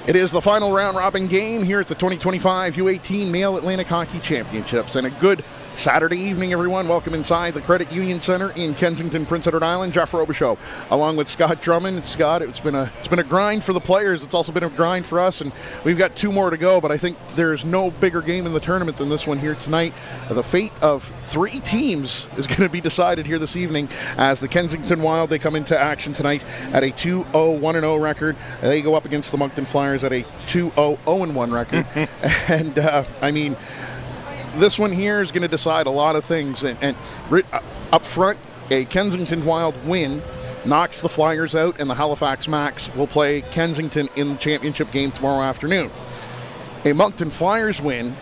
It is the final round-robin game here at the 2025 U18 Male Atlantic Hockey Championships. And a good Saturday evening, everyone. Welcome inside the Credit Union Center in Kensington, Prince Edward Island. Jeff Robichaud, along with Scott Drummond. Scott, it's been a grind for the players. It's also been a grind for us, and we've got two more to go. But I think there's no bigger game in the tournament than this one here tonight. The fate of three teams is going to be decided here this evening as the Kensington Wild, they come into action tonight at a 2-0-1-0 record. They go up against the Moncton Flyers at a 2-0-0-1 record. And I mean, this one here is going to decide a lot of things. And up front, a Kensington Wild win knocks the Flyers out, and the Halifax Max will play Kensington in the championship game tomorrow afternoon. A Moncton Flyers win,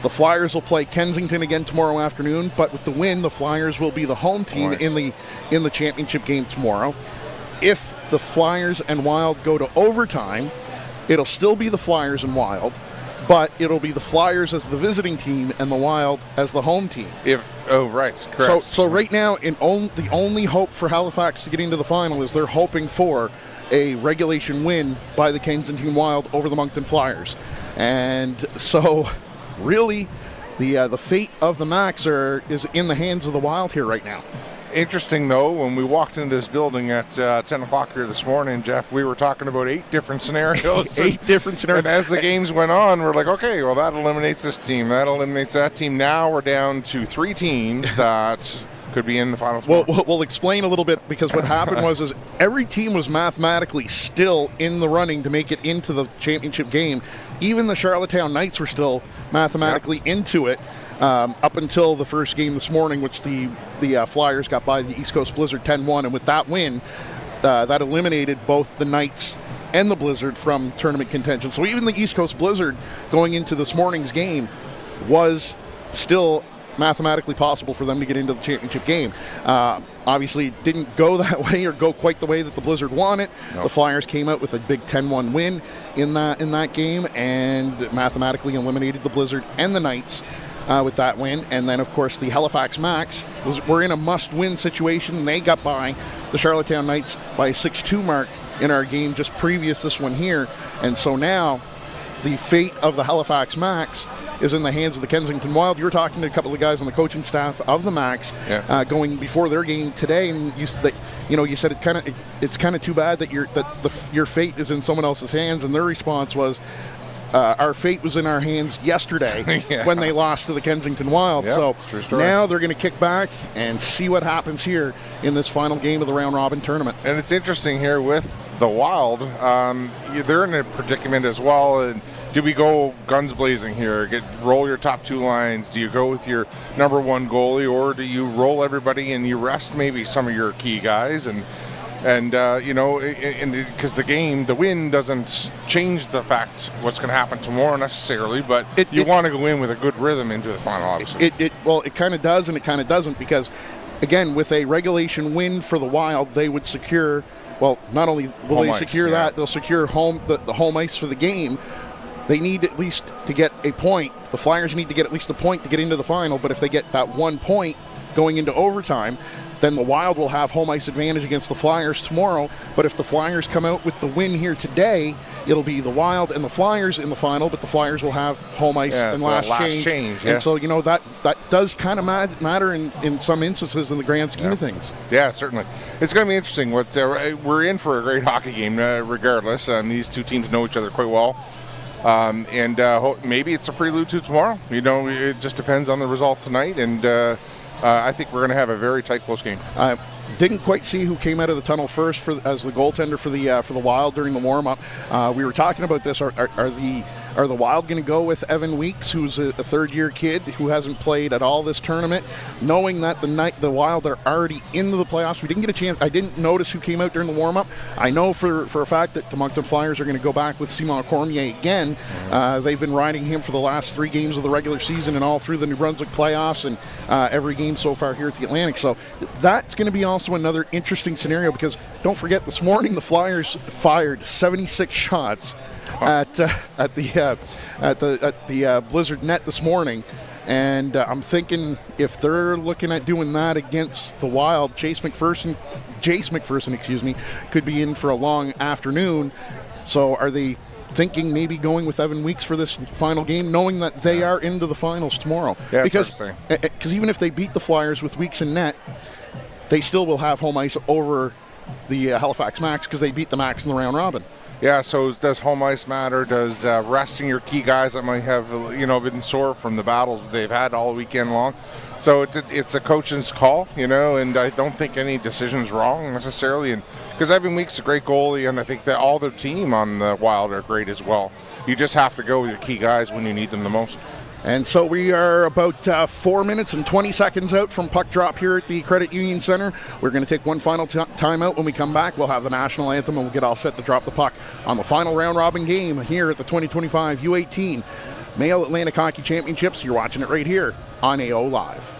the Flyers will play Kensington again tomorrow afternoon, but with the win, the Flyers will be the home team in the championship game tomorrow. If the Flyers and Wild go to overtime, it'll still be the Flyers and Wild, but it'll be the Flyers as the visiting team and the Wild as the home team. Correct. So right now, the only hope for Halifax to get into the final is they're hoping for a regulation win by the Kensington Wild over the Moncton Flyers. And so, really, the fate of the Max is in the hands of the Wild here right now. Interesting, though, when we walked into this building at 10 o'clock here this morning, Jeff, we were talking about 8 different scenarios. Eight different scenarios. And as the games went on, we're like, okay, well, that eliminates this team. That eliminates that team. Now we're down to 3 teams that could be in the final spot. Well, we'll explain a little bit, because what happened was every team was mathematically still in the running to make it into the championship game. Even the Charlottetown Knights were still mathematically into it. Up until the first game this morning, which the Flyers got by the East Coast Blizzard 10-1, and with that win, that eliminated both the Knights and the Blizzard from tournament contention. So even the East Coast Blizzard going into this morning's game was still mathematically possible for them to get into the championship game. Obviously, it didn't go that way or go quite the way that the Blizzard wanted. Nope. The Flyers came out with a big 10-1 win in that game and mathematically eliminated the Blizzard and the Knights with that win. And then, of course, the Halifax Max were in a must-win situation, and they got by the Charlottetown Knights by a 6-2 mark in our game just previous this one here. And so now the fate of the Halifax Max is in the hands of the Kensington Wild. You were talking to a couple of guys on the coaching staff of the Max going before their game today, and you said it's kind of too bad that your fate is in someone else's hands, and their response was, our fate was in our hands yesterday when they lost to the Kensington Wild. So now they're going to kick back and see what happens here in this final game of the round-robin tournament. And it's interesting here with the Wild. They're in a predicament as well. And do we go guns blazing here, roll your top 2 lines? Do you go with your number 1 goalie, or do you roll everybody and you rest maybe some of your key guys? And because the win doesn't change the fact what's going to happen tomorrow necessarily, but you want to go in with a good rhythm into the final, obviously. It kind of does and it kind of doesn't, because, again, with a regulation win for the Wild, they would secure, well, not only will home they ice, secure that, they'll secure the home ice for the game. They need at least to get a point. The Flyers need to get at least a point to get into the final, but if they get that 1 point going into overtime, then the Wild will have home ice advantage against the Flyers tomorrow. But if the Flyers come out with the win here today, it'll be the Wild and the Flyers in the final, but the Flyers will have home ice and last change. And so, that does kind of matter in some instances in the grand scheme of things. Yeah, certainly. It's going to be interesting. We're in for a great hockey game regardless. These two teams know each other quite well. Maybe it's a prelude to tomorrow. It just depends on the result tonight, and I think we're going to have a very tight, close game. Didn't quite see who came out of the tunnel first as the goaltender for the Wild during the warm-up. We were talking about this. Are the Wild going to go with Evan Weeks, who's a third-year kid who hasn't played at all this tournament, knowing that the Wild are already into the playoffs? We didn't get a chance. I didn't notice who came out during the warm-up. I know for a fact that the Moncton Flyers are going to go back with Simon Cormier again. They've been riding him for the last 3 games of the regular season and all through the New Brunswick playoffs and every game so far here at the Atlantic. So that's going to be also another interesting scenario, because don't forget, this morning the Flyers fired 76 shots at the Blizzard net this morning, and I'm thinking if they're looking at doing that against the Wild, Jace McPherson, could be in for a long afternoon. So are they thinking maybe going with Evan Weeks for this final game, knowing that they are into the finals tomorrow. Yeah, because even if they beat the Flyers with Weeks in net, they still will have home ice over the Halifax Max because they beat the Max in the round robin. Yeah, so does home ice matter? Does resting your key guys that might have been sore from the battles they've had all weekend long? So it's a coach's call, and I don't think any decision's wrong necessarily. And because Evan Weeks is a great goalie, and I think that all their team on the Wild are great as well. You just have to go with your key guys when you need them the most. And so we are about 4 minutes and 20 seconds out from puck drop here at the Credit Union Center. We're going to take one final timeout. When we come back, we'll have the national anthem and we'll get all set to drop the puck on the final round robin game here at the 2025 U18 Male Atlantic Hockey Championships. You're watching it right here on AO Live.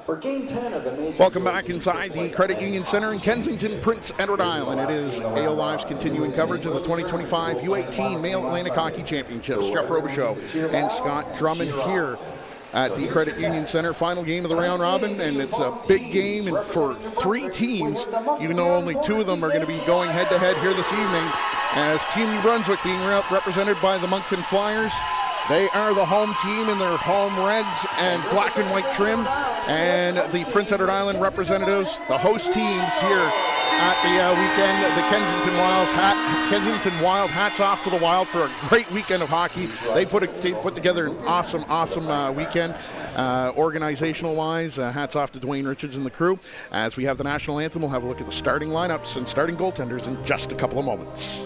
For Game 10 of the Major Welcome back inside the Credit Union Center in Kensington, Prince Edward Island. It is AO Live's continuing coverage of the 2025 U18 Male Atlantic Hockey Championships. Jeff Robichaud and Scott Drummond here at the Credit Union Center. Final game of the round robin, and it's a big game and for three teams, even though only two of them are going to be going head-to-head here this evening, as Team New Brunswick being represented by the Moncton Flyers They are the home team in their home reds and black and white trim. And the Prince Edward Island representatives, the host teams here at the weekend, the Kensington Wild. Hats off to the Wild for a great weekend of hockey. They put together an awesome weekend. Organizational-wise, hats off to Dwayne Richards and the crew. As we have the national anthem, we'll have a look at the starting lineups and starting goaltenders in just a couple of moments.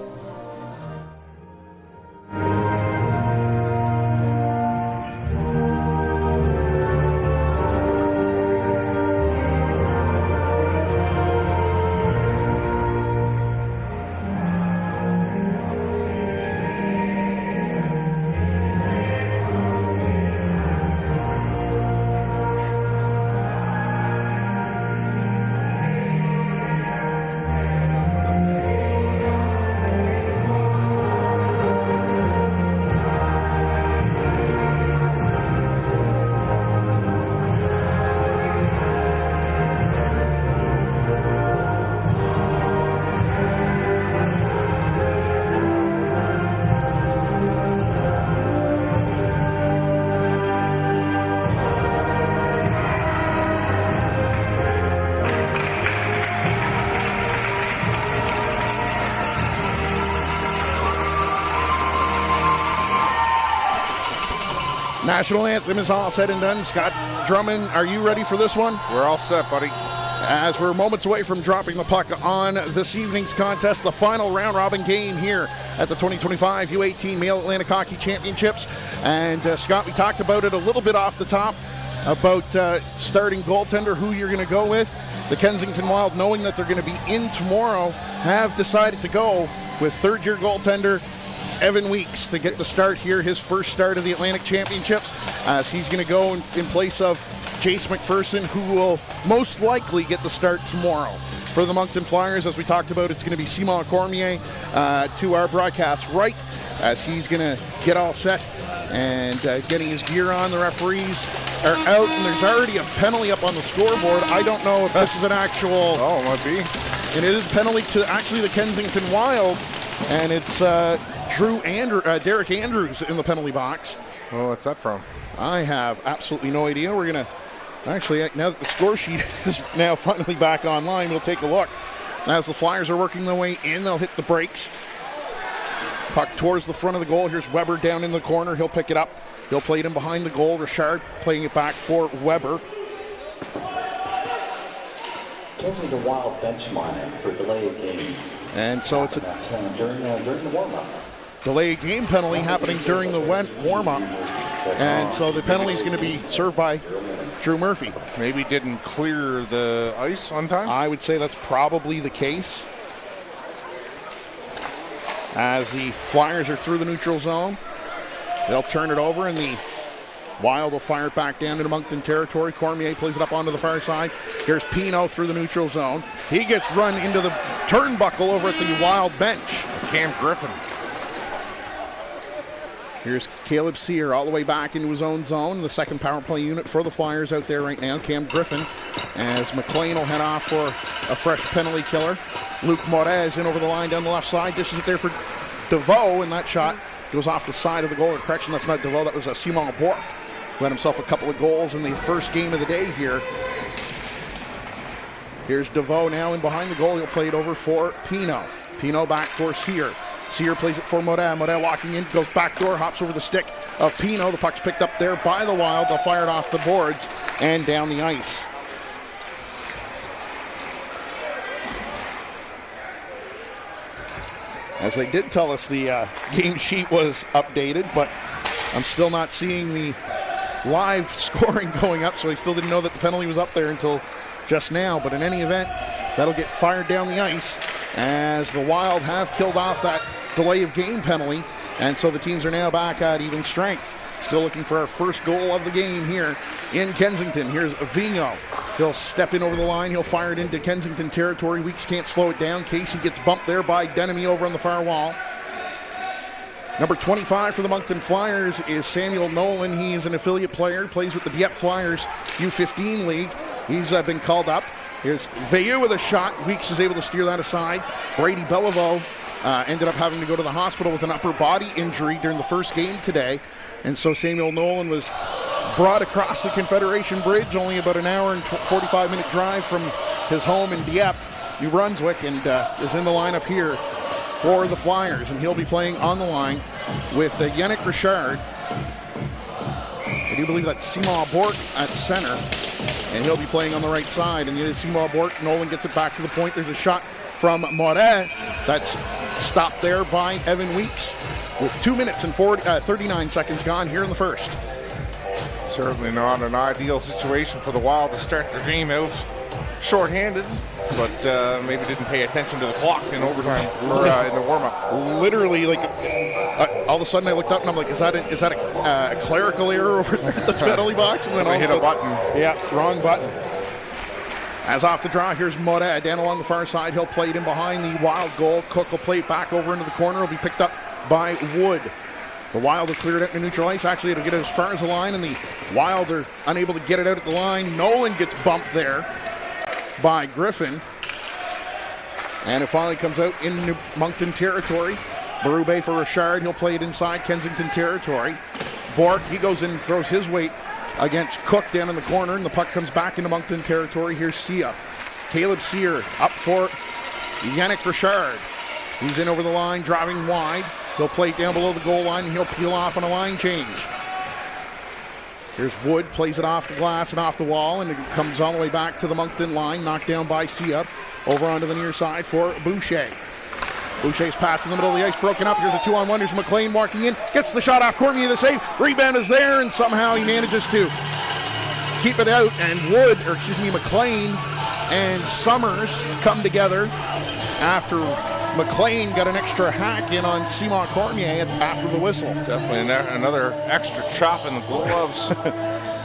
National anthem is all said and done. Scott Drummond, are you ready for this one? We're all set, buddy. As we're moments away from dropping the puck on this evening's contest, the final round-robin game here at the 2025 U18 Male Atlantic Hockey Championships. And Scott, we talked about it a little bit off the top, about starting goaltender, who you're going to go with. The Kensington Wild, knowing that they're going to be in tomorrow, have decided to go with third-year goaltender Evan Weeks to get the start here, his first start of the Atlantic Championships, as he's going to go in place of Jace McPherson, who will most likely get the start tomorrow. For the Moncton Flyers, as we talked about, it's going to be Simon Cormier to our broadcast right, as he's going to get all set and getting his gear on. The referees are out, and there's already a penalty up on the scoreboard. I don't know if this is an actual... Oh, it might be. And it is a penalty to actually the Kensington Wild, and it's Derek Andrews in the penalty box. Oh, what's that from? I have absolutely no idea. We're going to... Actually, now that the score sheet is now finally back online, we'll take a look. As the Flyers are working their way in, they'll hit the brakes. Puck towards the front of the goal. Here's Weber down in the corner. He'll pick it up. He'll play it in behind the goal. Richard playing it back for Weber. Kensington Wild benchmark for delay of game. And so it's a during the warm-up. Delay game penalty happening during the warm-up. And so the penalty is going to be served by Drew Murphy. Maybe didn't clear the ice on time? I would say that's probably the case. As the Flyers are through the neutral zone, they'll turn it over, and the Wild will fire it back down into Moncton territory. Cormier plays it up onto the far side. Here's Pino through the neutral zone. He gets run into the turnbuckle over at the Wild bench. Cam Griffin. Here's Caleb Sear all the way back into his own zone. The second power play unit for the Flyers out there right now. Cam Griffin, as McLean will head off for a fresh penalty killer. Luke Morez in over the line down the left side. This is it there for DeVoe, and that shot goes off the side of the goal. Or correction, that's not DeVoe, that was Simon Bourque, who had himself a couple of goals in the first game of the day here. Here's DeVoe now in behind the goal. He'll play it over for Pino. Pino back for Sear. Sear plays it for Moret. Moret walking in, goes back door, hops over the stick of Pino. The puck's picked up there by the Wild. They'll fire it off the boards and down the ice. As they did tell us, the game sheet was updated, but I'm still not seeing the live scoring going up, so I still didn't know that the penalty was up there until just now. But in any event, that'll get fired down the ice, as the Wild have killed off that delay of game penalty, and so the teams are now back at even strength. Still looking for our first goal of the game here in Kensington. Here's Vigneault. He'll step in over the line. He'll fire it into Kensington territory. Weeks can't slow it down. Casey gets bumped there by Denemy over on the far wall. Number 25 for the Moncton Flyers is Samuel Nolan. He's an affiliate player, plays with the Dieppe Flyers U15 League. He's been called up. Here's Veilleux with a shot. Weeks is able to steer that aside. Brady Beliveau ended up having to go to the hospital with an upper body injury during the first game today. And so Samuel Nolan was brought across the Confederation Bridge, only about an hour and 45-minute drive from his home in Dieppe, New Brunswick, and is in the lineup here for the Flyers. And he'll be playing on the line with Yannick Richard. I do believe that's Simon Bourque at center, and he'll be playing on the right side. And Simon Bourque, Nolan gets it back to the point. There's a shot from Moret that's stopped there by Evan Weeks with 2 minutes and 39 seconds gone here in the first. Certainly not an ideal situation for the Wild to start their game out shorthanded, but maybe didn't pay attention to the clock in overtime or in the warm-up. Literally, like all of a sudden I looked up and I'm like, is that a clerical error over there at the penalty box? And then I hit a button. Yeah, wrong button. As off the draw, here's Moret down along the far side. He'll play it in behind the Wild goal. Cook will play it back over into the corner. It'll be picked up by Wood. The Wild have cleared it to neutral ice. Actually, it'll get it as far as the line, and the Wild are unable to get it out at the line. Nolan gets bumped there by Griffin. And it finally comes out in Moncton territory. Berube for Richard. He'll play it inside Kensington territory. Bourque, he goes in and throws his weight against Cook down in the corner, and the puck comes back into Moncton territory. Here's Sia. Caleb Sear up for Yannick Richard. He's in over the line, driving wide. He'll play it down below the goal line, and he'll peel off on a line change. Here's Wood, plays it off the glass and off the wall, and it comes all the way back to the Moncton line, knocked down by Sia. Over onto the near side for Boucher. Boucher's pass in the middle of the ice, broken up. Here's a 2-on-1. Here's McLean walking in, gets the shot off Cormier, the save. Rebound is there, and somehow he manages to keep it out. And McLean and Summers come together after McLean got an extra hack in on Simon Cormier after the whistle. Definitely another extra chop in the gloves.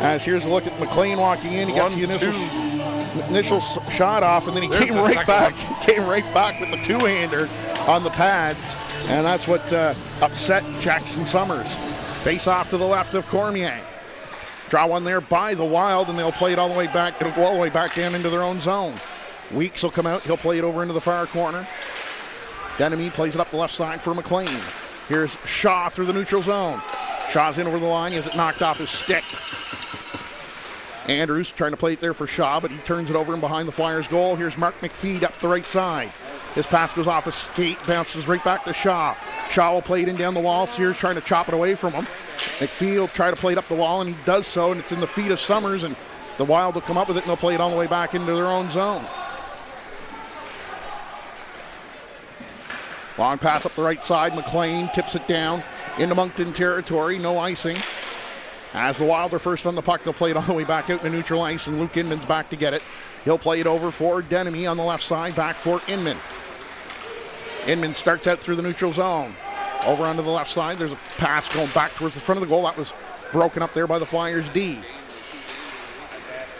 As here's a look at McLean walking in. He got the initial shot off, and then he came right back with the two-hander on the pads, and that's what upset Jackson Summers. Face off to the left of Cormier. Draw one there by the Wild, and they'll play it all the way back. It'll go all the way back down into their own zone. Weeks will come out. He'll play it over into the far corner. Denemy plays it up the left side for McLean. Here's Shaw through the neutral zone. Shaw's in over the line. He has it knocked off his stick. Andrews trying to play it there for Shaw, but he turns it over and behind the Flyers goal. Here's Mark McPhee up the right side. His pass goes off his skate, bounces right back to Shaw. Shaw will play it in down the wall. Sears trying to chop it away from him. McPhee will try to play it up the wall, and he does so, and it's in the feet of Summers, and the Wild will come up with it, and they'll play it all the way back into their own zone. Long pass up the right side. McLean tips it down into Moncton territory. No icing. As the Wild are first on the puck, they'll play it all the way back out to neutral ice, and Luke Inman's back to get it. He'll play it over for Denemy on the left side, back for Inman. Inman starts out through the neutral zone. Over onto the left side, there's a pass going back towards the front of the goal. That was broken up there by the Flyers D.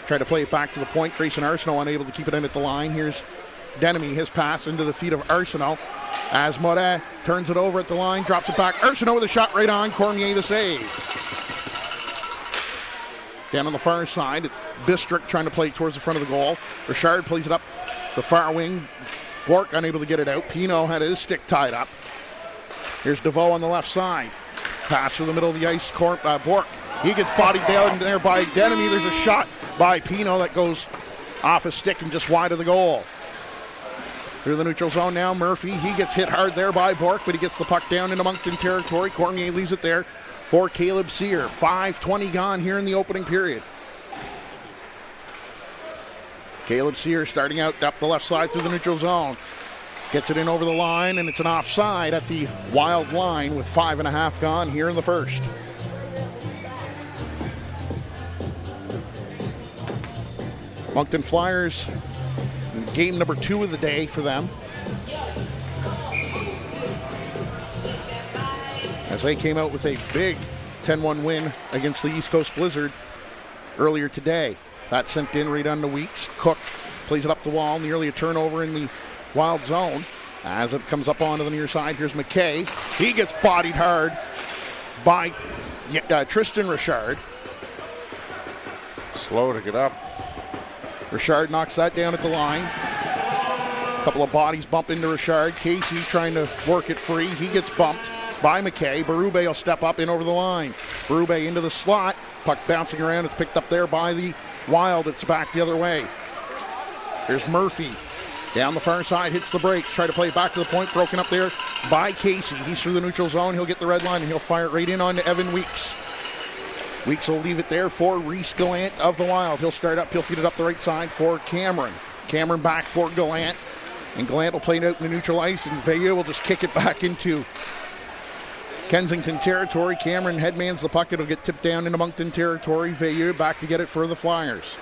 Try to play it back to the point. Grayson Arsenault unable to keep it in at the line. Here's Denemy, his pass into the feet of Arsenault. As Moret turns it over at the line, drops it back. Arsenault with a shot right on. Cormier the save. Down on the far side, Bistrick trying to play it towards the front of the goal. Richard plays it up the far wing. Bourque unable to get it out. Pino had his stick tied up. Here's DeVoe on the left side. Pass through the middle of the ice. Bourque. He gets bodied down there by Denemy. There's a shot by Pino that goes off his stick and just wide of the goal. Through the neutral zone now, Murphy. He gets hit hard there by Bourque, but he gets the puck down into Moncton territory. Cormier leaves it there for Caleb Sear. 5:20 gone here in the opening period. Caleb Sear starting out up the left side through the neutral zone. Gets it in over the line, and it's an offside at the Wild line with 5.5 gone here in the first. Moncton Flyers, game number 2 of the day for them, as they came out with a big 10-1 win against the East Coast Blizzard earlier today. That sent in right on the Weeks. Cook plays it up the wall, nearly a turnover in the Wild zone. As it comes up onto the near side, here's McKay. He gets bodied hard by Tristan Richard. Slow to get up. Richard knocks that down at the line. A couple of bodies bump into Richard. Casey trying to work it free. He gets bumped by McKay. Berube will step up in over the line. Berube into the slot. Puck bouncing around. It's picked up there by the Wild. It's back the other way. Here's Murphy. Down the far side, hits the brakes. Try to play it back to the point. Broken up there by Casey. He's through the neutral zone. He'll get the red line, and he'll fire it right in on to Evan Weeks. Weeks will leave it there for Reese Gallant of the Wild. He'll start up. He'll feed it up the right side for Cameron. Cameron back for Gallant. And Gallant will play it out in the neutral ice, and Veilleux will just kick it back into Kensington territory. Cameron headmans the puck. It'll get tipped down into Moncton territory. Veilleux back to get it for the Flyers.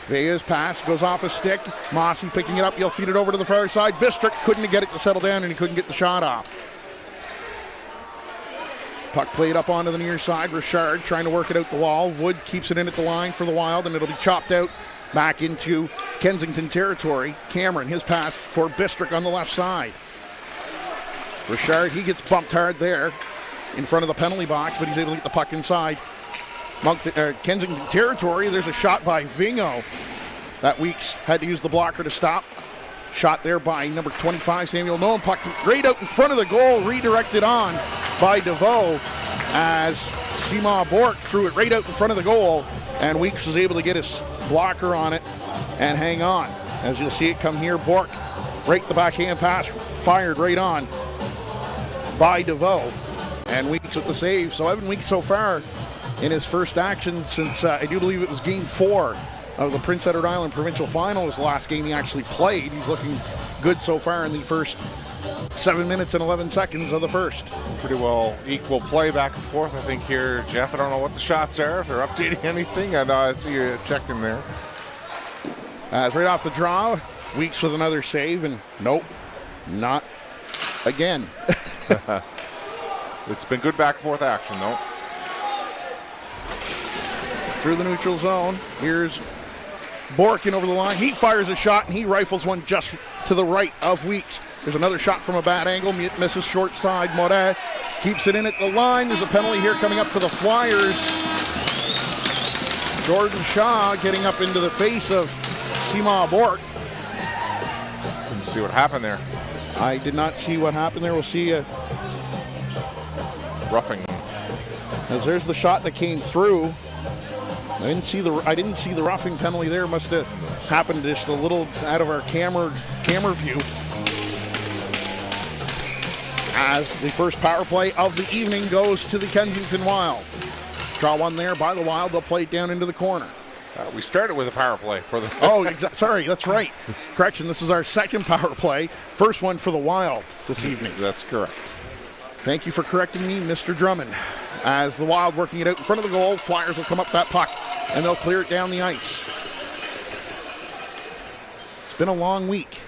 Veilleux's pass goes off a stick. Mossy picking it up. He'll feed it over to the far side. Bistrick couldn't get it to settle down, and he couldn't get the shot off. Puck played up onto the near side. Richard trying to work it out the wall. Wood keeps it in at the line for the Wild, and it'll be chopped out back into Kensington territory. Cameron, his pass for Bistrick on the left side. Richard, he gets bumped hard there in front of the penalty box, but he's able to get the puck inside Kensington territory. There's a shot by Vingo that Weeks had to use the blocker to stop. Shot there by number 25, Samuel Nolan. Puck right out in front of the goal, redirected on by DeVoe as Sima Bork threw it right out in front of the goal, and Weeks was able to get his blocker on it and hang on. As you'll see it come here, Bork, right the backhand pass, fired right on by DeVoe, and Weeks with the save. So Evan Weeks so far in his first action since I do believe it was Game 4 of the Prince Edward Island Provincial Final was the last game he actually played. He's looking good so far in the first 7 minutes and 11 seconds of the first. Pretty well equal play back and forth, I think, here, Jeff. I don't know what the shots are, if they're updating anything. I see you checking there. Right off the draw, Weeks with another save, and nope, not again. It's been good back and forth action, though. Through the neutral zone, here's Borkin over the line. He fires a shot, and he rifles one just to the right of Weeks. There's another shot from a bad angle. Misses short side. Moret keeps it in at the line. There's a penalty here coming up to the Flyers. Jordan Shaw getting up into the face of Sima Bork. Let's see what happened there. I did not see what happened there. We'll see. Roughing. As there's the shot that came through. I didn't see the roughing penalty there. Must have happened just a little out of our camera view. As the first power play of the evening goes to the Kensington Wild. Draw one there by the Wild. They'll play it down into the corner. We started with a power play for the... Sorry, that's right. Correction, this is our second power play. First one for the Wild this evening. That's correct. Thank you for correcting me, Mr. Drummond. As the Wild working it out in front of the goal, Flyers will come up that puck, and they'll clear it down the ice. It's been a long week.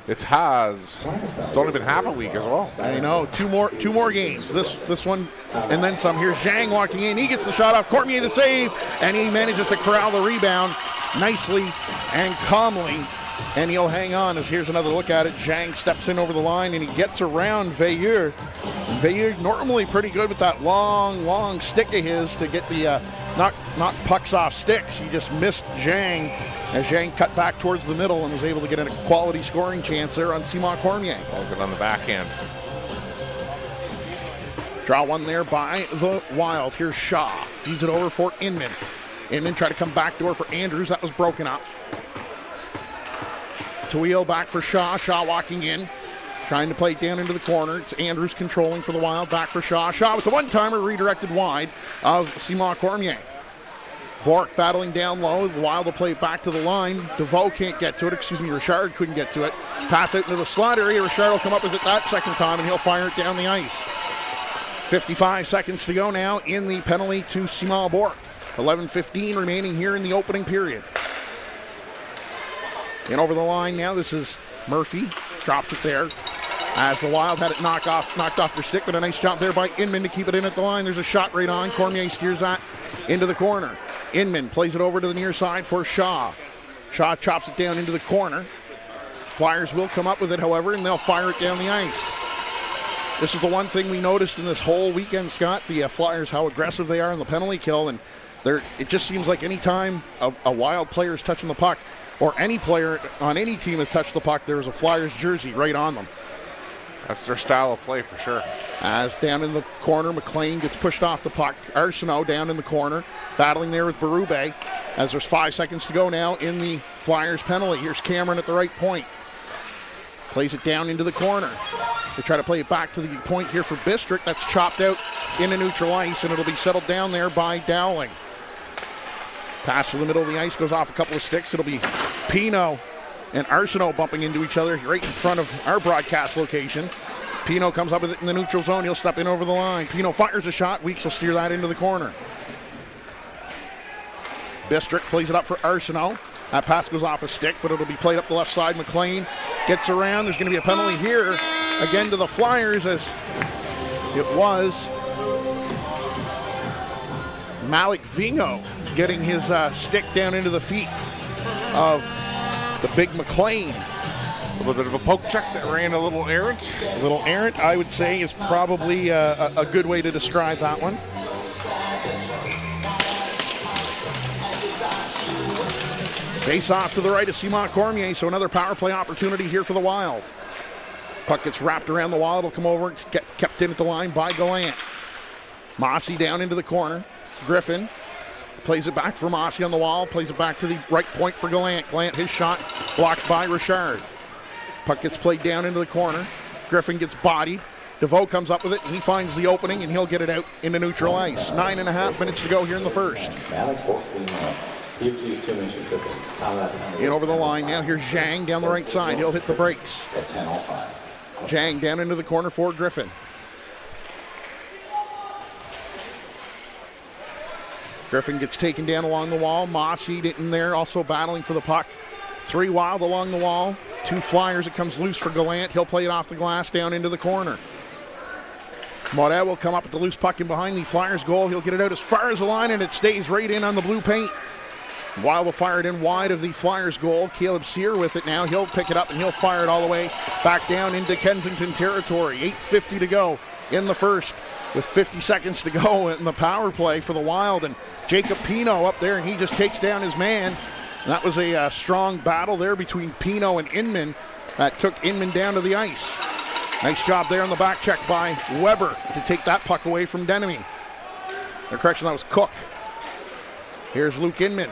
It has. It's only been half a week as well. I know. Two more games. This one and then some. Here's Zhang walking in. He gets the shot off. Cormier the save, and he manages to corral the rebound nicely and calmly. And he'll hang on as here's another look at it. Zhang steps in over the line, and he gets around Veilleux. Veilleux normally pretty good with that long stick of his to get the knock pucks off sticks. He just missed Zhang as Zhang cut back towards the middle and was able to get a quality scoring chance there on Simon Cormier. All good on the backhand. Draw one there by the Wild. Here's Shaw. Feeds it over for Inman. Inman tried to come backdoor for Andrews. That was broken up. Tawil back for Shaw. Shaw walking in. Trying to play it down into the corner. It's Andrews controlling for the Wild. Back for Shaw. Shaw with the one-timer redirected wide of Simon Cormier. Bork battling down low. The Wild will play it back to the line. DeVoe can't get to it. Richard couldn't get to it. Pass out into the slot area. Richard will come up with it that second time, and he'll fire it down the ice. 55 seconds to go now in the penalty to Simon Bork. 11:15 remaining here in the opening period. And over the line now, this is Murphy. Drops it there. As the Wild had it knocked off their stick, but a nice job there by Inman to keep it in at the line. There's a shot right on. Cormier steers that into the corner. Inman plays it over to the near side for Shaw. Shaw chops it down into the corner. Flyers will come up with it, however, and they'll fire it down the ice. This is the one thing we noticed in this whole weekend, Scott, the Flyers, how aggressive they are in the penalty kill. And it just seems like any time a Wild player is touching the puck, or any player on any team has touched the puck, there's a Flyers jersey right on them. That's their style of play for sure. As down in the corner, McLean gets pushed off the puck. Arsenault down in the corner, battling there with Berube. As there's 5 seconds to go now in the Flyers penalty. Here's Cameron at the right point. Plays it down into the corner. They try to play it back to the point here for Bistrick. That's chopped out into neutral ice, and it'll be settled down there by Dowling. Pass to the middle of the ice, goes off a couple of sticks. It'll be Pino and Arsenault bumping into each other right in front of our broadcast location. Pino comes up with it in the neutral zone. He'll step in over the line. Pino fires a shot. Weeks will steer that into the corner. Bistrick plays it up for Arsenault. That pass goes off a stick, but it'll be played up the left side. McLean gets around. There's going to be a penalty here again to the Flyers, as it was Malik Vingo getting his stick down into the feet of the big McLean. A little bit of a poke check that ran a little errant. A little errant, I would say, is probably a good way to describe that one. Face off to the right of Simon Cormier, so another power play opportunity here for the Wild. Puck gets wrapped around the Wild. It'll come over. It's kept in at the line by Gallant. Mossy down into the corner. Griffin plays it back for Mossy on the wall. Plays it back to the right point for Gallant. Gallant, his shot blocked by Richard. Puck gets played down into the corner. Griffin gets bodied. DeVoe comes up with it, and he finds the opening, and he'll get it out into neutral ice. 9.5 minutes to go here in the first. In over the line now. Here's Zhang down the right side. He'll hit the brakes. Zhang down into the corner for Griffin. Griffin gets taken down along the wall. Mossy in there, also battling for the puck. 3 Wild along the wall. 2 Flyers. It comes loose for Gallant. He'll play it off the glass down into the corner. Moret will come up with the loose puck in behind the Flyers goal. He'll get it out as far as the line, and it stays right in on the blue paint. Wild will fire it in wide of the Flyers goal. Caleb Sear with it now. He'll pick it up and he'll fire it all the way back down into Kensington territory. 8:50 to go in the first, with 50 seconds to go in the power play for the Wild. And Jacob Pino up there, and he just takes down his man. And that was a strong battle there between Pino and Inman that took Inman down to the ice. Nice job there on the back check by Weber to take that puck away from Denemy. Or correction, that was Cook. Here's Luke Inman.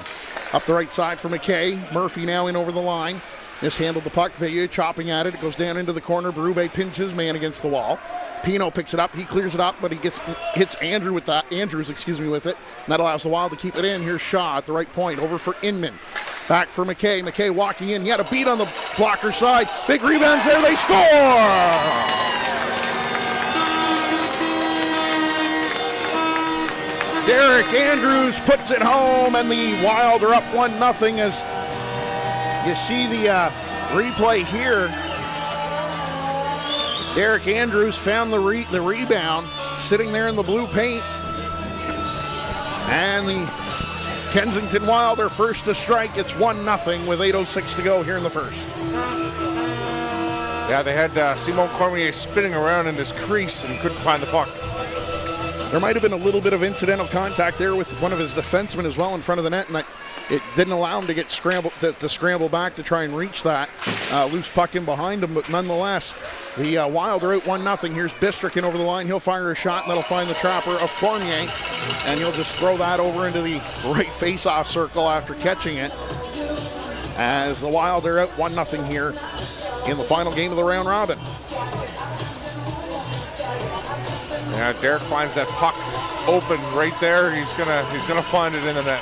Up the right side for McKay. Murphy now in over the line. Mishandled the puck. Veilleux chopping at it. It goes down into the corner. Berube pins his man against the wall. Pino picks it up. He clears it up, but he hits Andrews with it. And that allows the Wild to keep it in. Here's Shaw at the right point. Over for Inman. Back for McKay. McKay walking in. He had a beat on the blocker side. Big rebounds there. They score! Derek Andrews puts it home, and the Wild are up 1-0 as you see the replay here. Derek Andrews found the rebound sitting there in the blue paint. And the Kensington Wild are first to strike. It's 1-0 with 8:06 to go here in the first. Yeah, they had Simon Cormier spinning around in his crease and couldn't find the puck. There might have been a little bit of incidental contact there with one of his defensemen as well in front of the net, and that it didn't allow him to get to scramble back to try and reach that loose puck in behind him. But nonetheless, the Wild are out 1-0. Here's Bistrick in over the line. He'll fire a shot, and that'll find the trapper of Cormier, and he'll just throw that over into the right face-off circle after catching it. As the Wild are out 1-0 here in the final game of the round robin. Yeah, Derek finds that puck open right there. He's gonna find it in the net.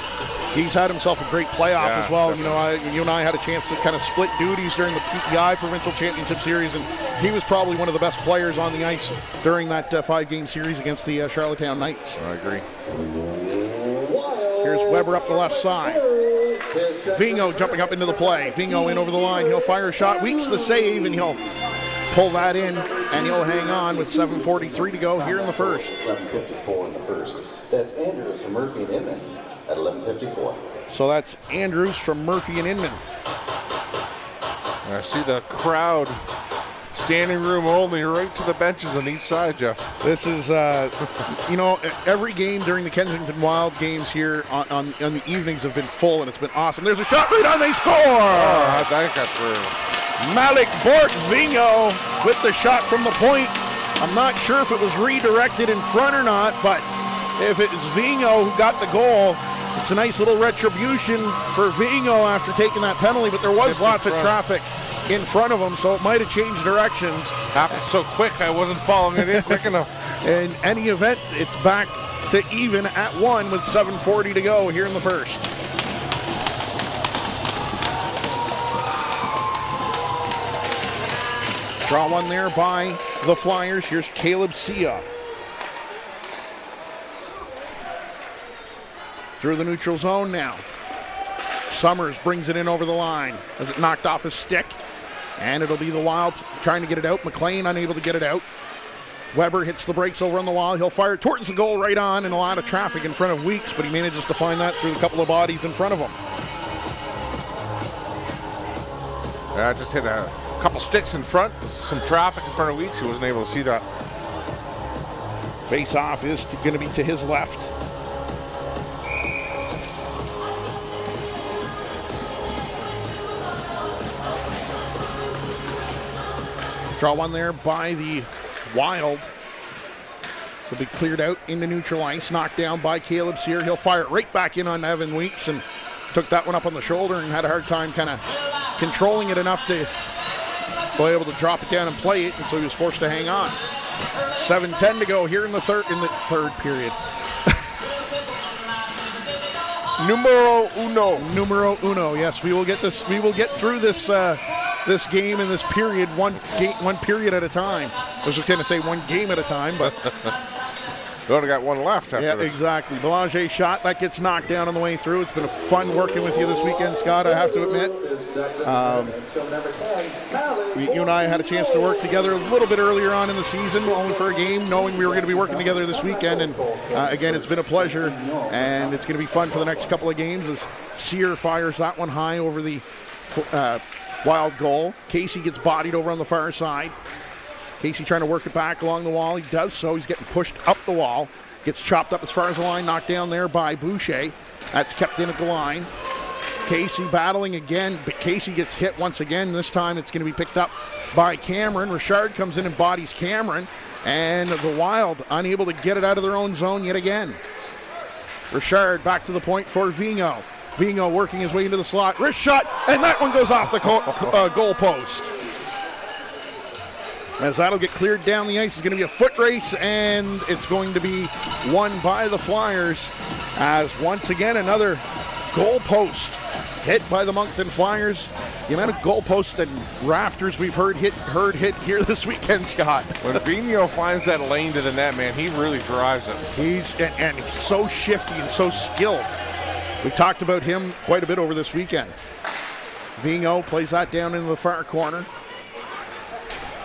He's had himself a great playoff as well. Definitely. You and I had a chance to kind of split duties during the PEI Provincial Championship Series, and he was probably one of the best players on the ice during that 5-game series against the Charlottetown Knights. I agree. Here's Weber up the left side. Vingo jumping up into the play. Vingo in over the line. He'll fire a shot. Weeks the save, and he'll pull that in, and he'll hang on with 7:43 to go here in the first. 11:54 in the first. That's Andrews and Murphy and Inman at 11:54. So that's Andrews from Murphy and Inman. I see the crowd, standing room only, right to the benches on each side, Jeff. This is, every game during the Kensington Wild games here on the evenings have been full, and it's been awesome. There's a shot right on, they score! Oh, how'd that get through? Malik Bork-Vingo with the shot from the point. I'm not sure if it was redirected in front or not, but if it's Vingo who got the goal, it's a nice little retribution for Vingo after taking that penalty, but there was lots of traffic in front of him, so it might have changed directions. Happened so quick, I wasn't following it in quick enough. In any event, it's back to even at 1 with 7:40 to go here in the first. Draw one there by the Flyers. Here's Caleb Sia. Through the neutral zone now. Summers brings it in over the line as it knocked off his stick. And it'll be the Wild trying to get it out. McLean unable to get it out. Weber hits the brakes over on the wall. He'll fire towards the goal right on, and a lot of traffic in front of Weeks, but he manages to find that through a couple of bodies in front of him. Yeah, just hit a couple sticks in front. Some traffic in front of Weeks. He wasn't able to see that. Face off is going to be to his left. Draw one there by the Wild. Will be cleared out into neutral ice. Knocked down by Caleb Sear. He'll fire it right back in on Evan Weeks and took that one up on the shoulder and had a hard time kind of controlling it enough to be able to drop it down and play it, and so he was forced to hang on. 7:10 to go here in the third period. Numero uno. Yes, we will get this. We will get through this this game and this period one period at a time. I was going to say one game at a time, but we only got one left after this. Exactly. Belanger shot that gets knocked down on the way through. It's been fun working with you this weekend, Scott. I have to admit. You and I had a chance to work together a little bit earlier on in the season, only for a game, knowing we were going to be working together this weekend. And again, it's been a pleasure, and it's going to be fun for the next couple of games as Sear fires that one high over the Wild goal. Casey gets bodied over on the far side. Casey trying to work it back along the wall. He does so. He's getting pushed up the wall. Gets chopped up as far as the line. Knocked down there by Boucher. That's kept in at the line. Casey battling again, but Casey gets hit once again. This time it's going to be picked up by Cameron. Richard comes in and bodies Cameron. And the Wild unable to get it out of their own zone yet again. Richard back to the point for Vingo. Vingo working his way into the slot. Wrist shot, and that one goes off the goal post. As that'll get cleared down the ice, it's going to be a foot race, and it's going to be won by the Flyers. As once again, another goal post hit by the Moncton Flyers. The amount of goal posts and rafters we've heard hit here this weekend, Scott. When Vigneault finds that lane to the net, man, he really drives it. He's so shifty and so skilled. We talked about him quite a bit over this weekend. Vigneault plays that down into the far corner.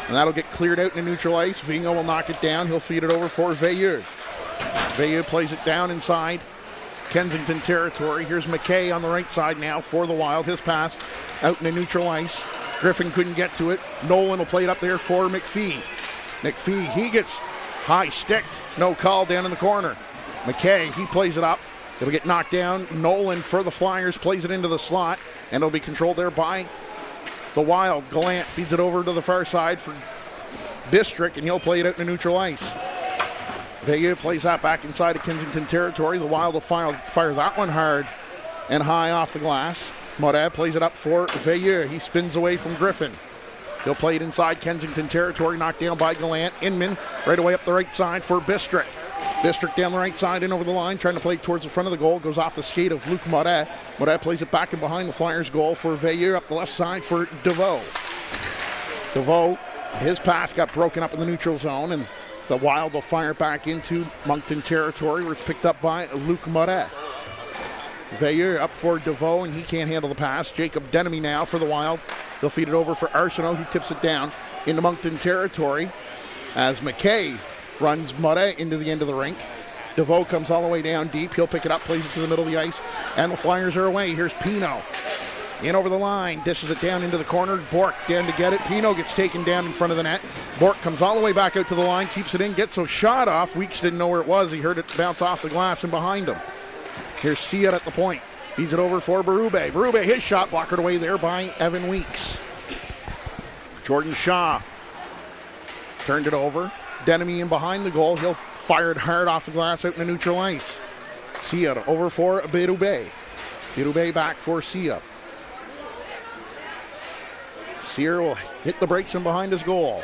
And that'll get cleared out in neutral ice. Vigneault will knock it down. He'll feed it over for Veilleux. Veilleux plays it down inside Kensington territory. Here's McKay on the right side now for the Wild. His pass out in the neutral ice. Griffin couldn't get to it. Nolan will play it up there for McPhee. McPhee, he gets high sticked. No call down in the corner. McKay, he plays it up. It'll get knocked down. Nolan for the Flyers plays it into the slot, and it'll be controlled there by the Wild. Gallant feeds it over to the far side for Bistrick, and he'll play it out in the neutral ice. Veilleux plays that back inside of Kensington territory. The Wild will fire that one hard and high off the glass. Moret plays it up for Veilleux. He spins away from Griffin. He'll play it inside Kensington territory, knocked down by Gallant. Inman right away up the right side for Bistrick. Bistrick down the right side and over the line, trying to play towards the front of the goal. Goes off the skate of Luc Moret. Moret plays it back and behind the Flyers' goal for Veilleux up the left side for DeVoe. DeVoe, his pass got broken up in the neutral zone, and the Wild will fire back into Moncton territory where it's picked up by Luc Moret. Veilleux up for DeVoe, and he can't handle the pass. Jacob Denemy now for the Wild. They'll feed it over for Arsenault, who tips it down into Moncton territory as McKay runs Moret into the end of the rink. DeVoe comes all the way down deep. He'll pick it up, plays it to the middle of the ice, and the Flyers are away. Here's Pino. In over the line, dishes it down into the corner. Bork down to get it. Pino gets taken down in front of the net. Bork comes all the way back out to the line, keeps it in, gets a shot off. Weeks didn't know where it was. He heard it bounce off the glass and behind him. Here's Sia at the point. Feeds it over for Berube. Berube, his shot blockered away there by Evan Weeks. Jordan Shaw turned it over. Denemy in behind the goal. He'll fire it hard off the glass out in the neutral ice. Sia over for Berube. Berube back for Sia. Sear will hit the brakes in behind his goal.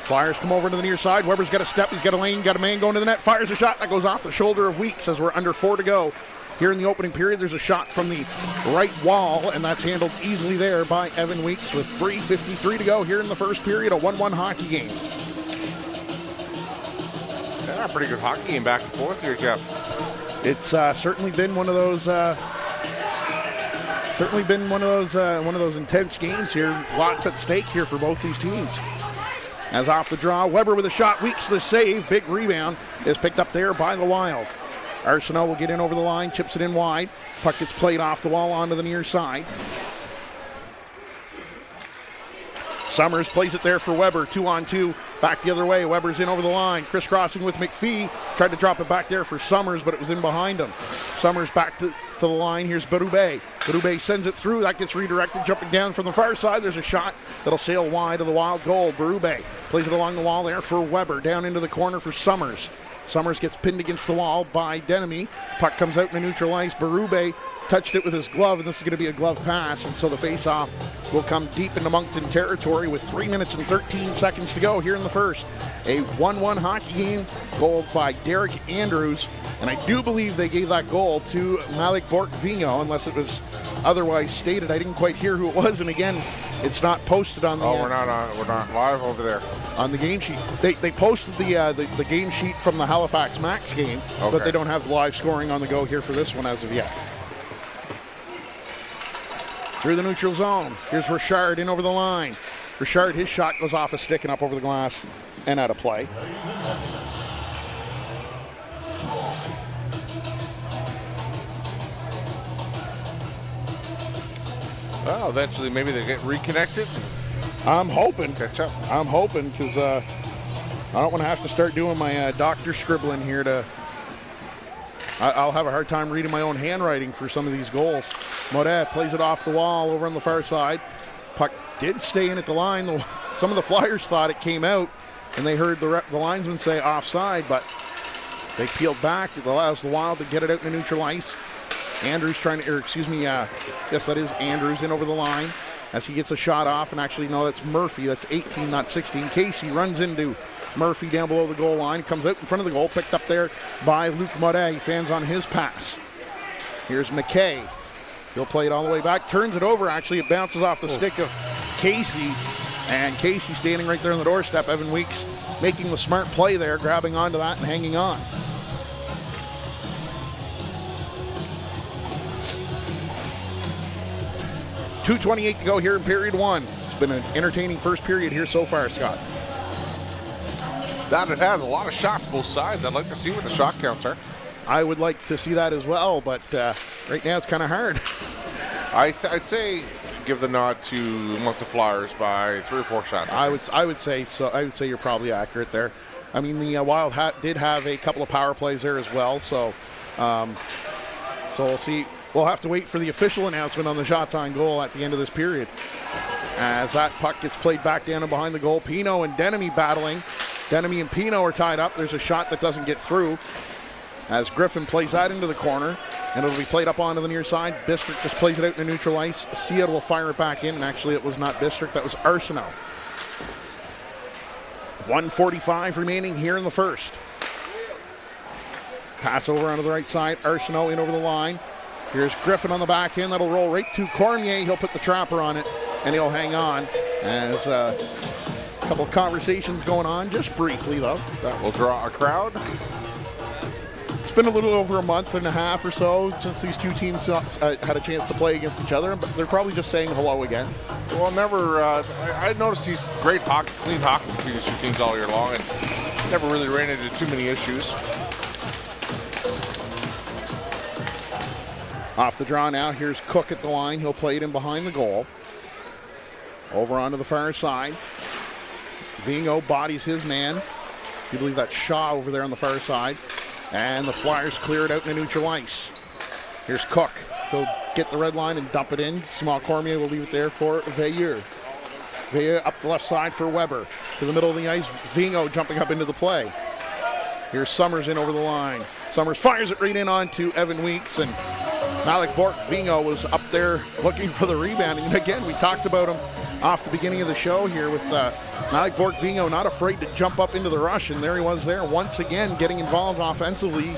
Flyers come over to the near side. Weber's got a step. He's got a lane. Got a man going to the net. Fires a shot that goes off the shoulder of Weeks as we're under 4 to go. Here in the opening period, there's a shot from the right wall, and that's handled easily there by Evan Weeks with 3:53 to go here in the first period, a 1-1 hockey game. Yeah, pretty good hockey game back and forth here, Jeff. It's certainly been one of those one of those intense games here. Lots at stake here for both these teams. As off the draw, Weber with a shot, Weeks the save. Big rebound is picked up there by the Wild. Arsenault will get in over the line, chips it in wide. Puck gets played off the wall onto the near side. Summers plays it there for Weber, 2-on-2. Back the other way, Weber's in over the line. Crisscrossing with McPhee. Tried to drop it back there for Summers, but it was in behind him. Summers back to the line. Here's Berube. Berube sends it through. That gets redirected, jumping down from the far side. There's a shot that'll sail wide of the Wild goal. Berube plays it along the wall there for Weber. Down into the corner for Summers. Summers gets pinned against the wall by Denemy. Puck comes out in the neutral ice. Berube touched it with his glove, and this is going to be a glove pass, and so the face-off will come deep into Moncton territory with 3 minutes and 13 seconds to go here in the first. A 1-1 hockey game, goal by Derek Andrews, and I do believe they gave that goal to Malik Bork-Vigno, unless it was otherwise stated. I didn't quite hear who it was, and again, it's not posted on the. We're not live over there on the game sheet. They posted the game sheet from the Halifax Max game, okay, but they don't have live scoring on the go here for this one as of yet. Through the neutral zone, here's Richard in over the line. Richard, his shot goes off a stick and up over the glass and out of play. Well, eventually maybe they get reconnected. I'm hoping. Catch up. I'm hoping because I don't want to have to start doing my doctor scribbling here to. I'll have a hard time reading my own handwriting for some of these goals. Modet plays it off the wall over on the far side. Puck did stay in at the line. Some of the Flyers thought it came out, and they heard the linesman say offside, but they peeled back. It allows the Wild to get it out in the neutral ice. Andrews yes, that is Andrews in over the line as he gets a shot off, and actually, no, that's Murphy. That's 18, not 16. Casey runs into Murphy down below the goal line, comes out in front of the goal, picked up there by Luc Modet. He fans on his pass. Here's McKay. He'll play it all the way back, turns it over. Actually, it bounces off the stick of Casey, and Casey standing right there on the doorstep. Evan Weeks making the smart play there, grabbing onto that and hanging on. .228 to go here in period one. It's been an entertaining first period here so far, Scott. That it has a lot of shots both sides. I'd like to see what the shot counts are. I would like to see that as well, but right now it's kind of hard. I'd say give the nod to Moncton Flyers by 3 or 4 shots. I would say so. I would say you're probably accurate there. I mean, the Wild did have a couple of power plays there as well, so we'll see. We'll have to wait for the official announcement on the shots on goal at the end of this period. As that puck gets played back down and behind the goal, Pino and Denemy battling. Denemy and Pino are tied up. There's a shot that doesn't get through as Griffin plays that into the corner, and it'll be played up onto the near side. Bistrick just plays it out in the neutral ice. Seattle will fire it back in, and actually it was not Bistrick, that was Arsenault. 1:45 remaining here in the first. Pass over onto the right side. Arsenault in over the line. Here's Griffin on the back end. That'll roll right to Cormier. He'll put the trapper on it, and he'll hang on as a couple of conversations going on, just briefly, though. That will draw a crowd. It's been a little over a month and a half or so since these two teams had a chance to play against each other, but they're probably just saying hello again. Well, I noticed these great clean hockey between these two teams all year long, and never really ran into too many issues. Off the draw now, here's Cook at the line. He'll play it in behind the goal. Over onto the far side. Vigno bodies his man. You believe that's Shaw over there on the far side. And the Flyers clear it out in the neutral ice. Here's Cook. He'll get the red line and dump it in. Simon Cormier will leave it there for Veilleux. Veilleux up the left side for Weber. To the middle of the ice, Vingo jumping up into the play. Here's Summers in over the line. Summers fires it right in onto Evan Weeks, and Malik Bork-Vingo was up there looking for the rebound. And again, we talked about him off the beginning of the show here with Malik Bork-Vingo not afraid to jump up into the rush, and there he was there once again getting involved offensively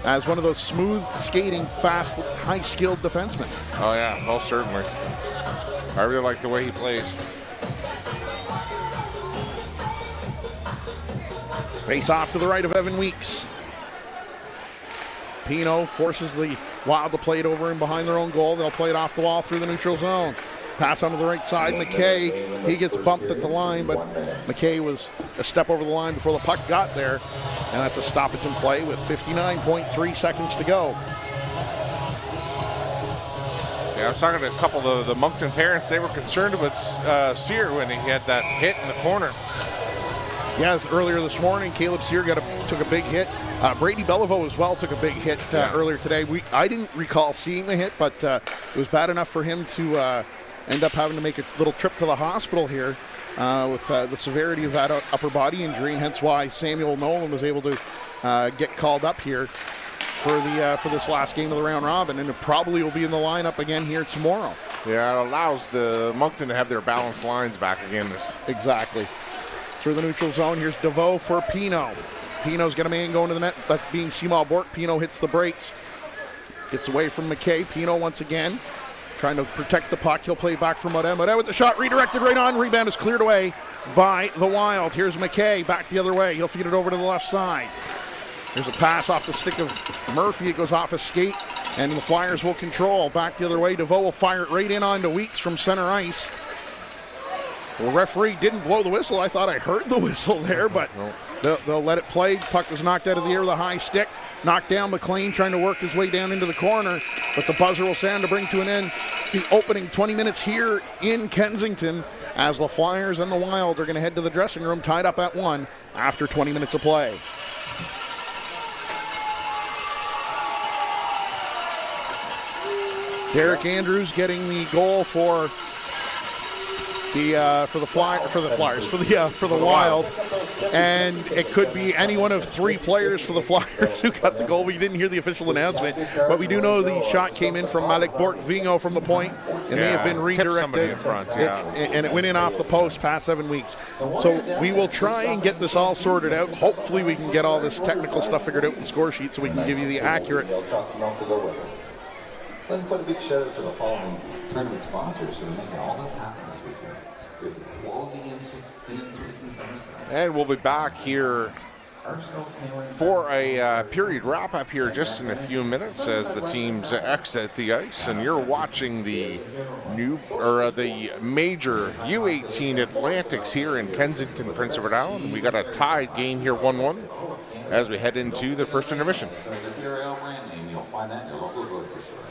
as one of those smooth skating, fast, high-skilled defensemen. Oh yeah, most certainly. I really like the way he plays. Face off to the right of Evan Weeks. Pino forces the Wild to play it over and behind their own goal. They'll play it off the wall through the neutral zone. Pass onto the right side. McKay, he gets bumped at the line, but McKay was a step over the line before the puck got there. And that's a stoppage in play with 59.3 seconds to go. Yeah, I was talking to a couple of the Moncton parents. They were concerned about Sear when he had that hit in the corner. Yes, earlier this morning, Caleb Sear took a big hit. Brady Beliveau as well took a big hit earlier today. I didn't recall seeing the hit, but it was bad enough for him to end up having to make a little trip to the hospital here with the severity of that upper body injury, and hence why Samuel Nolan was able to get called up here for this last game of the round robin, and it probably will be in the lineup again here tomorrow. Yeah, it allows the Moncton to have their balanced lines back again. Exactly. Through the neutral zone, here's DeVoe for Pino. Pino's got a man going to the net. That's being Simon Bork. Pino hits the brakes. Gets away from McKay. Pino once again trying to protect the puck. He'll play back for Modet. Modet with the shot redirected right on. Rebound is cleared away by the Wild. Here's McKay back the other way. He'll feed it over to the left side. There's a pass off the stick of Murphy. It goes off a skate, and the Flyers will control. Back the other way. DeVoe will fire it right in onto Weeks from center ice. The referee didn't blow the whistle. I thought I heard the whistle there, but they'll let it play. Puck was knocked out of the air with a high stick. Knocked down McLean, trying to work his way down into the corner, but the buzzer will sound to bring to an end the opening 20 minutes here in Kensington, as the Flyers and the Wild are going to head to the dressing room tied up at 1 after 20 minutes of play. Derek Andrews getting the goal for the Wild, and it could be any one of 3 players for the Flyers who got the goal. We didn't hear the official announcement, but we do know the shot came in from Malik Bork-Vingo from the point, and may have been redirected in front, and it went in off the post past Evan Weeks. So we will try and get this all sorted out. Hopefully we can get all this technical stuff figured out with the score sheet so we can give you the accurate. Let's put a big shout out to the following tournament sponsors who are making all this happen this weekend. We have the Quality Insuits in Somerset. And we'll be back here for a period wrap-up here just in a few minutes as the teams exit the ice. And you're watching the the major U18 Atlantics here in Kensington, Prince Edward Island. We got a tied game here, 1-1, as we head into the first intermission. You'll find that in your local grocery store.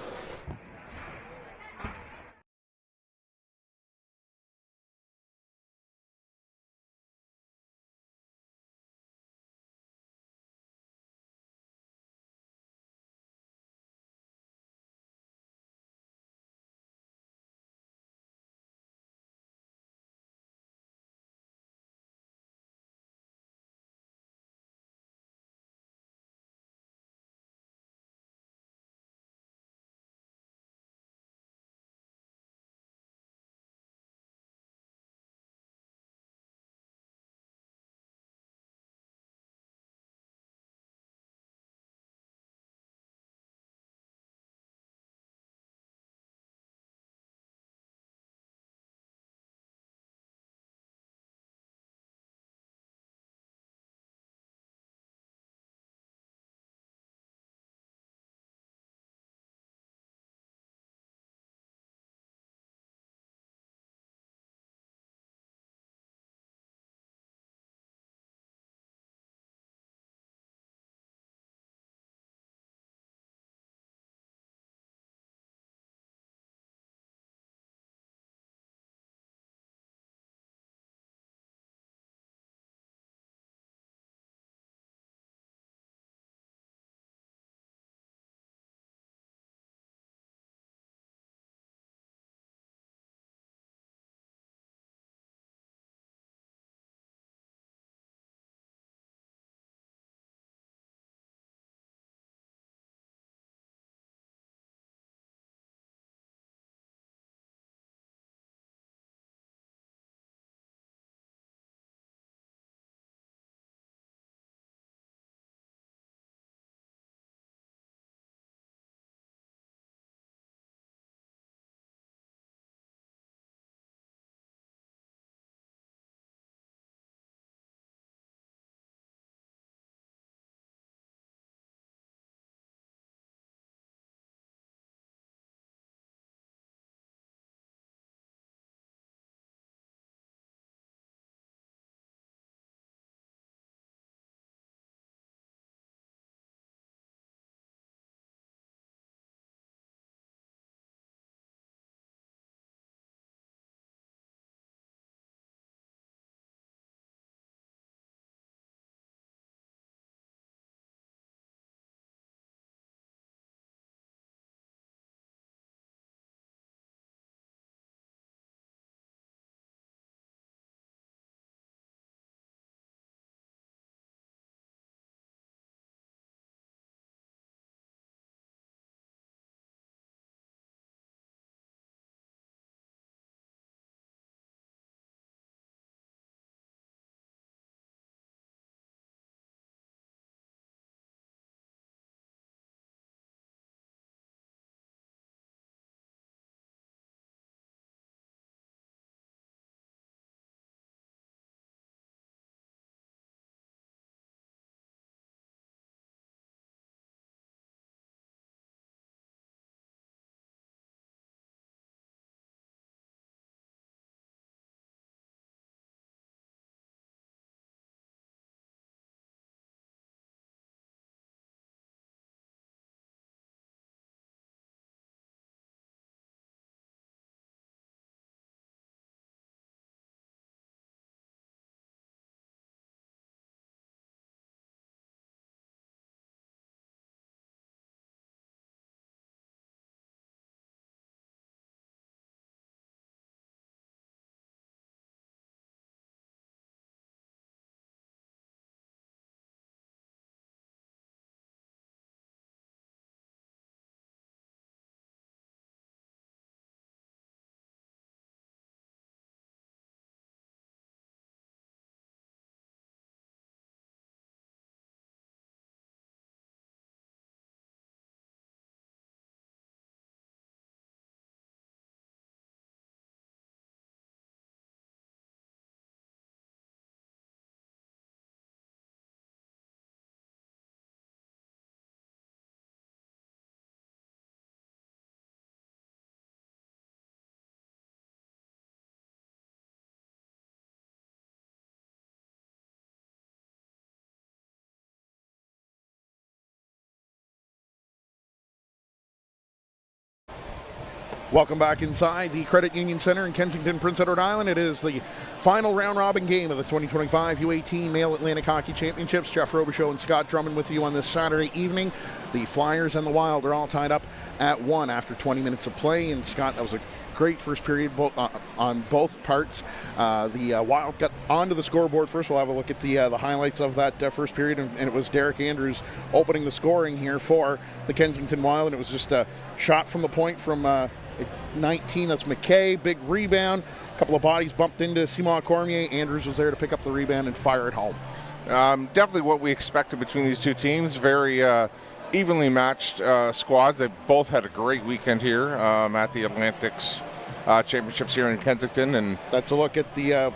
Welcome back inside the Credit Union Center in Kensington, Prince Edward Island. It is the final round-robin game of the 2025 U18 Male Atlantic Hockey Championships. Jeff Robichaud and Scott Drummond with you on this Saturday evening. The Flyers and the Wild are all tied up at 1 after 20 minutes of play. And Scott, that was a great first period on both parts. The Wild got onto the scoreboard first. We'll have a look at the highlights of that first period, and it was Derek Andrews opening the scoring here for the Kensington Wild, and it was just a shot from the point from 19. That's McKay. Big rebound. A couple of bodies bumped into Simon Cormier. Andrews was there to pick up the rebound and fire it home. Definitely what we expected between these two teams. Very evenly matched squads. They both had a great weekend here at the Atlantics Championships here in Kensington, and that's a look at the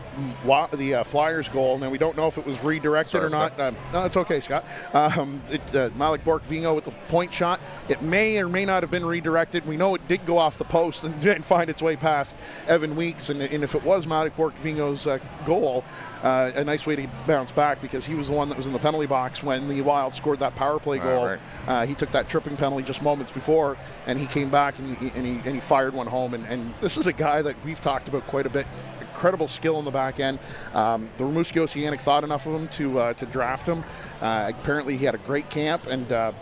Flyers goal. Now we don't know if it was redirected or not. No, it's okay, Scott. Malik Bork-Vingo with the point shot. It may or may not have been redirected. We know it did go off the post and didn't find its way past Evan Weeks. And if it was Malik Bork-Vingo's goal, a nice way to bounce back, because he was the one that was in the penalty box when the Wild scored that power play goal. Right. He took that tripping penalty just moments before, and he came back and he fired one home. And this is a guy that we've talked about quite a bit. Incredible skill in the back end. The Rimouski Oceanic thought enough of him to draft him. Apparently he had a great camp, and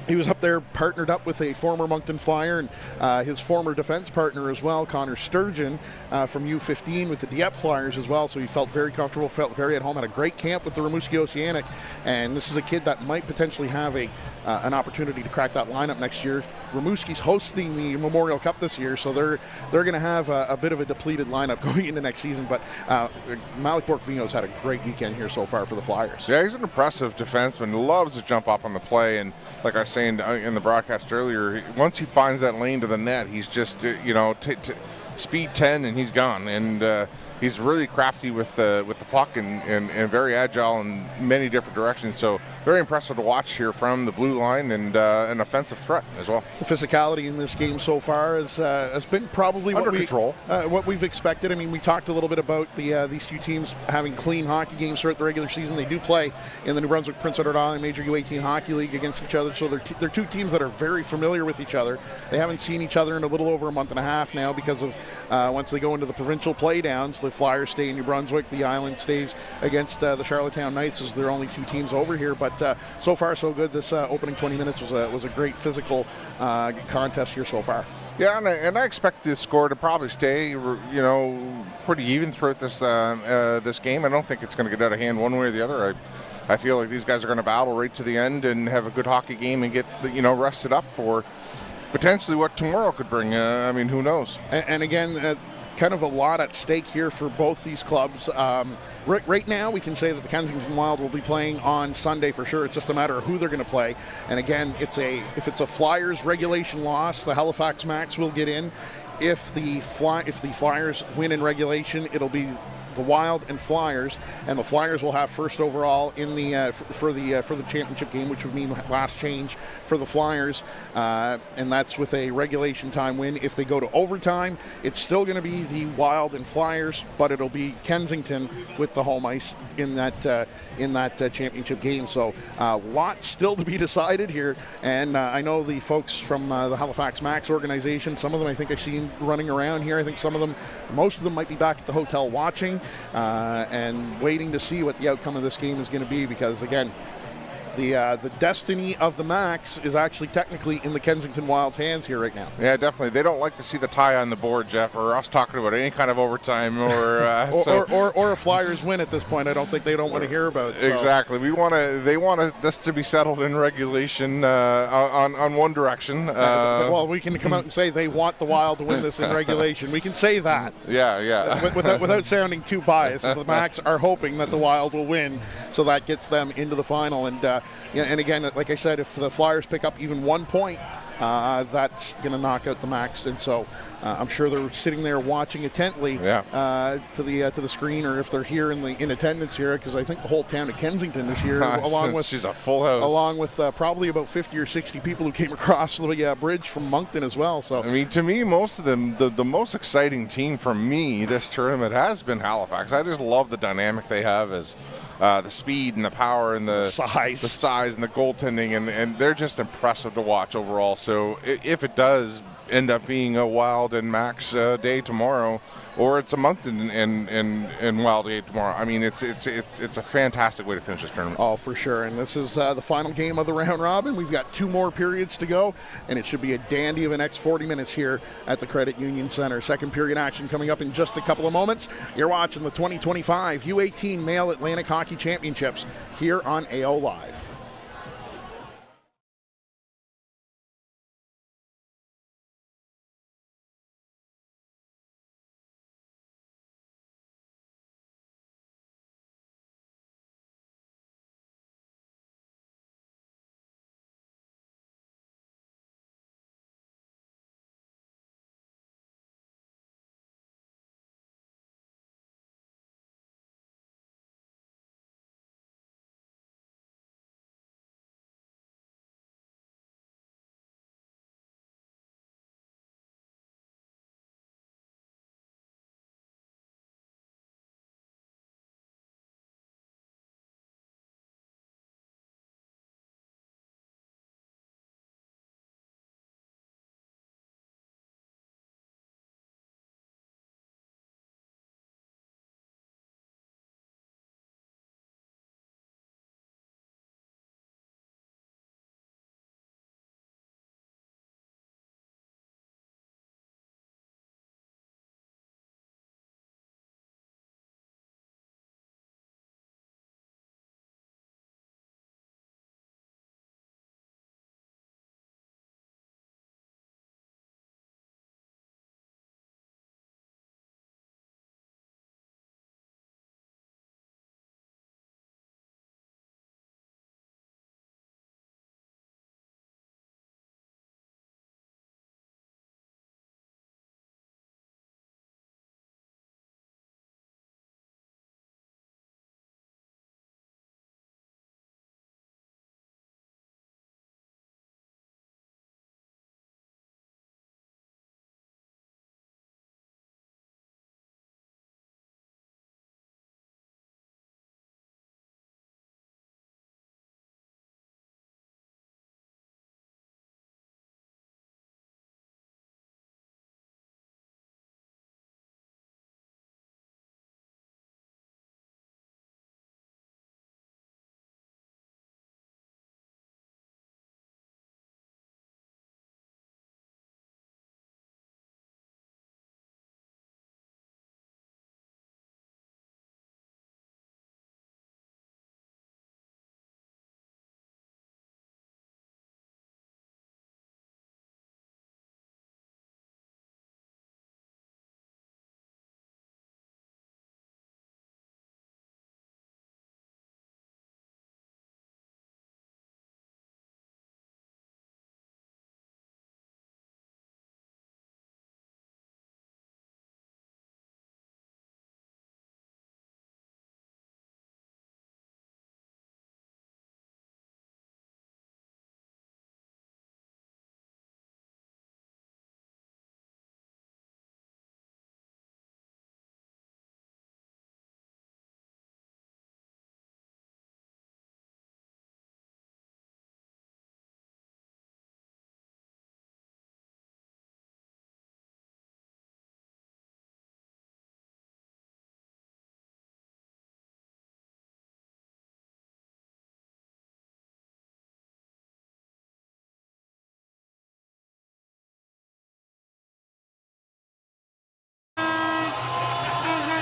he was up there partnered up with a former Moncton Flyer and his former defense partner as well, Connor Sturgeon, from U15 with the Dieppe Flyers as well. So he felt very comfortable, felt very at home, had a great camp with the Rimouski Oceanic. And this is a kid that might potentially have an opportunity to crack that lineup next year. Rimouski's hosting the Memorial Cup this year, so they're going to have a bit of a depleted lineup going into next season. But Malik Bork-Vingo's had a great weekend here so far for the Flyers. Yeah, he's an impressive defenseman. Loves to jump up on the play, and like I was saying in the broadcast earlier, once he finds that lane to the net, he's just speed 10 and he's gone. And he's really crafty with the puck and very agile in many different directions. So very impressive to watch here from the blue line, and an offensive threat as well. The physicality in this game so far has been probably under control. What we've expected. I mean, we talked a little bit about these two teams having clean hockey games throughout the regular season. They do play in the New Brunswick Prince Edward Island Major U18 Hockey League against each other. So they're two teams that are very familiar with each other. They haven't seen each other in a little over a month and a half now because of once they go into the provincial playdowns, the Flyers stay in New Brunswick. The Island stays against the Charlottetown Knights as their only two teams over here. But so far, so good. This opening 20 minutes was a great physical contest here so far. Yeah, and I expect this score to probably stay, pretty even throughout this game. I don't think it's going to get out of hand one way or the other. I feel like these guys are going to battle right to the end and have a good hockey game and get rested up for potentially what tomorrow could bring. Who knows? And again, kind of a lot at stake here for both these clubs. Right now, we can say that the Kensington Wild will be playing on Sunday for sure. It's just a matter of who they're going to play. And again, if it's a Flyers regulation loss, the Halifax Max will get in. If the Flyers win in regulation, it'll be the Wild and Flyers, and the Flyers will have first overall in the for the championship game, which would mean last change for the Flyers, and that's with a regulation time win. If they go to overtime, it's still going to be the Wild and Flyers, but it'll be Kensington with the home ice in that championship game. So lots still to be decided here, and I know the folks from the Halifax Max organization, some of them I think I've seen running around here. I think most of them might be back at the hotel watching and waiting to see what the outcome of this game is going to be, because again, the destiny of the Max is actually technically in the Kensington Wild's hands here right now. Yeah, definitely. They don't like to see the tie on the board, Jeff, or us talking about any kind of overtime or or a Flyers win at this point. I don't think they don't want to hear about it. So. Exactly. They want this to be settled in regulation on one direction. Well, we can come out and say they want the Wild to win this in regulation. We can say that. Yeah. Without sounding too biased, the Max are hoping that the Wild will win, so that gets them into the final. And again, like I said, if the Flyers pick up even 1 point, that's going to knock out the Max. And so I'm sure they're sitting there watching intently to the screen, or if they're here in attendance here, because I think the whole town of Kensington is here, along with she's a full house, along with probably about 50 or 60 people who came across the bridge from Moncton as well. So I mean, to me, most of them, the most exciting team for me this tournament has been Halifax. I just love the dynamic they have as the speed and the power and the size and the goaltending, and they're just impressive to watch overall. So if it does end up being a Wild and Max day tomorrow, or it's a Moncton and Wild day tomorrow. I mean, it's a fantastic way to finish this tournament. Oh, for sure. And this is the final game of the round robin. We've got 2 more periods to go, and it should be a dandy of the next 40 minutes here at the Credit Union Center. Second period action coming up in just a couple of moments. You're watching the 2025 U18 Male Atlantic Hockey Championships here on AO Live.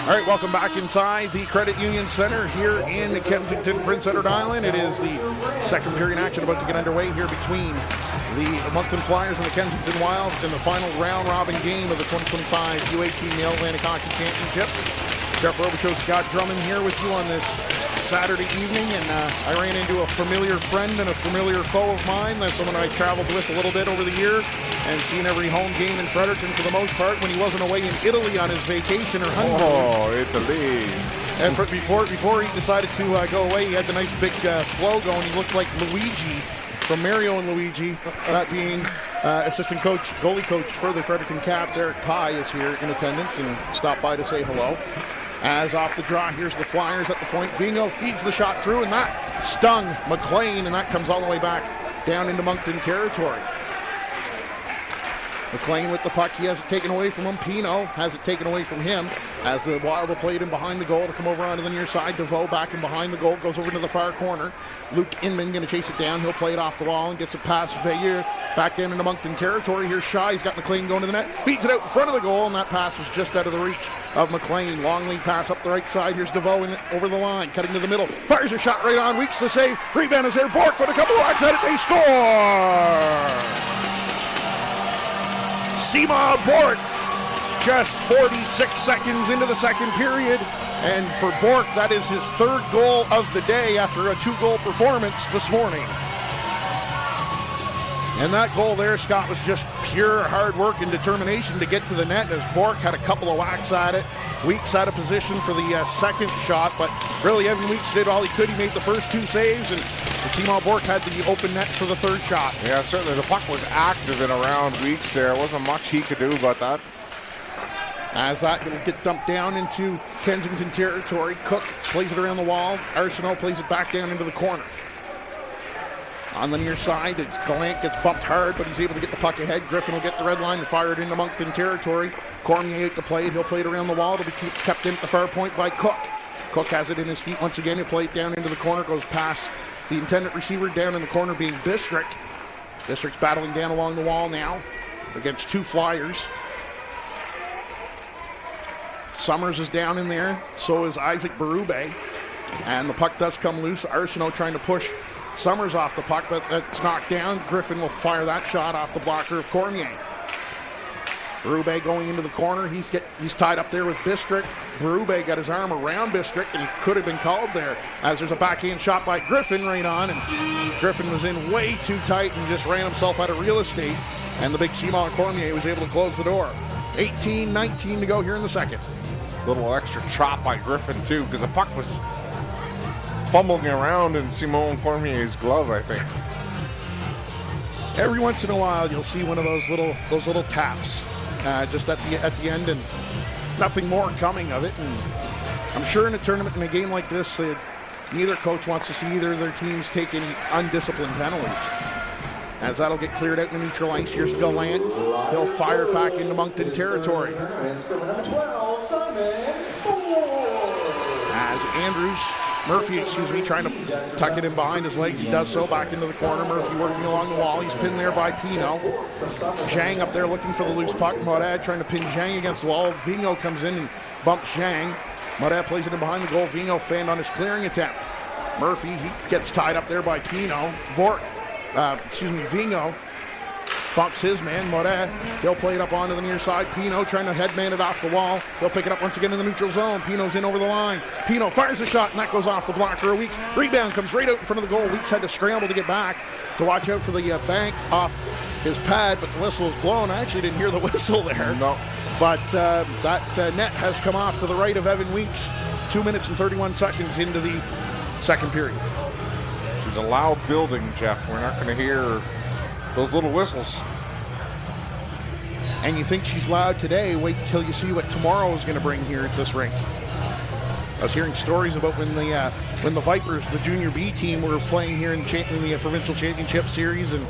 All right, welcome back inside the Credit Union Center here in Kensington, Prince Edward Island. It is the second period action about to get underway here between the Moncton Flyers and the Kensington Wild in the final round-robin game of the 2025 U18 Male Atlantic Hockey Championships. Jeff Robichaud, Scott Drummond here with you on this Saturday evening, and I ran into a familiar friend and a familiar foe of mine. That's someone I traveled with a little bit over the year and seen every home game in Fredericton for the most part when he wasn't away in Italy on his vacation or honeymoon. Oh, Italy. And before he decided to go away, he had the nice big flow going. He looked like Luigi from Mario and Luigi. That being assistant coach, goalie coach for the Fredericton Caps, Eric Pye, is here in attendance and stopped by to say hello. As off the draw, here's the Flyers at the point. Vingo feeds the shot through, and that stung McLean, and that comes all the way back down into Moncton territory. McLean with the puck. He has it taken away from him. Pino has it taken away from him as the Wild will play it in behind the goal to come over onto the near side. DeVoe back in behind the goal, goes over to the far corner. Luke Inman going to chase it down. He'll play it off the wall and gets it past Veilleux back down into Moncton territory. Here's Shaw. He's got McLean going to the net. Feeds it out in front of the goal, and that pass was just out of the reach of McLean. Long lead pass up the right side. Here's DeVoe over the line, cutting to the middle. Fires a shot right on. Weeks the save. Rebound is there. Bork with a couple of whacks at it. They score! Sima Bork, just 46 seconds into the second period. And for Bork, that is his third goal of the day after a 2-goal performance this morning. And that goal there, Scott, was just pure hard work and determination to get to the net as Bork had a couple of whacks at it. Weeks out of position for the second shot, but really Evan Weeks did all he could. He made the first 2 saves, and Seymour Bork had the open net for the third shot. Yeah, certainly the puck was active and around Weeks there. Wasn't much he could do about that. As that will get dumped down into Kensington territory. Cook plays it around the wall. Arsenault plays it back down into the corner. On the near side, Gallant gets bumped hard, but he's able to get the puck ahead. Griffin will get the red line and fire it into Moncton territory. Cormier out to play it. He'll play it around the wall. It'll be kept in at the far point by Cook. Cook has it in his feet once again. He'll play it down into the corner. Goes past the intended receiver down in the corner being Bistrick. Bistrick's battling down along the wall now against 2 Flyers. Summers is down in there. So is Isaac Berube. And the puck does come loose. Arsenault trying to push Summers off the puck, but that's knocked down. Griffin will fire that shot off the blocker of Cormier. Berube going into the corner. He's tied up there with Bistrick. Berube got his arm around Bistrick, and he could have been called there as there's a backhand shot by Griffin right on, and Griffin was in way too tight and just ran himself out of real estate, and the big Simon Cormier was able to close the door. 18-19 to go here in the second. Little extra chop by Griffin too, because the puck was fumbling around in Simon Cormier's glove, I think. Every once in a while, you'll see one of those little taps just at the end, and nothing more coming of it. And I'm sure in a tournament, in a game like this, neither coach wants to see either of their teams take any undisciplined penalties. As that'll get cleared out in the neutral ice. Here's Gallant. He'll fire it back into Moncton territory. As Murphy, trying to tuck it in behind his legs. He does so back into the corner. Murphy working along the wall. He's pinned there by Pino. Zhang up there looking for the loose puck. Morad trying to pin Zhang against the wall. Vigneault comes in and bumps Zhang. Morad plays it in behind the goal. Vigneault fanned on his clearing attempt. Murphy, he gets tied up there by Pino. Vigneault bumps his man, Moret. He'll play it up onto the near side. Pino trying to headman it off the wall. He'll pick it up once again in the neutral zone. Pino's in over the line. Pino fires a shot, and that goes off the blocker of Weeks. Rebound comes right out in front of the goal. Weeks had to scramble to get back to watch out for the bank off his pad, but the whistle was blown. I actually didn't hear the whistle there. No. But that net has come off to the right of Evan Weeks. 2 minutes and 31 seconds into the second period. It's a loud building, Jeff. We're not going to hear those little whistles. And you think she's loud today, wait till you see what tomorrow is going to bring here at this rink. I was hearing stories about when the Vipers, the Junior B team, were playing here in the Provincial Championship Series and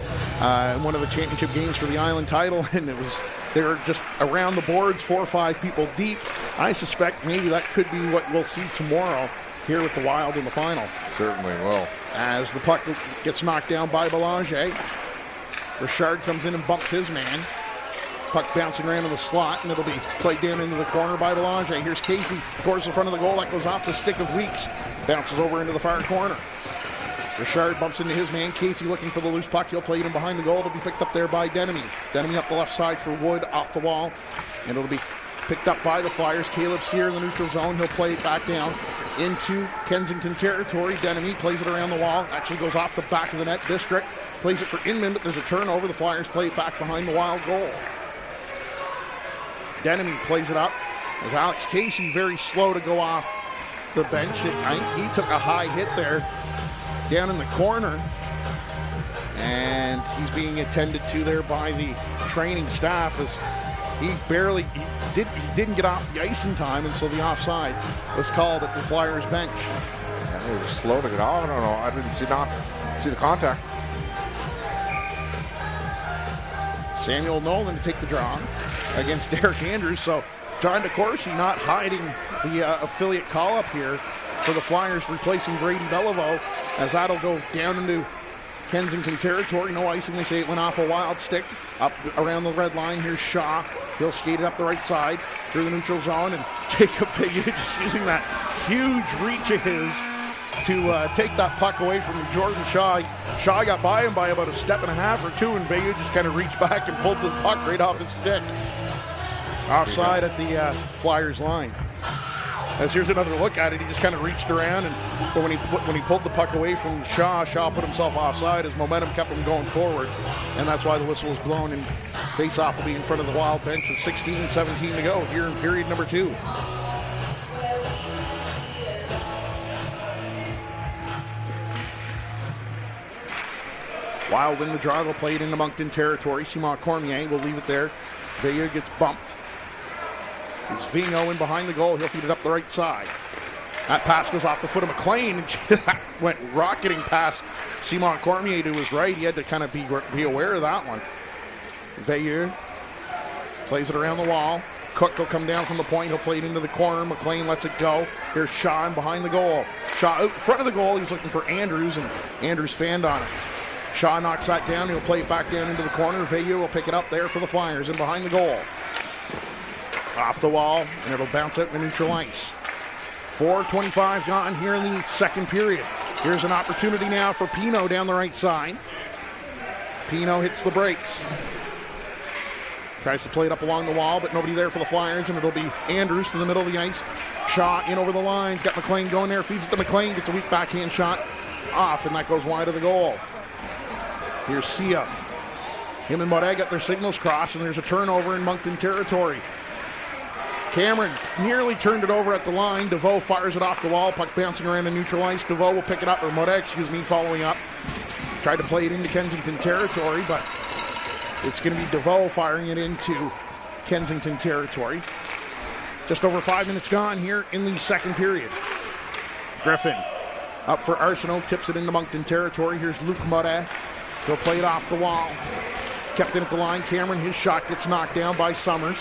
one of the championship games for the Island title, and they were just around the boards, 4 or 5 people deep. I suspect maybe that could be what we'll see tomorrow here with the Wild in the final. Certainly will. As the puck gets knocked down by Belanger, Richard comes in and bumps his man. Puck bouncing around in the slot, and it'll be played down into the corner by Belanger. Here's Casey towards the front of the goal. That goes off the stick of Weeks. Bounces over into the far corner. Richard bumps into his man. Casey looking for the loose puck. He'll play it in behind the goal. It'll be picked up there by Denemy. Denemy up the left side for Wood off the wall. And it'll be picked up by the Flyers. Caleb Sear in the neutral zone. He'll play it back down into Kensington territory. Denemy plays it around the wall. Actually goes off the back of the net. Bistrick plays it for Inman, but there's a turnover. The Flyers play it back behind the Wild goal. Denemy plays it up as Alex Casey very slow to go off the bench. I think he took a high hit there down in the corner, and he's being attended to there by the training staff as he didn't get off the ice in time, and so the offside was called at the Flyers bench. Yeah, they were slow to get off. I don't know. I didn't see the contact. Samuel Nolan to take the draw against Derek Andrews. So John DeCourcy not hiding the affiliate call-up here for the Flyers, replacing Brady Beliveau, as that'll go down into Kensington territory. No icing. They say it went off a wild stick up around the red line. Here's Shaw. He'll skate it up the right side through the neutral zone, and Jacob Veilleux just using that huge reach of his to take that puck away from Jordan Shaw. Shaw got by him by about a step and a half or two, and Veilleux just kind of reached back and pulled the puck right off his stick. Offside at the Flyers line. As here's another look at it, he just kind of reached around, but when he pulled the puck away from Shaw put himself offside. His momentum kept him going forward, and that's why the whistle was blown, and face-off will be in front of the Wild bench with 16-17 to go here in period number 2. Wild win the draw. They'll play it into Moncton territory. Simon Cormier will leave it there. Veilleux gets bumped. It's Vigneault in behind the goal. He'll feed it up the right side. That pass goes off the foot of McLean. That went rocketing past Simon Cormier to his right. He had to kind of be aware of that one. Veilleux plays it around the wall. Cook will come down from the point. He'll play it into the corner. McLean lets it go. Here's Shaw in behind the goal. Shaw out in front of the goal. He's looking for Andrews, and Andrews fanned on it. Shaw knocks that down. He'll play it back down into the corner. Veilleux will pick it up there for the Flyers in behind the goal. Off the wall, and it'll bounce out in the neutral ice. 4:25 gone here in the second period. Here's an opportunity now for Pino down the right side. Pino hits the brakes. Tries to play it up along the wall, but nobody there for the Flyers, and it'll be Andrews to the middle of the ice. Shaw in over the lines. Got McLean going there. Feeds it to McLean. Gets a weak backhand shot off, and that goes wide of the goal. Here's Sia. Him and Moret got their signals crossed, and there's a turnover in Moncton territory. Cameron nearly turned it over at the line. DeVoe fires it off the wall. Puck bouncing around the neutral ice. DeVoe will pick it up, or Moret, following up. Tried to play it into Kensington territory, but it's going to be DeVoe firing it into Kensington territory. Just over 5 minutes gone here in the second period. Griffin up for Arsenault, tips it into Moncton territory. Here's Luc Moret. He'll play it off the wall. Kept it at the line. Cameron, his shot gets knocked down by Summers.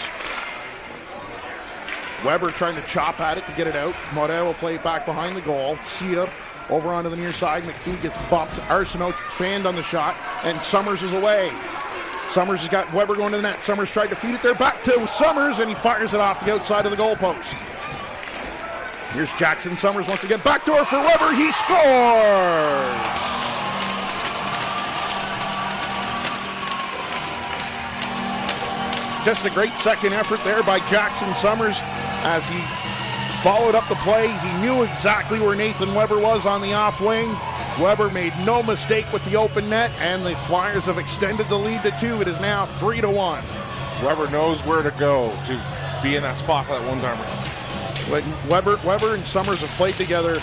Weber trying to chop at it to get it out. Moret will play it back behind the goal. Sia over onto the near side. McPhee gets bumped. Arsenault fanned on the shot, and Summers is away. Summers has got Weber going to the net. Summers tried to feed it there back to Summers, and he fires it off the outside of the goalpost. Here's Jackson Summers once again. Backdoor for Weber. He scores! Just a great second effort there by Jackson Summers as he followed up the play. He knew exactly where Nathan Weber was on the off wing. Weber made no mistake with the open net, and the Flyers have extended the lead to 2. It is now 3-1. Weber knows where to go to be in that spot that one time. When Weber and Summers have played together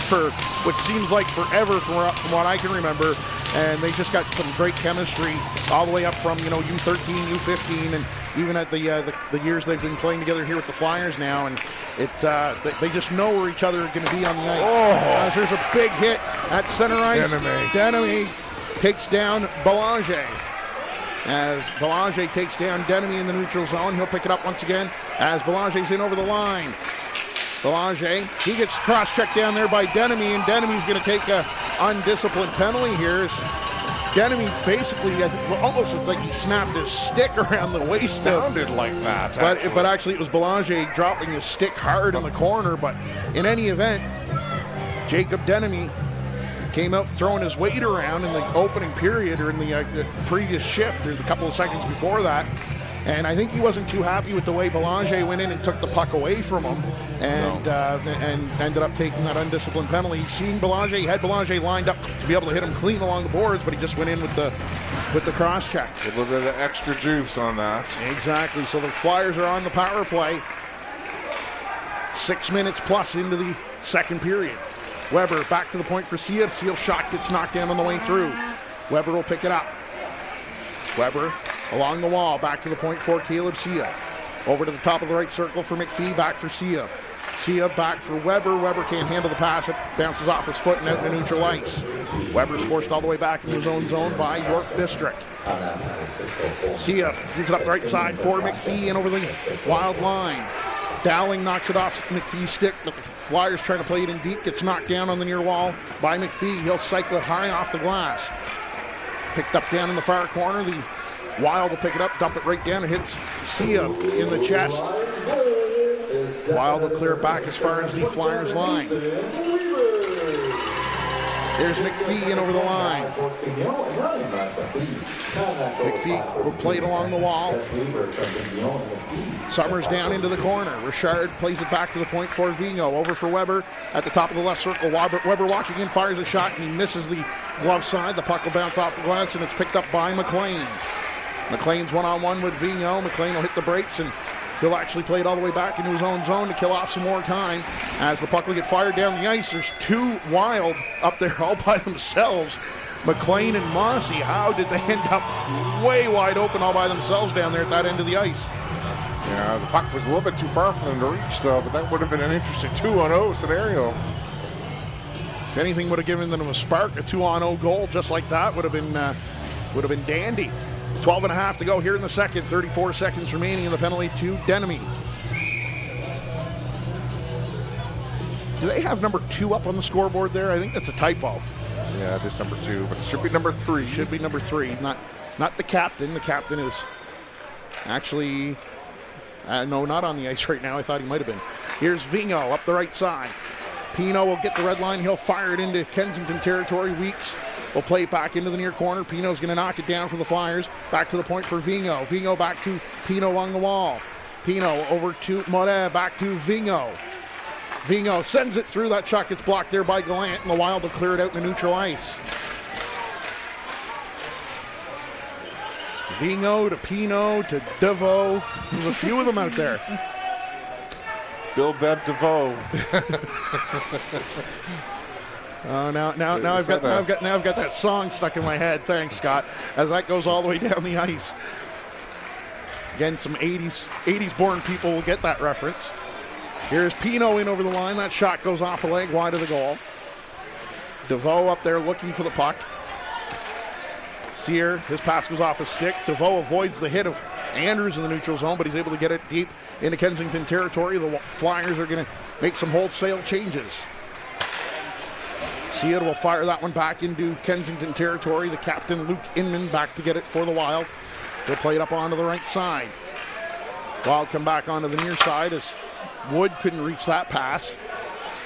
for what seems like forever from what I can remember, and they just got some great chemistry all the way up from U13, U15, and even at the years they've been playing together here with the Flyers now, and they just know where each other are going to be on the ice. There's a big hit at center ice. Denemy takes down Belanger. As Belanger takes down Denemy in the neutral zone, he'll pick it up once again as Belanger's in over the line. Belanger, he gets cross-checked down there by Denemy, and Denemy's going to take a undisciplined penalty here. Denemy basically almost looked like he snapped his stick around the waist. Sounded like that, but actually it was Belanger dropping his stick hard in the corner. But in any event, Jacob Denemy came out throwing his weight around in the opening period, or in the previous shift, or the couple of seconds before that. And I think he wasn't too happy with the way Belanger went in and took the puck away from him, and ended up taking that undisciplined penalty. He had Belanger lined up to be able to hit him clean along the boards, but he just went in with the cross check. A little bit of extra juice on that. Exactly. So the Flyers are on the power play. 6 minutes plus into the second period. Weber back to the point for Sia. Seal's shot gets knocked down on the way through. Weber will pick it up. Weber along the wall, back to the point for Caleb Sia. Over to the top of the right circle for McPhee, back for Sia. Sia back for Weber. Weber can't handle the pass. It bounces off his foot and out into neutral ice. Weber's forced all the way back into his own zone by York Bistrick. Sia feeds it up the right side for McPhee and over the Wild line. Dowling knocks it off McPhee's stick, but the Flyers trying to play it in deep. Gets knocked down on the near wall by McPhee. He'll cycle it high off the glass. Picked up down in the far corner. The Wild will pick it up, dump it right down. It hits Sia in the chest. Wild will clear it back as far as the Flyers line. There's McPhee in over the line. McPhee will play it along the wall. Summers down into the corner. Richard plays it back to the point for Vigneault. Over for Weber at the top of the left circle. Weber walking in, fires a shot, and he misses the glove side. The puck will bounce off the glass, and it's picked up by McLean. McLean's one-on-one with Vigneault. McLean will hit the brakes, and he'll actually play it all the way back into his own zone to kill off some more time. As the puck will get fired down the ice, there's two Wild up there all by themselves. McLean and Mossy, how did they end up way wide open all by themselves down there at that end of the ice? Yeah, the puck was a little bit too far for them to reach, though, but that would have been an interesting 2-on-0 scenario. If anything would have given them a spark, a 2-on-0 goal just like that would have been dandy. 12 and a half to go here in the second. 34 seconds remaining in the penalty to Denemy. Do they have number 2 up on the scoreboard there? I think that's a typo. Yeah, just number 2, but it should be number 3. Should be number 3, not the captain. The captain is actually, no, not on the ice right now. I thought he might have been. Here's Vigneault up the right side. Pino will get the red line. He'll fire it into Kensington territory. Weeks will play it back into the near corner. Pino's going to knock it down for the Flyers. Back to the point for Vigneault. Vigneault back to Pino along the wall. Pino over to Moret. Back to Vigneault. Vigneault sends it through. That shot gets blocked there by Gallant, and the Wild will clear it out in the neutral ice. Vigneault to Pino to Deveau. There's a few of them out there. Bill Beb DeVoe. Oh, now I've got that song stuck in my head. Thanks, Scott. As that goes all the way down the ice. Again, some 80s born people will get that reference. Here's Pino in over the line. That shot goes off a leg wide of the goal. Deveau up there looking for the puck. Sear, his pass goes off his stick. Deveau avoids the hit of Andrews in the neutral zone, but he's able to get it deep into Kensington territory. The Flyers are going to make some wholesale changes. Sear will fire that one back into Kensington territory. The captain, Luke Inman, back to get it for the Wild. They'll play it up onto the right side. Wild come back onto the near side as Wood couldn't reach that pass.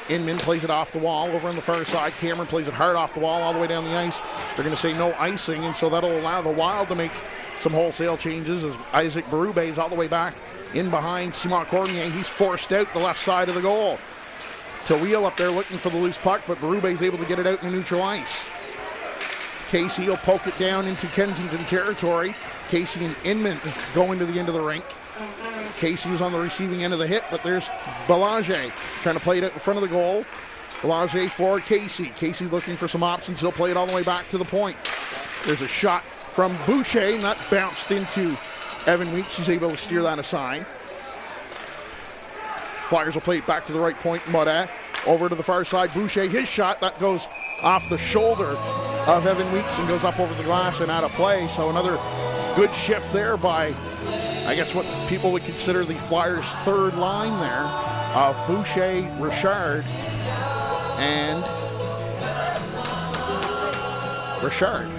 Inman plays it off the wall over on the far side. Cameron plays it hard off the wall all the way down the ice. They're going to say no icing, and so that'll allow the Wild to make some wholesale changes as Isaac Berube is all the way back in behind Simon Cormier. He's forced out the left side of the goal. Tawil up there looking for the loose puck, but Berube is able to get it out in the neutral ice. Casey will poke it down into Kensington territory. Casey and Inman go into the end of the rink. Casey was on the receiving end of the hit, but there's Belanger trying to play it out in front of the goal. Belanger for Casey. Casey looking for some options. He'll play it all the way back to the point. There's a shot from Boucher, and that bounced into Evan Weeks. He's able to steer that aside. Flyers will play it back to the right point. Moret over to the far side. Boucher, his shot, that goes off the shoulder of Evan Weeks and goes up over the glass and out of play. So another good shift there by, I guess, what people would consider the Flyers' third line there of Boucher, Richard, and Richard.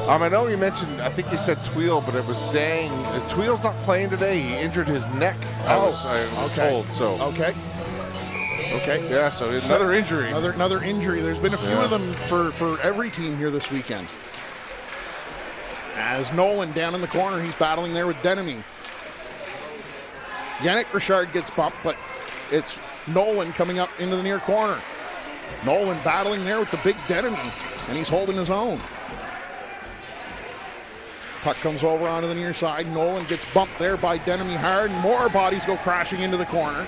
I know you mentioned, I think you said Tweel, but it was Zhang. Tweel's not playing today. He injured his neck, I was told. So. Okay. Yeah, so another injury. Another injury. There's been a few of them for every team here this weekend. As Nolan down in the corner, he's battling there with Denemy. Yannick Richard gets bumped, but it's Nolan coming up into the near corner. Nolan battling there with the big Denemy, and he's holding his own. Puck comes over onto the near side. Nolan gets bumped there by Denemy hard. More bodies go crashing into the corner.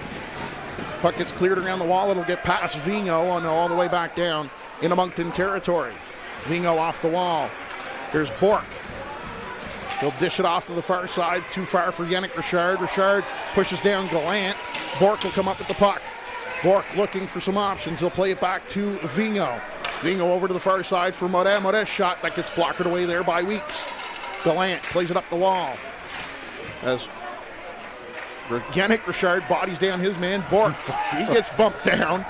Puck gets cleared around the wall. It'll get past Vigneault all the way back down into Moncton territory. Vigneault off the wall. Here's Bork. He'll dish it off to the far side, too far for Yannick Richard. Richard pushes down Gallant. Bork will come up with the puck. Bork looking for some options. He'll play it back to Vigneault. Vigneault over to the far side for Moret. Moret's shot that gets blocked away there by Weeks. Gallant plays it up the wall. As Yannick Richard bodies down his man, Bork. He gets bumped down.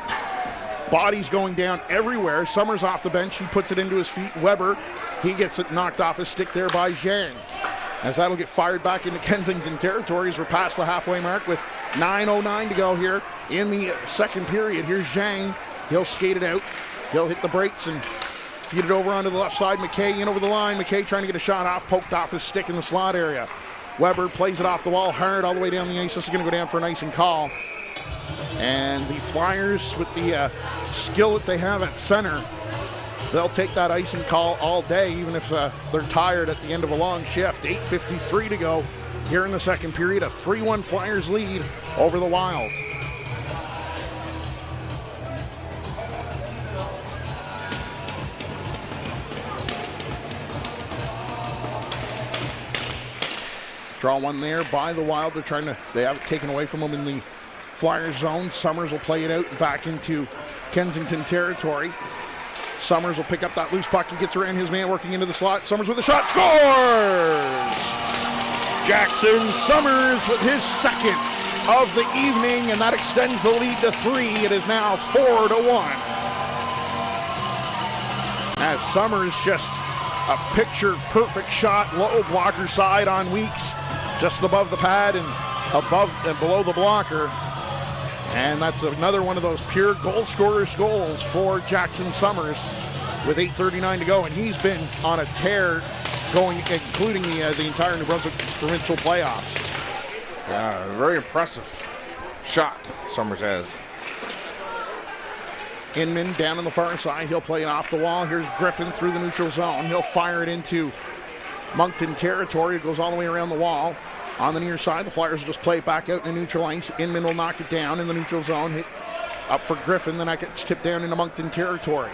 Bodies going down everywhere. Summers off the bench. He puts it into his feet. Weber, he gets it knocked off his stick there by Zhang. As that'll get fired back into Kensington territory as we're past the halfway mark with 9:09 to go here in the second period. Here's Zhang. He'll skate it out. He'll hit the brakes and feed it over onto the left side. McKay in over the line. McKay trying to get a shot off, poked off his stick in the slot area. Weber plays it off the wall hard all the way down the ice. This is going to go down for an icing call. And the Flyers, with the skill that they have at center, they'll take that icing call all day, even if they're tired at the end of a long shift. 8:53 to go here in the second period. A 3-1 Flyers lead over the Wild. Draw one there by the Wild. They have it taken away from them in the Flyers zone. Summers will play it out back into Kensington territory. Summers will pick up that loose puck. He gets around his man working into the slot. Summers with a shot. Scores! Jackson Summers with his second of the evening, and that extends the lead to 3. It is now 4-1. As Summers just a picture-perfect shot, low blocker side on Weeks, just above the pad and above and below the blocker. And that's another one of those pure goal scorer's goals for Jackson Summers with 8:39 to go. And he's been on a tear going, including the entire New Brunswick provincial playoffs. Yeah, very impressive shot Summers has. Inman down on the far side. He'll play it off the wall. Here's Griffin through the neutral zone. He'll fire it into Moncton territory. It goes all the way around the wall. On the near side, the Flyers will just play it back out in the neutral ice. Inman will knock it down in the neutral zone. Hit up for Griffin. Then that gets tipped down into Moncton territory.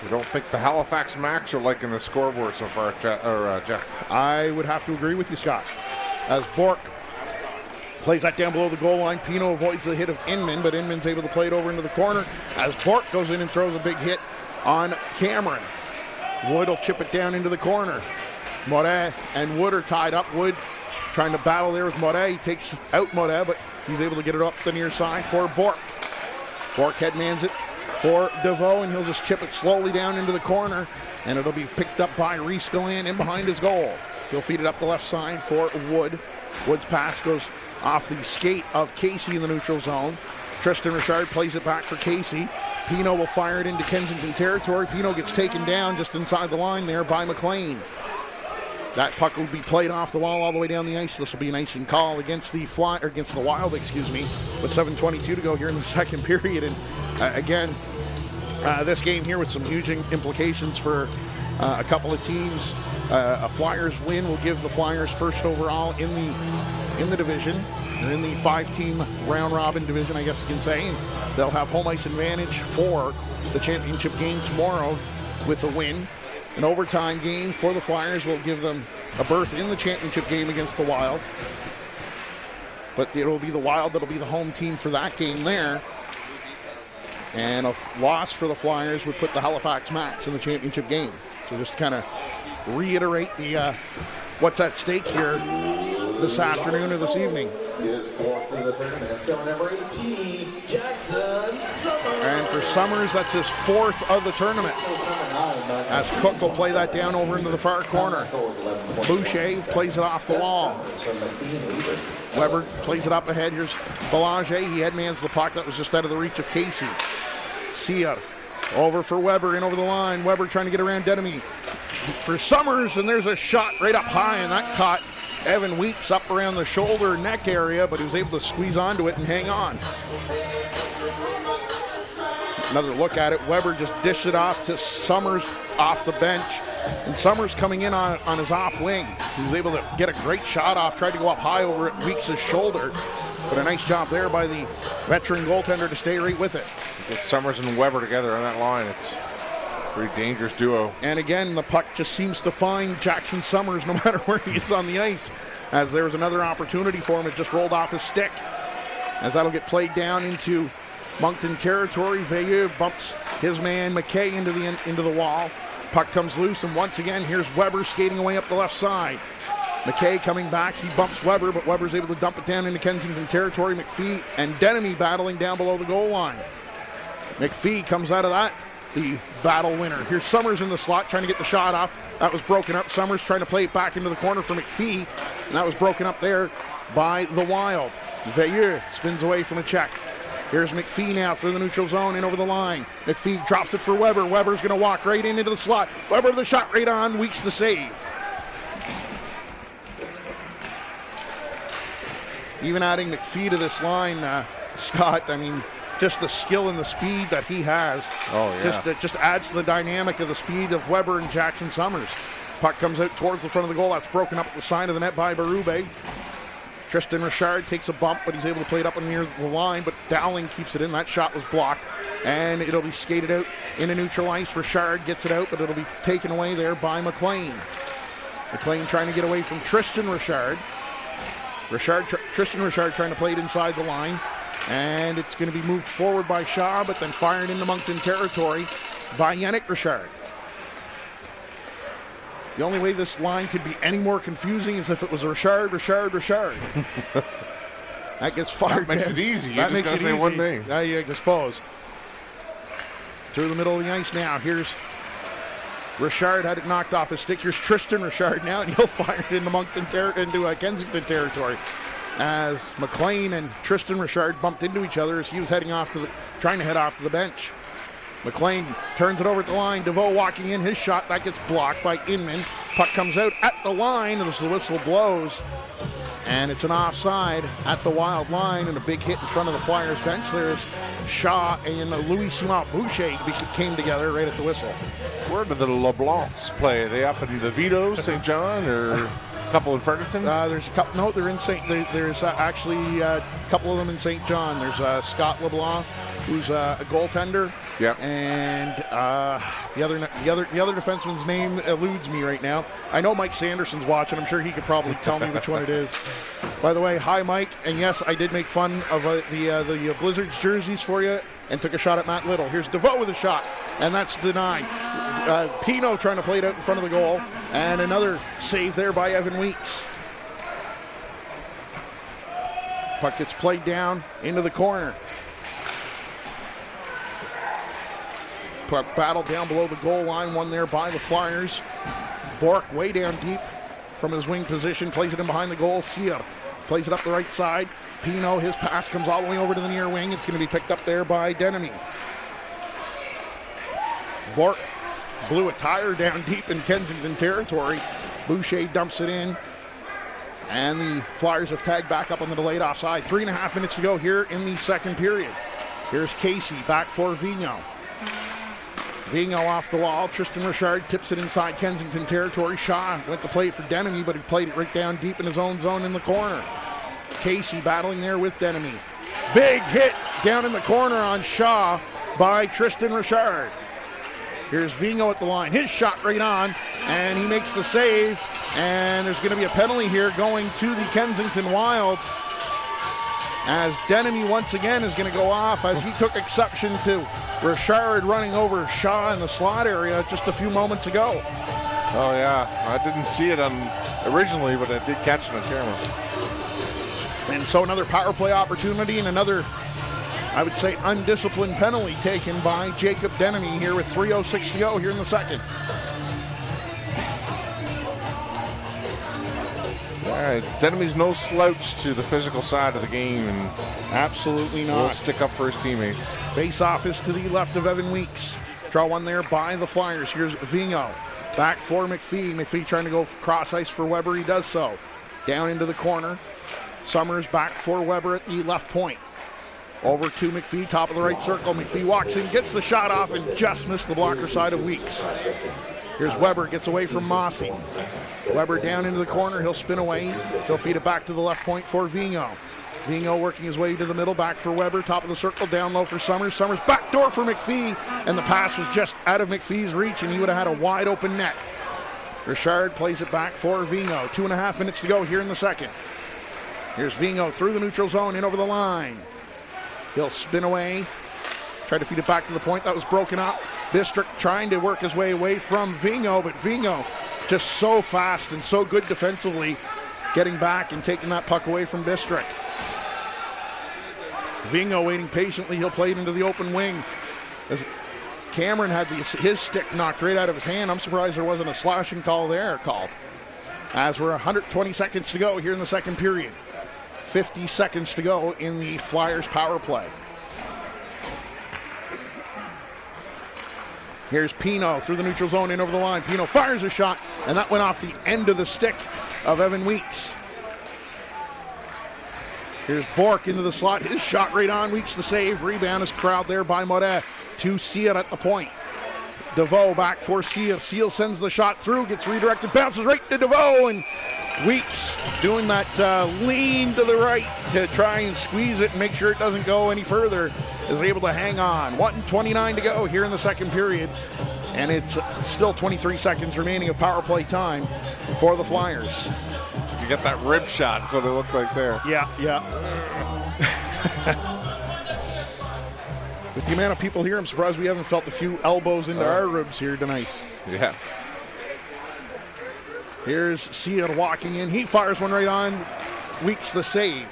You don't think the Halifax Macs are liking the scoreboard so far, Jeff? I would have to agree with you, Scott. As Bork plays that down below the goal line. Pino avoids the hit of Inman, but Inman's able to play it over into the corner as Bork goes in and throws a big hit on Cameron. Wood will chip it down into the corner. Moret and Wood are tied up. Wood trying to battle there with Moret. He takes out Moret, but he's able to get it up the near side for Bork. Bork headmans it for DeVoe, and he'll just chip it slowly down into the corner, and it'll be picked up by Reese Gallant in behind his goal. He'll feed it up the left side for Wood. Wood's pass goes off the skate of Casey in the neutral zone. Tristan Richard plays it back for Casey. Pino will fire it into Kensington territory. Pino gets taken down just inside the line there by McLean. That puck will be played off the wall all the way down the ice. This will be an icing call against the Wild, with 7:22 to go here in the second period. And again, this game here with some huge implications for a couple of teams. A Flyers win will give the Flyers first overall in the division, or in the 5-team round robin division, I guess you can say. And they'll have home ice advantage for the championship game tomorrow with a win. An overtime game for the Flyers will give them a berth in the championship game against the Wild. But it'll be the Wild that'll be the home team for that game there. And a loss for the Flyers would put the Halifax Macs in the championship game. So just to kind of reiterate the what's at stake here this afternoon or this evening. Is fourth in the tournament. It's going number 18, Jackson Summers. And for Summers, that's his fourth of the tournament. As Cook will play that down over into the far corner. Boucher plays it off the wall. Weber plays it up ahead. Here's Belanger. He headmans the puck. That was just out of the reach of Casey. Sia over for Weber, in over the line. Weber trying to get around Denemy for Summers, and there's a shot right up high, and that caught Evan Weeks up around the shoulder neck area, but he was able to squeeze onto it and hang on. Another look at it. Weber just dished it off to Summers off the bench, and Summers coming in on his off wing. He was able to get a great shot off, tried to go up high over at Weeks' shoulder, but a nice job there by the veteran goaltender to stay right with it. Get Summers and Weber together on that line. It's Pretty dangerous duo. And again, the puck just seems to find Jackson Summers no matter where he is on the ice. As there was another opportunity for him, it just rolled off his stick. As that'll get played down into Moncton territory. Veilleux bumps his man McKay into the wall. Puck comes loose, and once again, here's Weber skating away up the left side. McKay coming back, he bumps Weber, but Weber's able to dump it down into Kensington territory. McPhee and Denemy battling down below the goal line. McPhee comes out of that, the battle winner. Here's Summers in the slot trying to get the shot off. That was broken up. Summers trying to play it back into the corner for McPhee, and that was broken up there by the Wild. Veilleux spins away from a check. Here's McPhee now through the neutral zone and over the line. McPhee drops it for Weber. Weber's going to walk right into the slot. Weber the shot right on, Weeks the save. Even adding McPhee to this line, Scott, I mean, just the skill and the speed that he has. Oh, yeah. Just adds to the dynamic of the speed of Weber and Jackson Summers. Puck comes out towards the front of the goal. That's broken up at the side of the net by Berube. Tristan Richard takes a bump, but he's able to play it up and near the line, but Dowling keeps it in. That shot was blocked, and it'll be skated out into neutral ice. Richard gets it out, but it'll be taken away there by McLean. McLean trying to get away from Tristan Richard. Tristan Richard trying to play it inside the line, and it's going to be moved forward by Shaw, but then fired into Moncton territory by Yannick Richard. The only way this line could be any more confusing is if it was Richard. That gets fired. That makes it easy. That makes it say easy. one name. I suppose. Through the middle of the ice now. Here's Richard, had it knocked off his stick. Here's Tristan Richard now, and he'll fire it into into Kensington territory. As McLean and Tristan Richard bumped into each other as he was trying to head off to the bench. McLean turns it over at the line. DeVoe walking in, his shot, that gets blocked by Inman. Puck comes out at the line as the whistle blows. And it's an offside at the Wild line, and a big hit in front of the Flyers bench. There's Shaw and Louis-Simon Boucher came together right at the whistle. Where do the LeBlancs play? Are they up in the Vito, St. John, or a couple in Fredericton? There's a couple. No, they're in There's actually a couple of them in St. John. There's Scott LeBlanc, who's a goaltender. Yep. And the other defenseman's name eludes me right now. I know Mike Sanderson's watching. I'm sure he could probably tell me which one it is. By the way, hi Mike. And yes, I did make fun of the Blizzards jerseys for you and took a shot at Matt Little. Here's DeVoe with a shot, and that's denied. Pino trying to play it out in front of the goal, and another save there by Evan Weeks. Puck gets played down into the corner. Puck battle down below the goal line, one there by the Flyers. Bork way down deep from his wing position, plays it in behind the goal. Sear plays it up the right side. Pino, his pass comes all the way over to the near wing. It's going to be picked up there by Denemy. Bork blew a tire down deep in Kensington territory. Boucher dumps it in, and the Flyers have tagged back up on the delayed offside. 3.5 minutes to go here in the second period. Here's Casey back for Vigneault. Vigneault off the wall. Tristan Richard tips it inside Kensington territory. Shaw went to play it for Denemy, but he played it right down deep in his own zone in the corner. Casey battling there with Denemy. Big hit down in the corner on Shaw by Tristan Richard. Here's Vigneault at the line. His shot right on, and he makes the save. And there's going to be a penalty here going to the Kensington Wild, as Denemy once again is going to go off, as he took exception to Richard running over Shaw in the slot area just a few moments ago. Oh, yeah. I didn't see it originally, but I did catch it on camera. And so another power play opportunity and another, I would say, undisciplined penalty taken by Jacob Denemy here with 3:06 to go here in the second. All right, Denemy's no slouch to the physical side of the game, and absolutely will not. stick up for his teammates. Face-off is to the left of Evan Weeks. Draw one there by the Flyers. Here's Vigneault. Back for McPhee. McPhee trying to go cross ice for Weber. He does so. Down into the corner. Summers back for Weber at the left point. Over to McPhee, top of the right circle. McPhee walks in, gets the shot off, and just missed the blocker side of Weeks. Here's Weber, gets away from Mossy. Weber down into the corner, he'll spin away. He'll feed it back to the left point for Vigneault. Vingo working his way to the middle, back for Weber, top of the circle, down low for Summers. Summers back door for McPhee, and the pass was just out of McPhee's reach, and he would have had a wide open net. Richard plays it back for Vingo. 2.5 minutes to go here in the second. Here's Vingo through the neutral zone, in over the line. He'll spin away, try to feed it back to the point. That was broken up. Bistrick trying to work his way away from Vingo, but Vingo just so fast and so good defensively, getting back and taking that puck away from Bistrick. Vingo waiting patiently. He'll play it into the open wing. As Cameron had his stick knocked right out of his hand. I'm surprised there wasn't a slashing call there called. As we're 120 seconds to go here in the second period. 50 seconds to go in the Flyers power play. Here's Pino through the neutral zone, in over the line. Pino fires a shot, and that went off the end of the stick of Evan Weeks. Here's Bork into the slot. His shot right on. Weeks the save. Rebound is corralled there by Moret to Sear at the point. DeVoe back for Sear. Seal sends the shot through, gets redirected, bounces right to DeVoe, and Weeks doing that lean to the right to try and squeeze it and make sure it doesn't go any further, is able to hang on. 1:29 to go here in the second period, and it's still 23 seconds remaining of power play time for the Flyers. So you get that rib shot, that's what it looked like there. Yeah. With the amount of people here, I'm surprised we haven't felt a few elbows into our ribs here tonight. Yeah. Here's Sear walking in. He fires one right on. Weeks the save.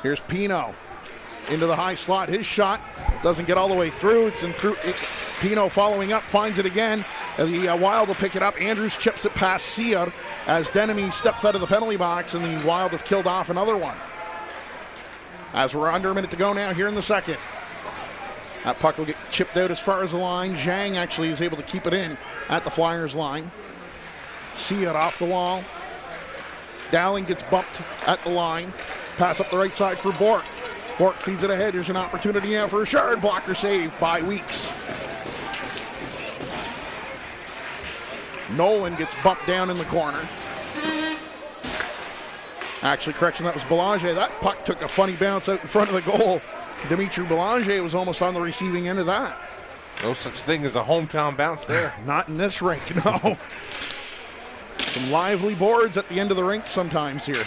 Here's Pino into the high slot. His shot doesn't get all the way through. It's in through. Pino following up, finds it again. The Wild will pick it up. Andrews chips it past Sear as Denemy steps out of the penalty box, and the Wild have killed off another one. As we're under a minute to go now here in the second. That puck will get chipped out as far as the line. Zhang actually is able to keep it in at the Flyers line. Sear off the wall. Dowling gets bumped at the line. Pass up the right side for Bork. Bork feeds it ahead. Here's an opportunity now for Richard. Blocker save by Weeks. Nolan gets bumped down in the corner. Actually, correction, that was Belanger. That puck took a funny bounce out in front of the goal. Dimitri Belanger was almost on the receiving end of that. No such thing as a hometown bounce there. Not in this rink, no. Some lively boards at the end of the rink sometimes here.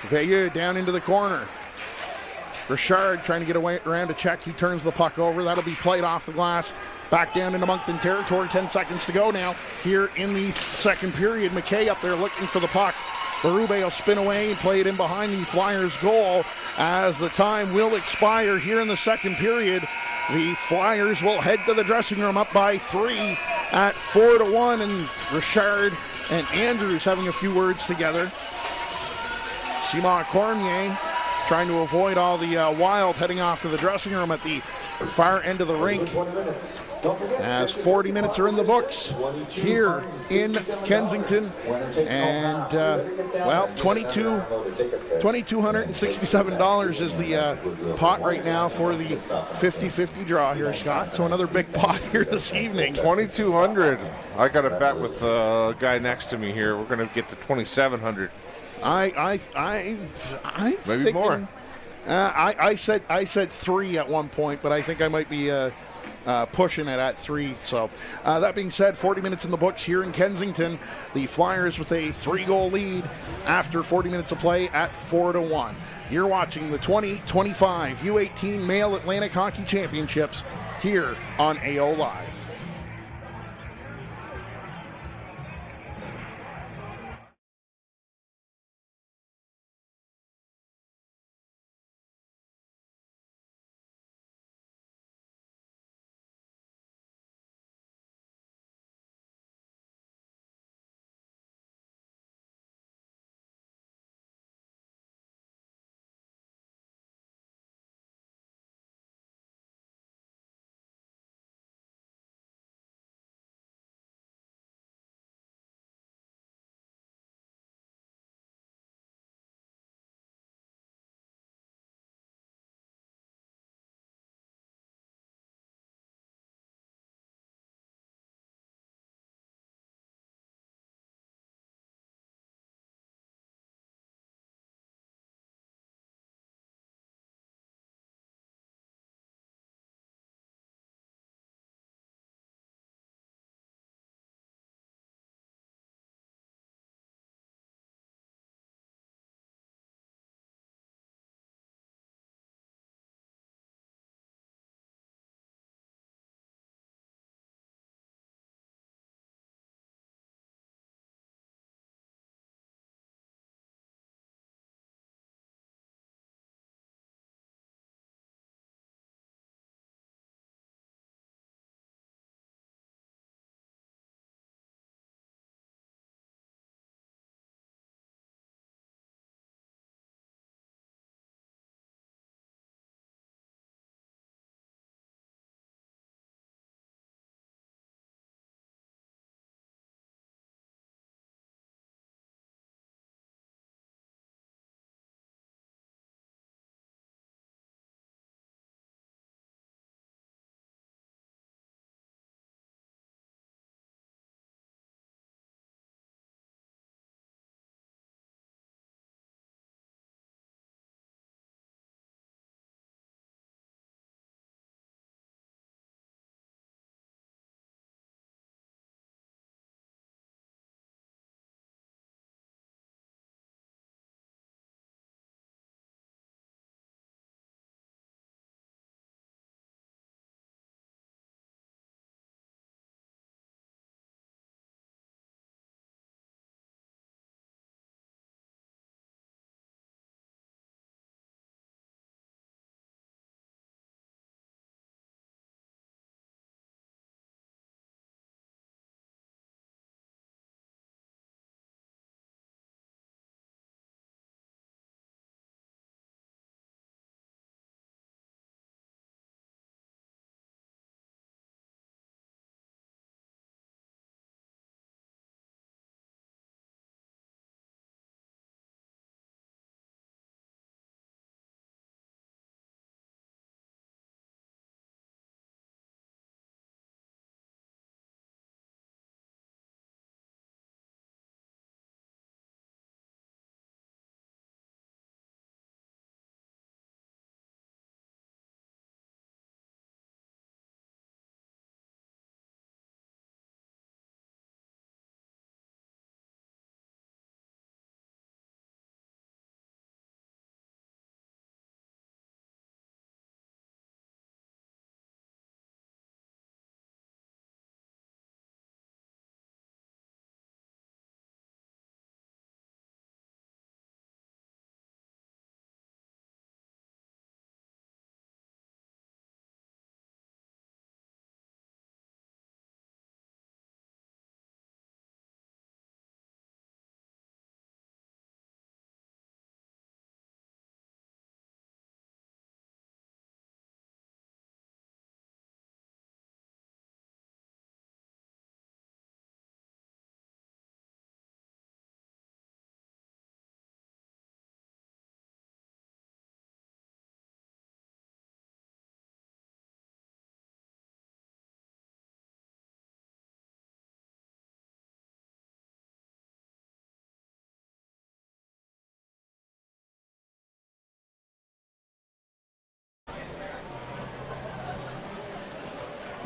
Veilleux down into the corner. Richard trying to get away around a check. He turns the puck over. That'll be played off the glass. Back down into Moncton territory. 10 seconds to go now here in the second period. McKay up there looking for the puck. Berube will spin away and play it in behind the Flyers goal as the time will expire here in the second period. The Flyers will head to the dressing room up by 3 at 4-1, and Richard and Andrews having a few words together. Simon Cormier trying to avoid all the Wild heading off to the dressing room at the far end of the rink, as 40 minutes are in the books here in Kensington, and $2,267 is the pot right now for the 50-50 draw here, Scott. So another big pot here this evening. 2,200. I got a bet with the guy next to me here. We're going to get to 2,700. I maybe thinking, more. I said 3 at one point, but I think I might be pushing it at 3. So that being said, 40 minutes in the books here in Kensington. The Flyers with a 3-goal lead after 40 minutes of play at 4-1. You're watching the 2025 U18 Male Atlantic Hockey Championships here on AO Live.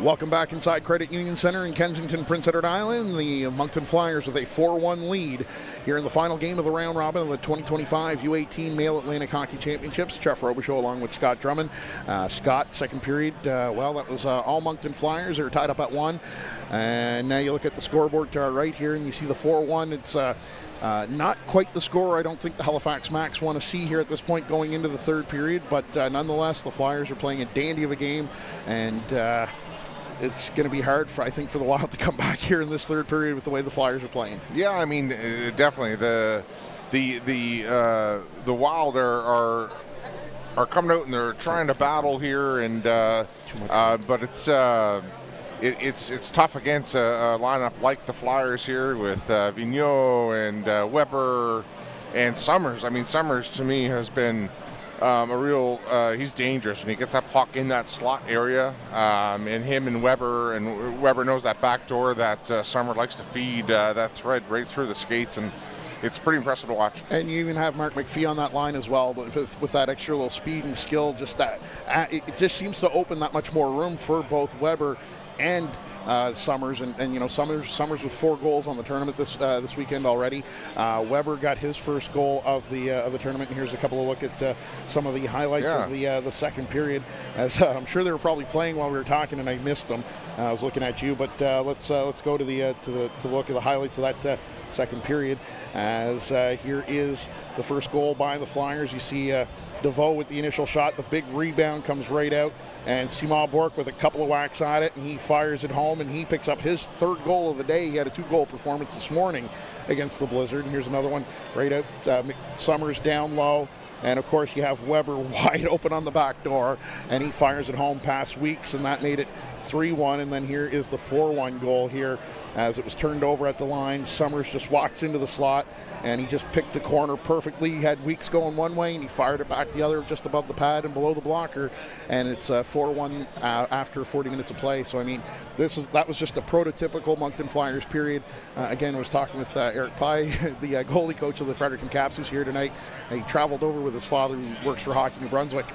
Welcome back inside Credit Union Center in Kensington, Prince Edward Island. The Moncton Flyers with a 4-1 lead here in the final game of the round robin of the 2025 U18 Male Atlantic Hockey Championships. Jeff Robichaud along with Scott Drummond. Scott, second period, that was all Moncton Flyers. They were tied up at 1. And now you look at the scoreboard to our right here and you see the 4-1. It's not quite the score I don't think the Halifax Max want to see here at this point going into the third period, but nonetheless, the Flyers are playing a dandy of a game, and it's going to be hard, I think, for the Wild to come back here in this third period with the way the Flyers are playing. Yeah, I mean, definitely the Wild are coming out and they're trying to battle here, and but it's tough against a lineup like the Flyers here with Vigneault and Weber and Summers. I mean, Summers to me has been a real, he's dangerous when he gets that puck in that slot area, and him and Weber knows that back door that Summer likes to feed that thread right through the skates, and it's pretty impressive to watch. And you even have Mark McPhee on that line as well, with that extra little speed and skill. Just that it just seems to open that much more room for both Weber and Summers, and you know, Summers with 4 goals on the tournament this weekend already. Weber got his first goal of the tournament, and here's a couple of look at some of the highlights of the second period. As I'm sure they were probably playing while we were talking, and I missed them. I was looking at you, but let's go to to look at the highlights of that second period. As here is the first goal by the Flyers. You see DeVoe with the initial shot. The big rebound comes right out, and Simon Bourque with a couple of whacks at it, and he fires it home, and he picks up his third goal of the day. He had a 2-goal performance this morning against the Blizzard, and here's another one right out. Summers down low, and of course you have Weber wide open on the back door, and he fires it home past Weeks, and that made it 3-1. And then here is the 4-1 goal here as it was turned over at the line. Summers just walks into the slot, and he just picked the corner perfectly. He had Weeks going one way, and he fired it back the other just above the pad and below the blocker, and it's 4-1 after 40 minutes of play. So, I mean, that was just a prototypical Moncton Flyers period. Again, I was talking with Eric Pye, the goalie coach of the Fredericton Caps, who's here tonight. He traveled over with his father, who works for Hockey New Brunswick,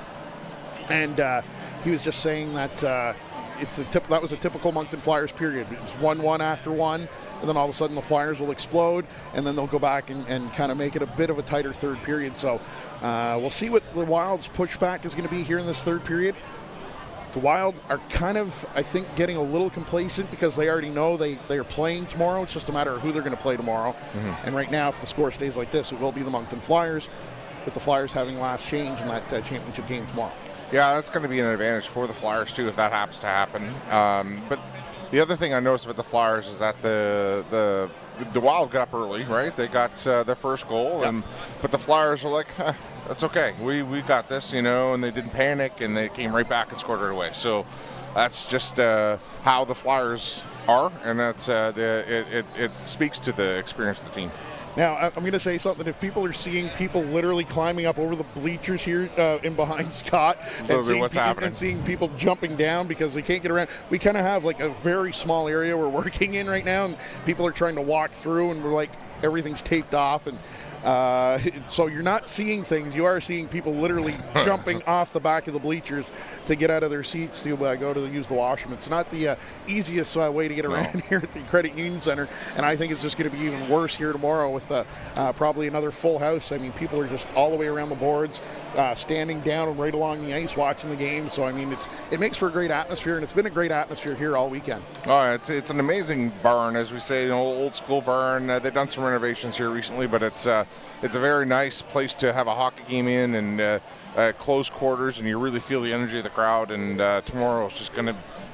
and he was just saying that that was a typical Moncton Flyers period. It was 1-1 after 1, and then all of a sudden the Flyers will explode, and then they'll go back and kind of make it a bit of a tighter third period. So we'll see what the Wild's pushback is going to be here in this third period. The Wild are kind of, I think, getting a little complacent because they already know they are playing tomorrow. It's just a matter of who they're going to play tomorrow. Mm-hmm. And right now, if the score stays like this, it will be the Moncton Flyers, with the Flyers having last change in that championship game tomorrow. Yeah, that's going to be an advantage for the Flyers, too, if that happens to happen. But the other thing I noticed about the Flyers is that the Wild got up early, right? They got their first goal, but the Flyers are like, that's okay. We got this, you know, and they didn't panic, and they came right back and scored right away. So that's just how the Flyers are, and that's it speaks to the experience of the team. Now, I'm going to say something. If people are seeing people literally climbing up over the bleachers here in behind Scott and seeing people jumping down because they can't get around, we kind of have like a very small area we're working in right now, and people are trying to walk through, and we're like, everything's taped off, and so you're not seeing things. You are seeing people literally jumping off the back of the bleachers to get out of their seats to go to use the washroom. It's not the easiest way to get around here at the Credit Union Center, and I think it's just going to be even worse here tomorrow with probably another full house. I mean, people are just all the way around the boards, standing down and right along the ice watching the game. So, I mean, it makes for a great atmosphere, and it's been a great atmosphere here all weekend. Oh, it's an amazing barn, as we say, an old school barn. They've done some renovations here recently, but it's a very nice place to have a hockey game in, and close quarters, and you really feel the energy of the crowd. And tomorrow it's just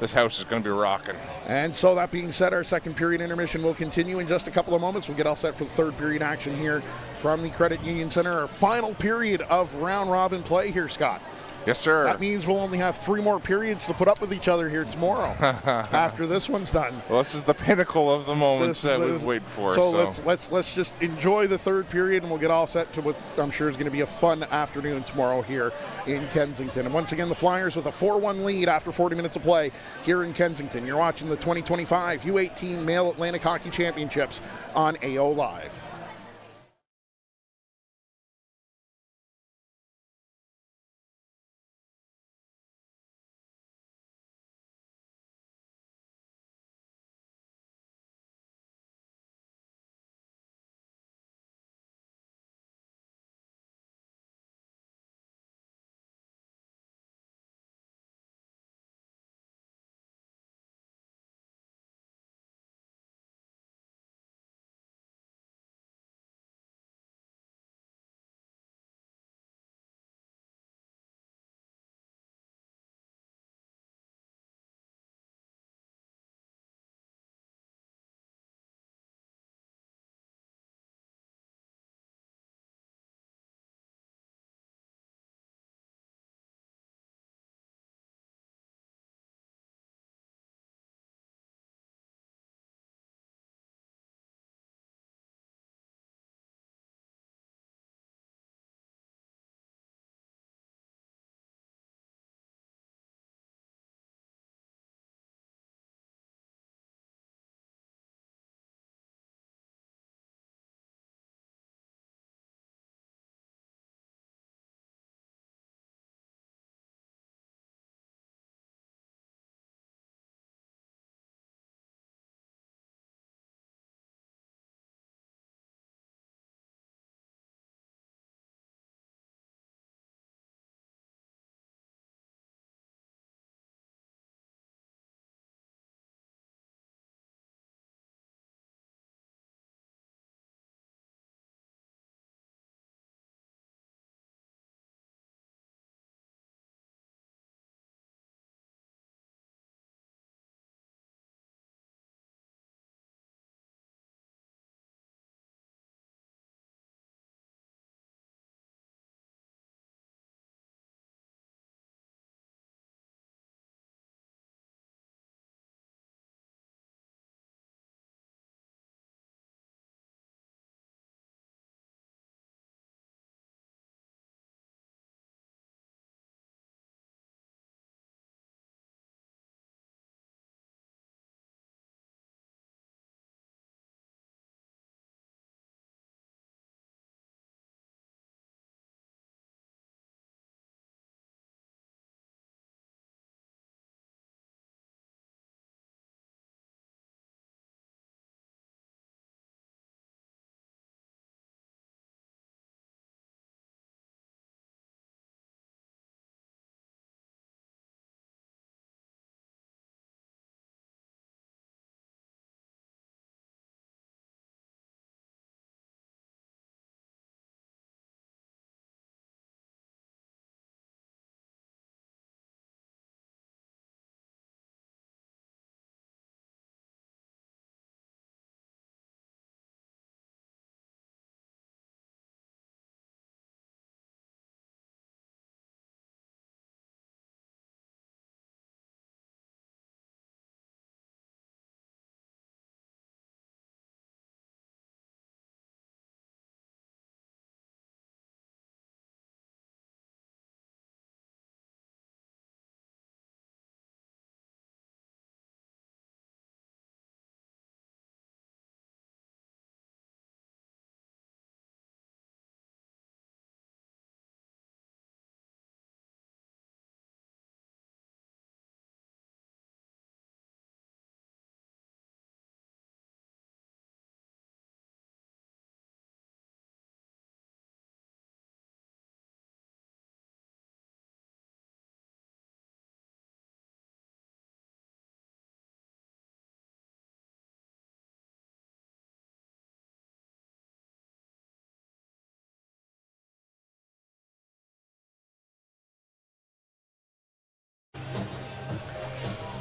this house is going to be rocking. And so that being said, our second period intermission will continue in just a couple of moments. We'll get all set for the third period action here from the Credit Union Center. Our final period of round robin play here, Scott. Yes, sir. That means we'll only have 3 more periods to put up with each other here tomorrow after this one's done. Well, this is the pinnacle of the moments that we've waited for. So let's just enjoy the third period, and we'll get all set to what I'm sure is going to be a fun afternoon tomorrow here in Kensington. And once again, the Flyers with a 4-1 lead after 40 minutes of play here in Kensington. You're watching the 2025 U18 Male Atlantic Hockey Championships on AO Live.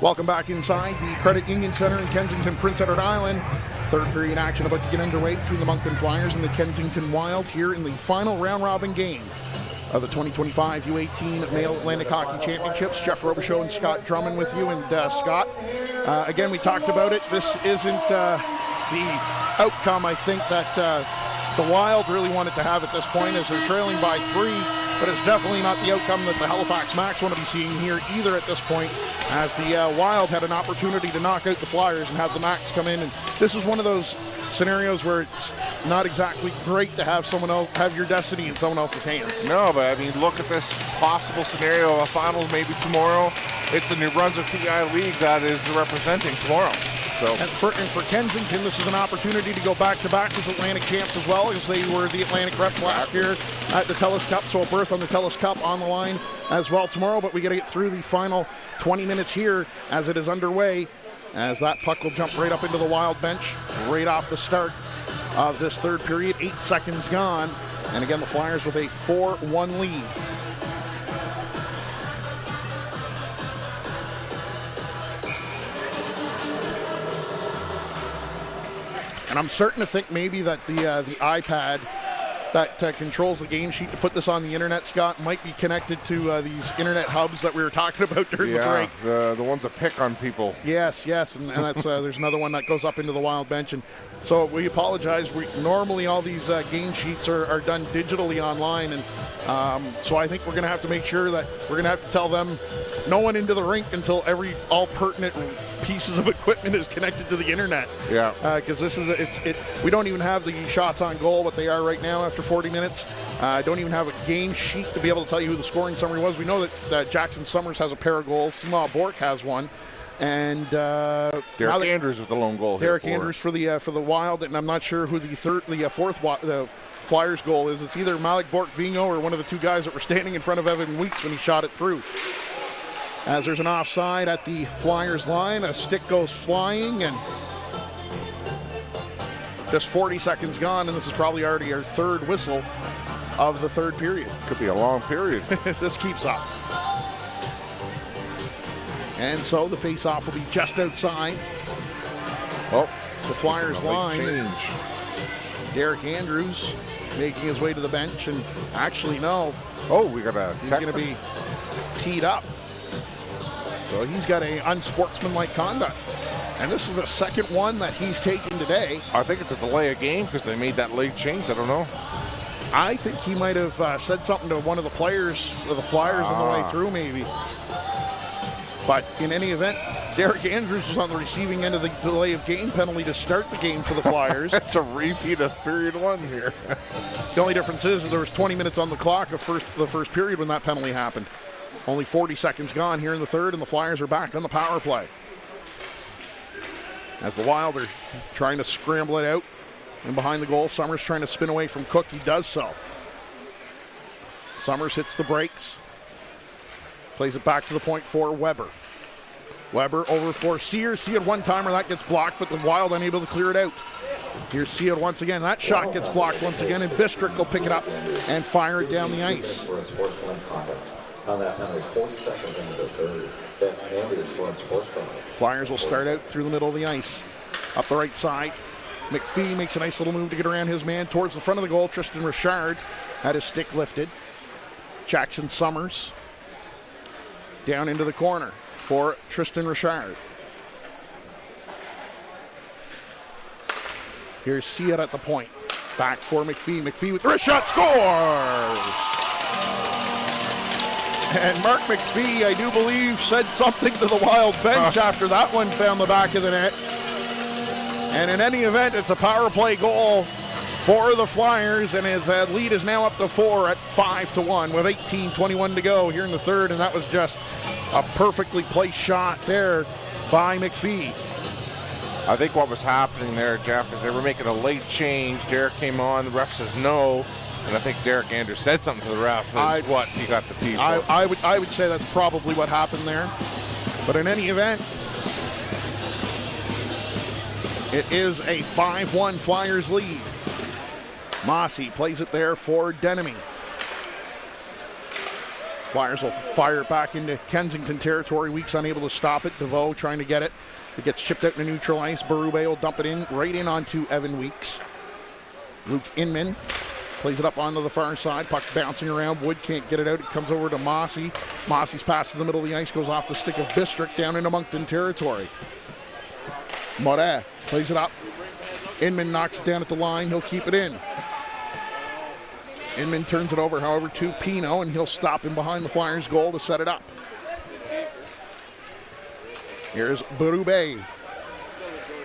Welcome back inside the Credit Union Center in Kensington, Prince Edward Island. Third period action about to get underway between the Moncton Flyers and the Kensington Wild here in the final round-robin game of the 2025 U18 Male Atlantic Hockey Championships. Jeff Robichaud and Scott Drummond with you. And Scott, again, we talked about it. This isn't the outcome, I think, that the Wild really wanted to have at this point, as they're trailing by 3. But it's definitely not the outcome that the Halifax Max want to be seeing here either at this point, as the Wild had an opportunity to knock out the Flyers and have the Max come in. And this is one of those scenarios where it's not exactly great to have someone else, have your destiny in someone else's hands. No, but I mean, look at this possible scenario of a finals maybe tomorrow. It's the New Brunswick PI League that is representing tomorrow. So. And for Kensington, this is an opportunity to go back-to-back as Atlantic champs as well, as they were the Atlantic reps last year at the TELUS Cup, so a berth on the TELUS Cup on the line as well tomorrow. But we got to get through the final 20 minutes here as it is underway, as that puck will jump right up into the Wild bench right off the start of this third period. 8 seconds gone, and again the Flyers with a 4-1 lead. And I'm starting to think maybe that the iPad that controls the game sheet to put this on the internet, Scott, might be connected to these internet hubs that we were talking about during the break. The ones that pick on people. Yes, and that's there's another one that goes up into the Wild bench. And so we apologize. Normally all these game sheets are done digitally online, and so I think we're going to have to make sure that we're going to have to tell them no one into the rink until all pertinent pieces of equipment is connected to the internet. Yeah. Because this is we don't even have the shots on goal, what they are right now after 40 minutes. Don't even have a game sheet to be able to tell you who the scoring summary was. We know that Jackson Summers has a pair of goals. Sima Bork has one. And Derek Andrews with the lone goal. Derek Andrews for the Wild, and I'm not sure who the Flyers goal is. It's either Malik Bork-Vigno or one of the two guys that were standing in front of Evan Weeks when he shot it through. As there's an offside at the Flyers line, a stick goes flying, and just 40 seconds gone, and this is probably already our third whistle of the third period. Could be a long period. If this keeps up. And so the face-off will be just outside the Flyers line. Derek Andrews making his way to the bench, and actually no. We got a he's going to be teed up. So he's got an unsportsmanlike conduct. And this is the second one that he's taken today. I think it's a delay of game because they made that late change. I don't know. I think he might have said something to one of the players of the Flyers on the way through, maybe. But in any event, Derek Andrews was on the receiving end of the delay of game penalty to start the game for the Flyers. It's a repeat of period one here. The only difference is that there was 20 minutes on the clock of the first period when that penalty happened. Only 40 seconds gone here in the third, and the Flyers are back on the power play. As the Wild are trying to scramble it out, and behind the goal, Summers trying to spin away from Cook. He does so. Summers hits the brakes. Plays it back to the point for Weber. Weber over for Sears. Sears one-timer, that gets blocked, but the Wild unable to clear it out. Here's Sears once again. That shot gets blocked once again, and Bistrick will pick it up and fire it down the ice. On that penalty, 40 seconds into the third. Andrews for a sports penalty. Flyers will start out through the middle of the ice. Up the right side. McPhee makes a nice little move to get around his man towards the front of the goal. Tristan Richard had his stick lifted. Jackson Summers down into the corner for Tristan Richard. Here's Seat at the point. Back for McPhee. McPhee with the wrist shot, scores! And Mark McPhee, I do believe, said something to the Wild bench after that one found the back of the net. And in any event, it's a power play goal for the Flyers, and his lead is now up to 4 at 5-1 with 18:21 to go here in the third, and that was just a perfectly placed shot there by McPhee. I think what was happening there, Jeff, is they were making a late change. Derek came on, the ref says no. And I think Derek Andrews said something to the ref. He got the tee. I would say that's probably what happened there. But in any event, it is a 5-1 Flyers lead. Mossy plays it there for Denemy. Flyers will fire it back into Kensington territory. Weeks unable to stop it. DeVoe trying to get it. It gets chipped out in the neutral ice. Berube will dump it in, right in onto Evan Weeks. Luke Inman plays it up onto the far side. Puck bouncing around. Wood can't get it out. It comes over to Mossy. Mossy's pass to the middle of the ice goes off the stick of Bistrick down into Moncton territory. Moret plays it up. Inman knocks it down at the line. He'll keep it in. Inman turns it over, however, to Pino, and he'll stop him behind the Flyers' goal to set it up. Here's Berube.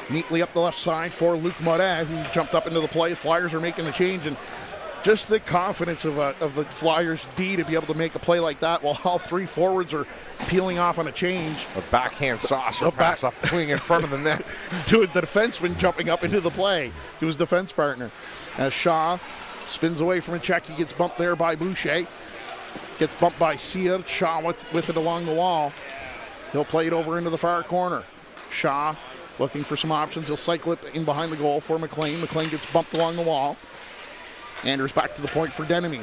Neatly up the left side for Luc Moret, who jumped up into the play. Flyers are making the change, and just the confidence of the Flyers' D to be able to make a play like that while all three forwards are peeling off on a change. A backhand saucer pass up the wing in front of the net. To the defenseman jumping up into the play to his defense partner. As Shaw spins away from a check, he gets bumped there by Boucher. Gets bumped by Sear. Shaw with it along the wall. He'll play it over into the far corner. Shaw looking for some options. He'll cycle it in behind the goal for McLean. McLean gets bumped along the wall. Andrews back to the point for Denemy.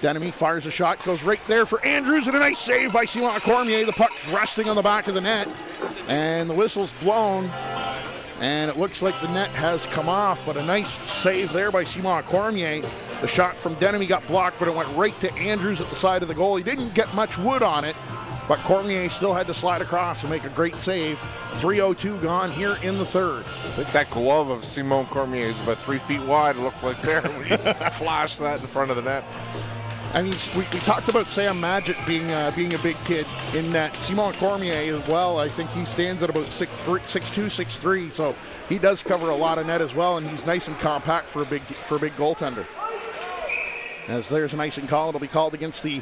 Denemy fires a shot, goes right there for Andrews, and a nice save by Simon Cormier. The puck's resting on the back of the net, and the whistle's blown, and it looks like the net has come off, but a nice save there by Simon Cormier. The shot from Denemy got blocked, but it went right to Andrews at the side of the goal. He didn't get much wood on it, but Cormier still had to slide across and make a great save. 3:02 gone here in the third. I think that glove of Simon Cormier is about 3 feet wide. It looked like there when he flashed that in front of the net. I mean, we talked about Sam Magic being a big kid. In that Simon Cormier as well, I think he stands at about 6'2", 6'3", so he does cover a lot of net as well, and he's nice and compact for a big goaltender. As there's an icing call, it'll be called against the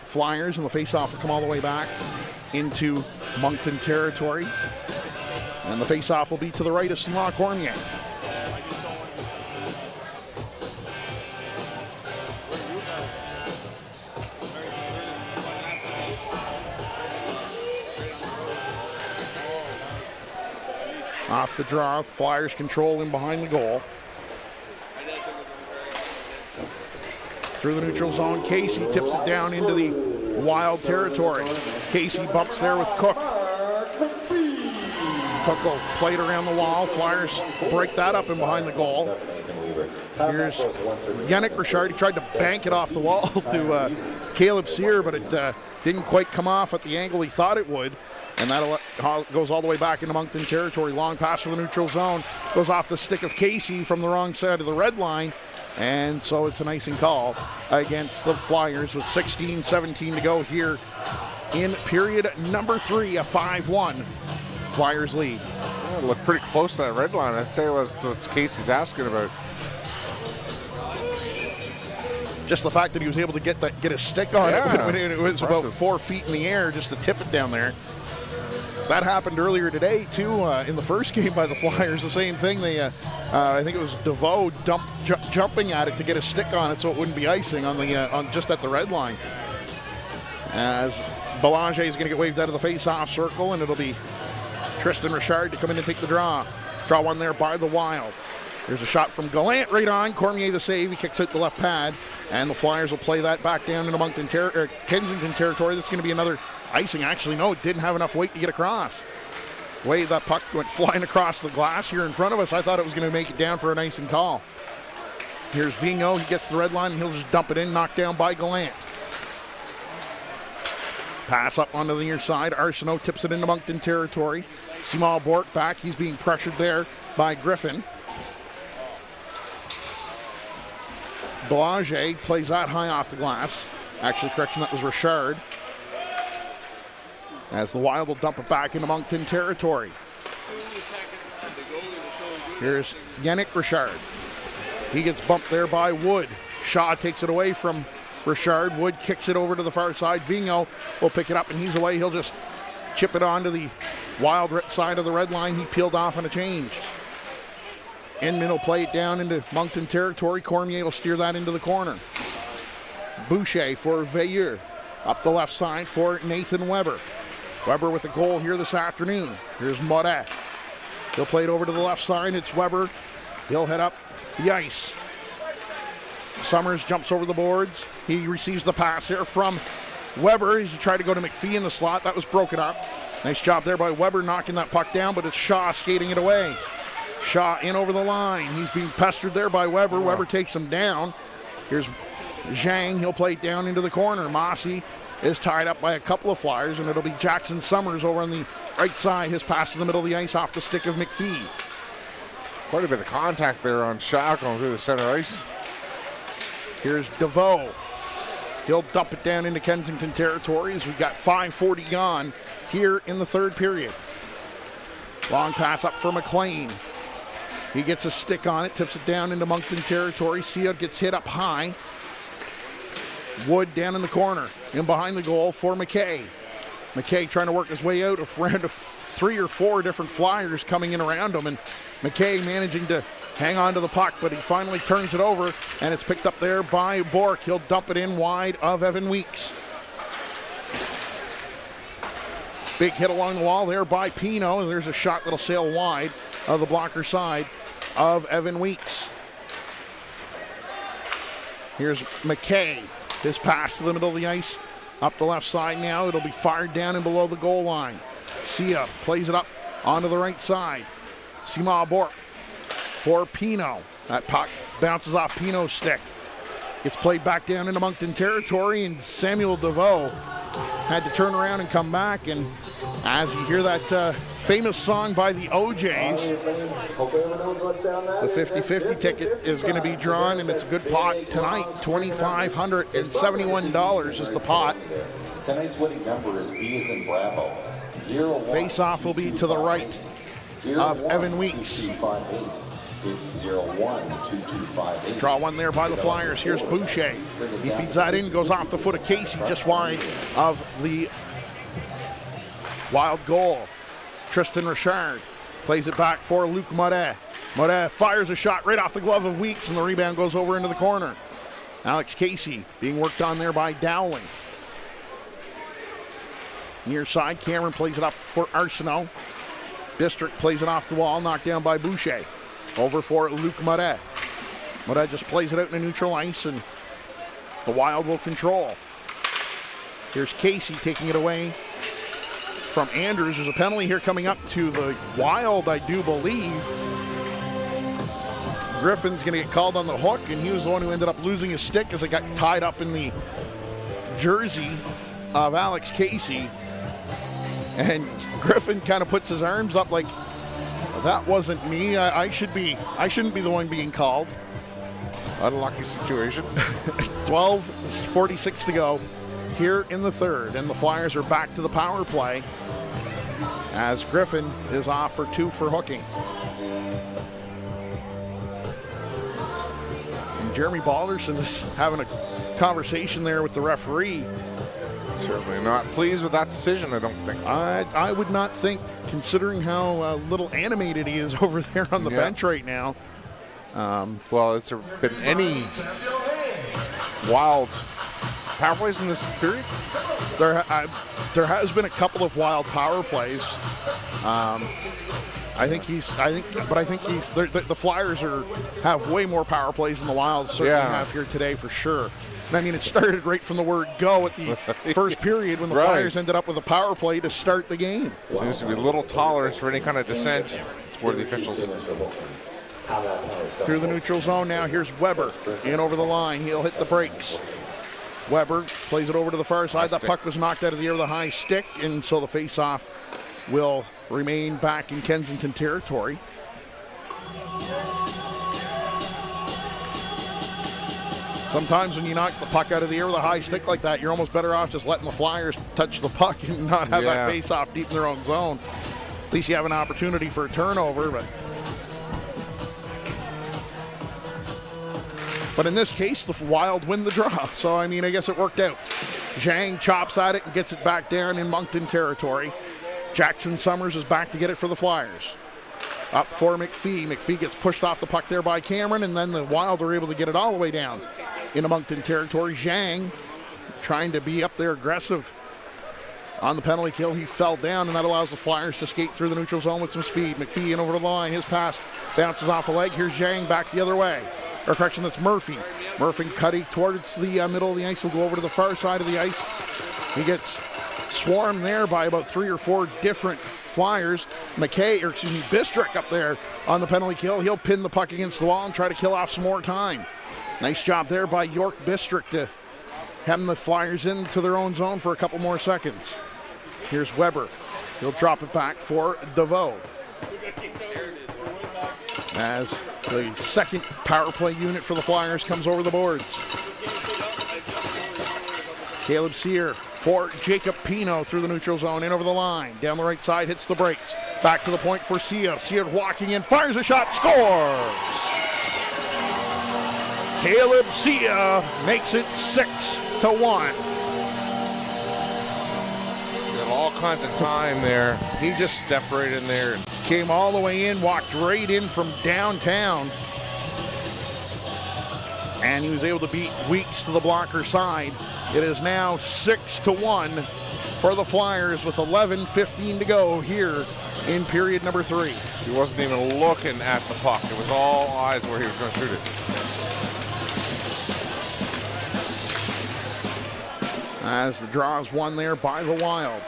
Flyers, and the faceoff will come all the way back into Moncton territory. And the faceoff will be to the right of Simon Cormier. Off the draw, Flyers control in behind the goal. Through the neutral zone, Casey tips it down into the Wild territory. Casey bumps there with Cook. Cook will play it around the wall. Flyers break that up in behind the goal. Here's Yannick Richard. He tried to bank it off the wall to Caleb Sear, but it didn't quite come off at the angle he thought it would. And that goes all the way back into Moncton territory. Long pass for the neutral zone. Goes off the stick of Casey from the wrong side of the red line. And so it's an icing call against the Flyers with 16-17 to go here in period number 3, a 5-1 Flyers lead. Yeah, it looked pretty close to that red line. I'd say what Casey's asking about. Just the fact that he was able to get a stick on it when it was impressive. about 4 feet in the air just to tip it down there. That happened earlier today, too, in the first game by the Flyers. The same thing. They, I think it was DeVoe jumping at it to get a stick on it so it wouldn't be icing on just at the red line. As Belanger is going to get waved out of the face-off circle, and it'll be Tristan Richard to come in and take the draw. Draw one there by the Wild. There's a shot from Gallant right on. Cormier the save. He kicks out the left pad, and the Flyers will play that back down into Kensington territory. This is going to be another icing. Actually, no, it didn't have enough weight to get across. The way that puck went flying across the glass here in front of us, I thought it was going to make it down for an icing call. Here's Vigneault. He gets the red line, and he'll just dump it in, knocked down by Gallant. Pass up onto the near side. Arsenault tips it into Moncton territory. Simon Bourque back. He's being pressured there by Griffin. Belanger plays that high off the glass. Actually, correction, that was Richard. As the Wild will dump it back into Moncton territory. Here's Yannick Richard. He gets bumped there by Wood. Shaw takes it away from Richard. Wood kicks it over to the far side. Vigneault will pick it up, and he's away. He'll just chip it onto the Wild side of the red line. He peeled off on a change. Inman will play it down into Moncton territory. Cormier will steer that into the corner. Boucher for Veilleux. Up the left side for Nathan Weber. Weber with a goal here this afternoon. Here's Moret. He'll play it over to the left side. It's Weber. He'll head up the ice. Summers jumps over the boards. He receives the pass here from Weber, he tried to go to McPhee in the slot. That was broken up. Nice job there by Weber knocking that puck down, but it's Shaw skating it away. Shaw in over the line. He's being pestered there by Weber. Weber takes him down. Here's Zhang. He'll play it down into the corner. Mossy is tied up by a couple of Flyers, and it'll be Jackson Summers over on the right side. His pass to the middle of the ice off the stick of McPhee. Quite a bit of contact there on Shaw going through the center ice. Here's DeVoe. He'll dump it down into Kensington territory as we've got 5:40 gone here in the third period. Long pass up for McLean. He gets a stick on it, tips it down into Moncton territory. Sia gets hit up high. Wood down in the corner, in behind the goal for McKay. McKay trying to work his way out around 3 or 4 different Flyers coming in around him, and McKay managing to hang on to the puck, but he finally turns it over, and it's picked up there by Bork. He'll dump it in wide of Evan Weeks. Big hit along the wall there by Pino, and there's a shot that'll sail wide of the blocker side of Evan Weeks. Here's McKay. His pass to the middle of the ice, up the left side now. It'll be fired down and below the goal line. Sia plays it up onto the right side. Sima Bork for Pino. That puck bounces off Pino's stick. Gets played back down into Moncton territory, and Samuel DeVoe had to turn around and come back. And as you hear that famous song by the OJs, the 50-50 ticket is going to be drawn, and it's a good pot tonight. $2,571 is the pot. Tonight's winning number is B as in Bravo. 01. Face-off will be to the right of Evan Weeks. 01-2258. Draw one there by the Flyers. Here's Boucher. He feeds that in, goes off the foot of Casey, just wide of the Wild goal. Tristan Richard plays it back for Luc Moret. Moret fires a shot right off the glove of Weeks, and the rebound goes over into the corner. Alex Casey being worked on there by Dowling. Near side, Cameron plays it up for Arsenault. Bistrick plays it off the wall, knocked down by Boucher. Over for Luc Moret. Moret just plays it out in a neutral ice, and the Wild will control. Here's Casey taking it away from Andrews. There's a penalty here coming up to the Wild, I do believe. Griffin's going to get called on the hook, and he was the one who ended up losing his stick as it got tied up in the jersey of Alex Casey. And Griffin kind of puts his arms up like, that wasn't me. I shouldn't be the one being called. Unlucky situation. 12:46 to go here in the third, and the Flyers are back to the power play as Griffin is off for 2 for hooking. And Jeremy Balderson is having a conversation there with the referee. Certainly not pleased with that decision, I don't think. I would not think, considering how little animated he is over there on the bench right now. Well, has there been any Wild power plays in this period? There has been a couple of Wild power plays. The Flyers have way more power plays than the Wild certainly have here today for sure. And I mean, it started right from the word go at the first period when the Flyers ended up with a power play to start the game. Seems to be little tolerance for any kind of dissent toward the officials. Through the neutral zone now, here's Weber in over the line. He'll hit the brakes. Weber plays it over to the far side. That puck was knocked out of the air with a high stick, and so the face-off will remain back in Kensington territory. Sometimes when you knock the puck out of the air with a high stick like that, you're almost better off just letting the Flyers touch the puck and not have that face-off deep in their own zone. At least you have an opportunity for a turnover, but in this case, the Wild win the draw. So, I mean, I guess it worked out. Zhang chops at it and gets it back down in Moncton territory. Jackson Summers is back to get it for the Flyers. Up for McPhee. McPhee gets pushed off the puck there by Cameron, and then the Wild are able to get it all the way down into Moncton territory. Zhang trying to be up there aggressive on the penalty kill. He fell down, and that allows the Flyers to skate through the neutral zone with some speed. McPhee in over the line. His pass bounces off a leg. Here's Zhang back the other way. Or correction, that's Murphy. Murphy cutting towards the middle of the ice. He'll go over to the far side of the ice. He gets swarmed there by about 3 or 4 different Flyers. Bistrick up there on the penalty kill. He'll pin the puck against the wall and try to kill off some more time. Nice job there by York Bistrick to hem the Flyers into their own zone for a couple more seconds. Here's Weber. He'll drop it back for DeVoe. As the second power play unit for the Flyers comes over the boards. Caleb Sear for Jacob Pino through the neutral zone, in over the line. Down the right side, hits the brakes. Back to the point for Sear. Sear walking in, fires a shot, scores! Caleb Sear makes it 6-1. Got all kinds of time there. He just stepped right in there. Came all the way in, walked right in from downtown. And he was able to beat Weeks to the blocker side. It is now 6-1 for the Flyers with 11:15 to go here in period number 3. He wasn't even looking at the puck. It was all eyes where he was going to shoot it. As the draw is won there by the Wild.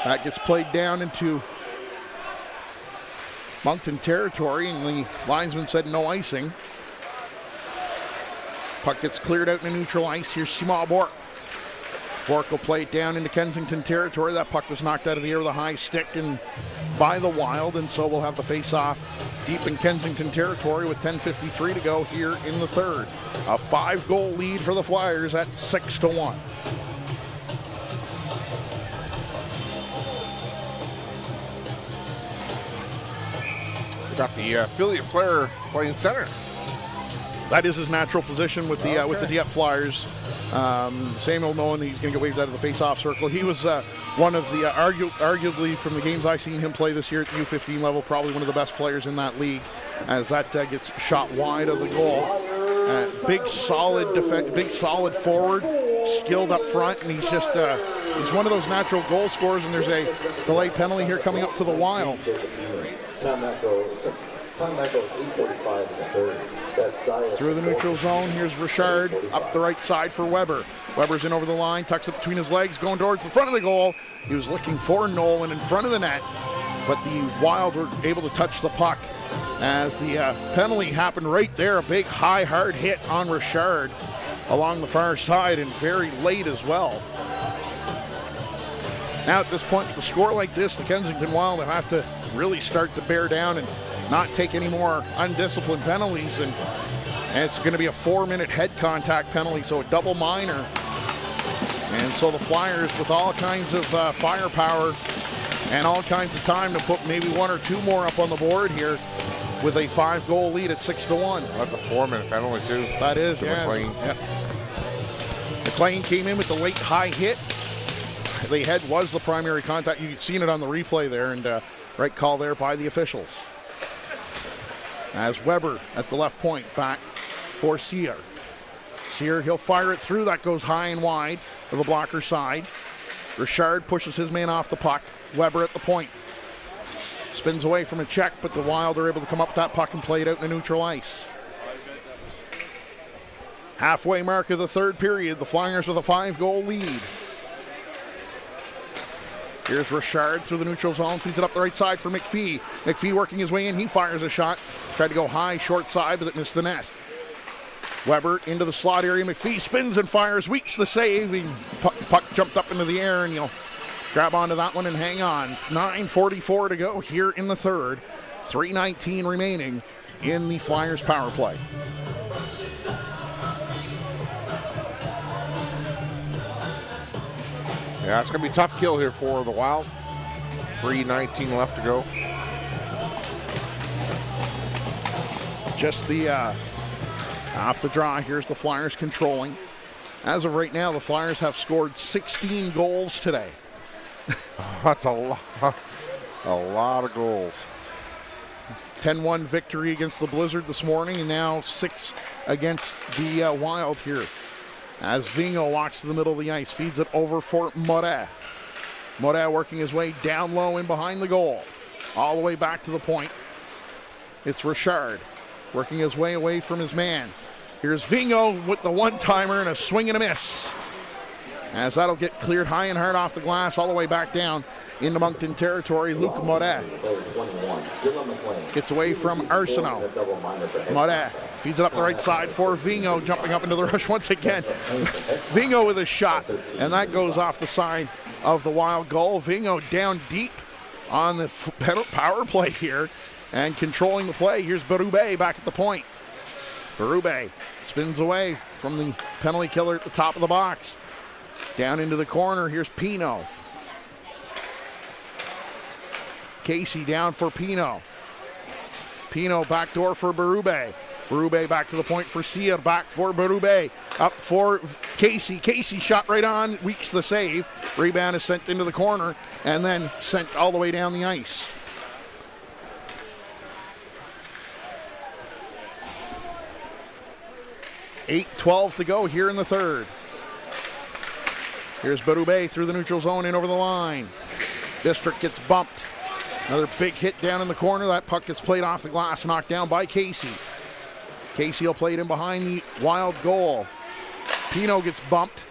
That gets played down into Moncton territory, and the linesman said no icing. Puck gets cleared out in the neutral ice. Here's Simon Bork. Bork will play it down into Kensington territory. That puck was knocked out of the air with a high stick and by the Wild, and so we'll have the face-off deep in Kensington territory with 10:53 to go here in the third. A 5-goal lead for the Flyers at 6-1. We got the affiliate player playing center. That is his natural position with the Dieppe Flyers. Samuel knowing he's going to get waved out of the face-off circle. He was one of the, arguably from the games I've seen him play this year at the U18 level, probably one of the best players in that league, as that gets shot wide of the goal. Big solid defense, big solid forward, skilled up front, and he's just he's one of those natural goal scorers. And there's a delayed penalty here coming up to the Wild. Time that goes 8:45 in the third. Through the neutral zone, here's Richard up the right side for Weber. Weber's in over the line, tucks it between his legs, going towards the front of the goal. He was looking for Nolan in front of the net, but the Wild were able to touch the puck as the penalty happened right there. A big, high, hard hit on Richard along the far side, and very late as well. Now at this point, with a score like this, the Kensington Wild have to really start to bear down and not take any more undisciplined penalties, and it's going to be a 4-minute head contact penalty, so a double minor. And so the Flyers, with all kinds of firepower and all kinds of time to put maybe 1 or 2 more up on the board here, with a 5-goal lead at 6-1. That's a 4-minute penalty too. That is, yeah. McLean. Yep. McLean came in with the late high hit. The head was the primary contact. You've seen it on the replay there, and right call there by the officials. As Weber at the left point, back for Sear. Sear, he'll fire it through. That goes high and wide to the blocker side. Richard pushes his man off the puck. Weber at the point. Spins away from a check, but the Wild are able to come up with that puck and play it out in the neutral ice. Halfway mark of the third period. The Flyers with a 5-goal lead. Here's Richard through the neutral zone, feeds it up the right side for McPhee. McPhee working his way in, he fires a shot. Tried to go high, short side, but it missed the net. Weber into the slot area. McPhee spins and fires. Weeks the save. Puck jumped up into the air, and you'll grab onto that one and hang on. 9:44 to go here in the third. 3:19 remaining in the Flyers power play. Yeah, it's going to be a tough kill here for the Wild. 3:19 left to go. Just the off the draw. Here's the Flyers controlling. As of right now, the Flyers have scored 16 goals today. That's a lot of goals. 10-1 victory against the Blizzard this morning, and now 6 against the Wild here. As Vigneault walks to the middle of the ice, feeds it over for Moret. Moret working his way down low in behind the goal. All the way back to the point. It's Richard. working his way away from his man. Here's Vingo with the one-timer and a swing and a miss. As that'll get cleared high and hard off the glass all the way back down into Moncton territory. Luc Moret gets away from Arsenault. Moret feeds it up the right side for Vingo, jumping up into the rush once again. Vingo with a shot, and that goes off the side of the Wild goal. Vingo down deep on the power play here and controlling the play. Here's Berube back at the point. Berube spins away from the penalty killer at the top of the box. Down into the corner, here's Pino. Casey down for Pino. Pino backdoor for Berube. Berube back to the point for Sear, back for Berube. Up for Casey. Casey shot right on, Weeks the save. Rebound is sent into the corner and then sent all the way down the ice. .8:12 to go here in the third. Here's Berube through the neutral zone in over the line. District gets bumped. Another big hit down in the corner. That puck gets played off the glass, knocked down by Casey. Casey will play it in behind the Wild goal. Pino gets bumped.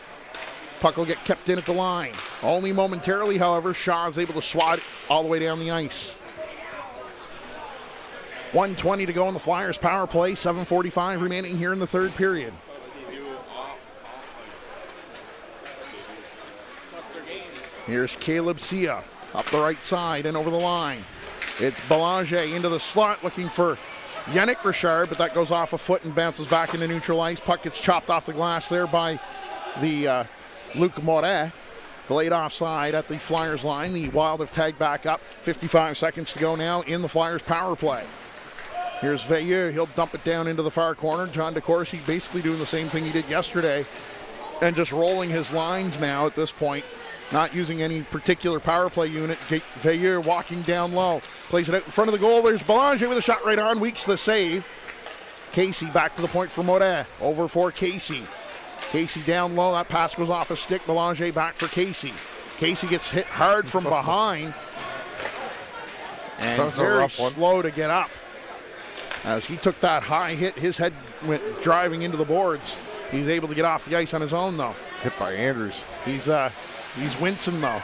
Puck will get kept in at the line. Only momentarily, however, Shaw is able to swat it all the way down the ice. 1:20 to go in the Flyers power play. 7:45 remaining here in the third period. Here's Caleb Sia up the right side and over the line. It's Belanger into the slot looking for Yannick Richard, but that goes off a foot and bounces back into neutral ice. Puck gets chopped off the glass there by the Luc Moret. Delayed offside at the Flyers line. The Wild have tagged back up. 55 seconds to go now in the Flyers power play. Here's Veilleux. He'll dump it down into the far corner. John DeCourcy basically doing the same thing he did yesterday and just rolling his lines now at this point. Not using any particular power play unit. Veilleux walking down low. Plays it out in front of the goal. There's Belanger with a shot right on. Weeks the save. Casey back to the point for Moret. Over for Casey. Casey down low. That pass goes off a stick. Belanger back for Casey. Casey gets hit hard from behind. And very slow to get up. As he took that high hit, his head went driving into the boards. He's able to get off the ice on his own, though. Hit by Andrews. He's wincing, though,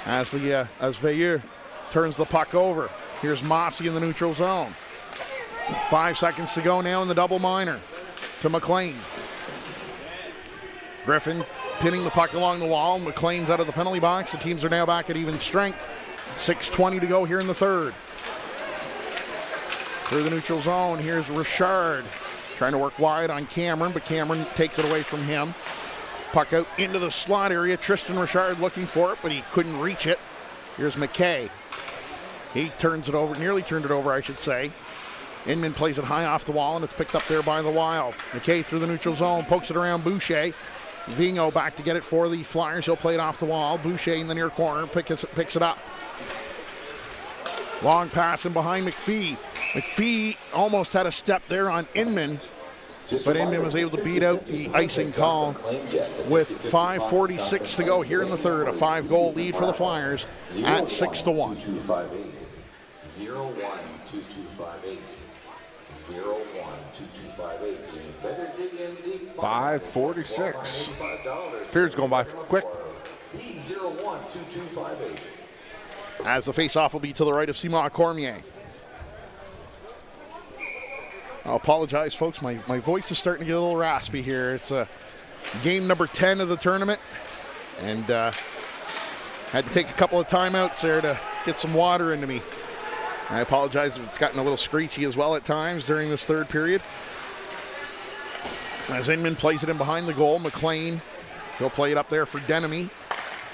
as Veilleux turns the puck over. Here's Mossy in the neutral zone. 5 seconds to go now in the double minor to McLean. Griffin pinning the puck along the wall. McLean's out of the penalty box. The teams are now back at even strength. 6:20 to go here in the third. Through the neutral zone, here's Richard trying to work wide on Cameron, but Cameron takes it away from him. Puck out into the slot area. Tristan Richard looking for it, but he couldn't reach it. Here's McKay. He turns it over, nearly turned it over, I should say. Inman plays it high off the wall, and it's picked up there by the Wild. McKay through the neutral zone, pokes it around Boucher. Vingo back to get it for the Flyers. He'll play it off the wall. Boucher in the near corner, picks it up. Long pass in behind McPhee. McPhee almost had a step there on Inman, but Inman was able to beat out the icing call with 5:46 to go here in the third. A 5-goal lead for the Flyers at 6-1. 5:46. Period's going by quick. As the face-off will be to the right of Simon Cormier. I apologize, folks. My voice is starting to get a little raspy here. It's game number 10 of the tournament, and had to take a couple of timeouts there to get some water into me. I apologize if it's gotten a little screechy as well at times during this third period. As Inman plays it in behind the goal, McLean, he'll play it up there for Denemy.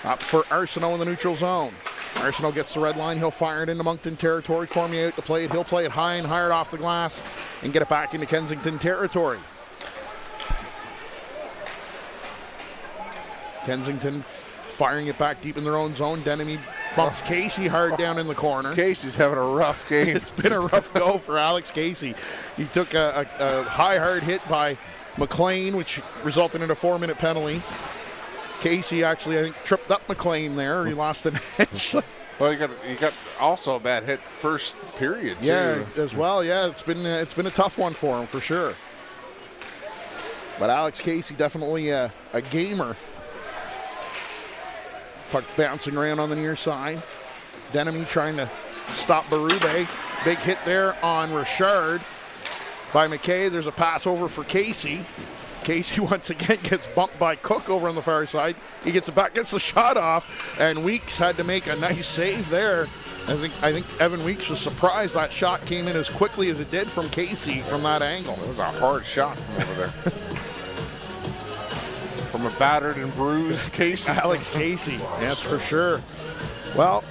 Up for Arsenault in the neutral zone. Arsenault gets the red line. He'll fire it into Moncton territory. Cormier out to play it. He'll play it high and hard off the glass and get it back into Kensington territory. Kensington firing it back deep in their own zone. Denemy bumps Casey hard down in the corner. Casey's having a rough game. It's been a rough go for Alex Casey. He took a high, hard hit by McLean, which resulted in a 4-minute penalty. Casey actually, I think, tripped up McLean there. He lost an edge. Well, you got also a bad hit first period too. Yeah, as well. Yeah, it's been a tough one for him for sure. But Alex Casey definitely a gamer. Puck bouncing around on the near side. Denemy trying to stop Berube. Big hit there on Richard by McKay. There's a pass over for Casey. Casey once again gets bumped by Cook over on the far side. He gets it back, gets the shot off, and Weeks had to make a nice save there. I think Evan Weeks was surprised that shot came in as quickly as it did from Casey from that angle. It was a hard shot from over there. From a battered and bruised Casey. Alex Casey, that's for sure. Well,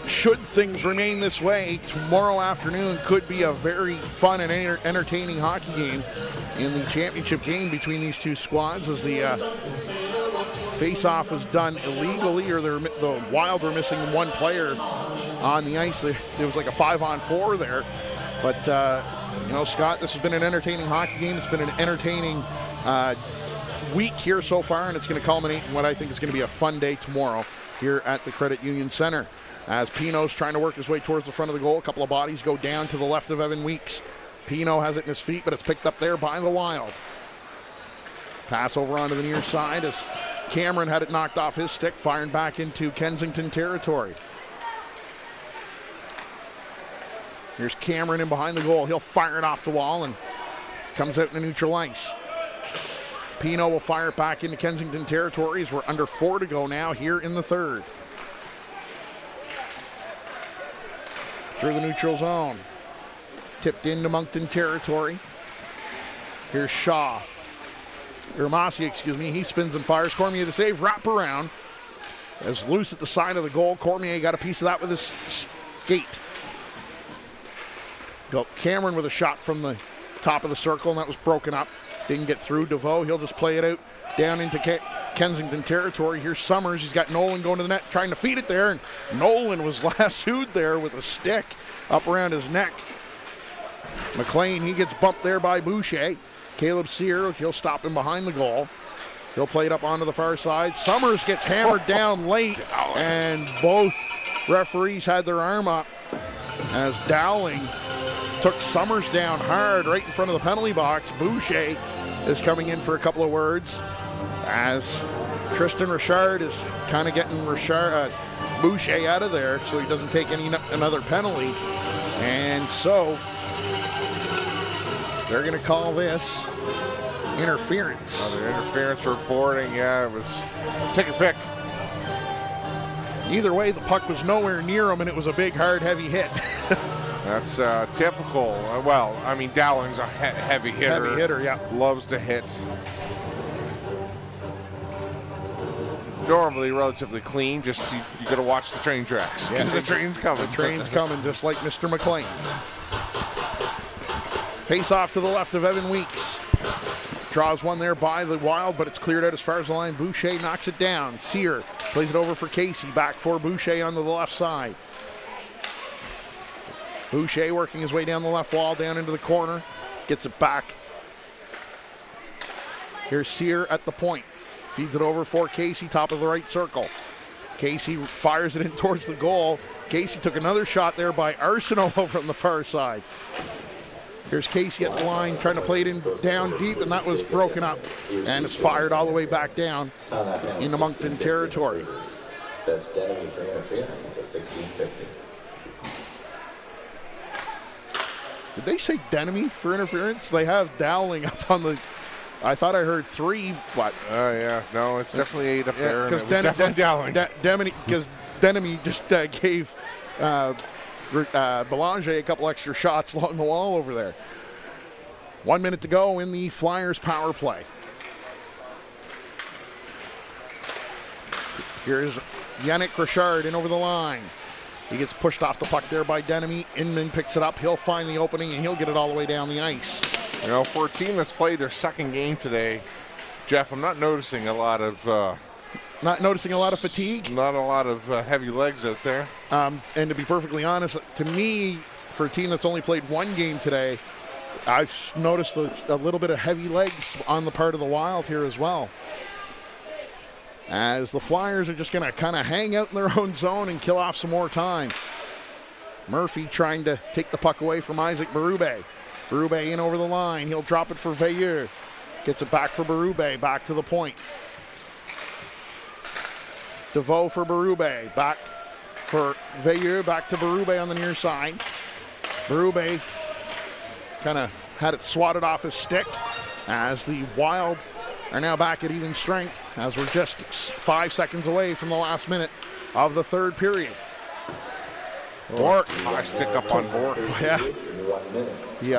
should things remain this way, tomorrow afternoon could be a very fun and entertaining hockey game in the championship game between these two squads, as the face-off was done illegally, or the Wild were missing one player on the ice. There was like a 5-on-4 there. But, Scott, this has been an entertaining hockey game. It's been an entertaining week here so far, and it's going to culminate in what I think is going to be a fun day tomorrow here at the Credit Union Center. As Pino's trying to work his way towards the front of the goal, a couple of bodies go down to the left of Evan Weeks. Pino has it in his feet, but it's picked up there by the Wild. Pass over onto the near side as Cameron had it knocked off his stick, firing back into Kensington territory. Here's Cameron in behind the goal. He'll fire it off the wall and comes out in the neutral ice. Pino will fire it back into Kensington territories. We're under 4 to go now here in the third. Through the neutral zone. Tipped into Moncton territory. Here's Shaw. Massey, he spins and fires. Cormier the save, wrap around. As loose at the side of the goal. Cormier got a piece of that with his skate. Cameron with a shot from the top of the circle, and that was broken up. Didn't get through. DeVoe, he'll just play it out down into Kensington territory. Here's Summers. He's got Nolan going to the net, trying to feed it there, and Nolan was lassoed there with a stick up around his neck. McLean, he gets bumped there by Boucher. Caleb Sear, he'll stop him behind the goal. He'll play it up onto the far side. Summers gets hammered down late, and both referees had their arm up as Dowling took Summers down hard right in front of the penalty box. Boucher is coming in for a couple of words as Tristan Richard is kind of getting Boucher out of there so he doesn't take another penalty. And so they're going to call this interference. Another interference reporting. Yeah, it was take your pick. Either way, the puck was nowhere near him, and it was a big, hard, heavy hit. That's typical. Dowling's a heavy hitter. Heavy hitter, yeah. Loves to hit. Normally relatively clean, just you got to watch the train tracks. Yeah, the train's coming. The train's coming, just like Mr. McLean. Face off to the left of Evan Weeks. Draws one there by the Wild, but it's cleared out as far as the line. Boucher knocks it down. Sear plays it over for Casey. Back for Boucher onto the left side. Boucher working his way down the left wall, down into the corner. Gets it back. Here's Sear at the point. Feeds it over for Casey, top of the right circle. Casey fires it in towards the goal. Casey took another shot there by Arsenault over on the far side. Here's Casey at the line, trying to play it in down deep, and that was broken up. And it's fired all the way back down into Moncton territory. That's Denemy for interference at 16:50. Did they say Denemy for interference? They have Dowling up on the... I thought I heard 3, but... Oh, yeah. No, it's definitely 8 up there. Because definitely Dowling. Because Denemy just gave Belanger a couple extra shots along the wall over there. 1 minute to go in the Flyers power play. Here's Yannick Richard in over the line. He gets pushed off the puck there by Denemy. Inman picks it up. He'll find the opening, and he'll get it all the way down the ice. For a team that's played their second game today, Jeff, I'm not noticing a lot of... fatigue? Not a lot of heavy legs out there. And to be perfectly honest, to me, for a team that's only played one game today, I've noticed a little bit of heavy legs on the part of the Wild here as well. as the Flyers are just going to kind of hang out in their own zone and kill off some more time. Murphy trying to take the puck away from Isaac Berube. Berube in over the line. He'll drop it for Veilleux. Gets it back for Berube. Back to the point. DeVoe for Berube. Back for Veilleux. Back to Berube on the near side. Berube kind of had it swatted off his stick as the Wild are now back at even strength as we're just 5 seconds away from the last minute of the third period. Bork, high stick up on Bork. Yeah.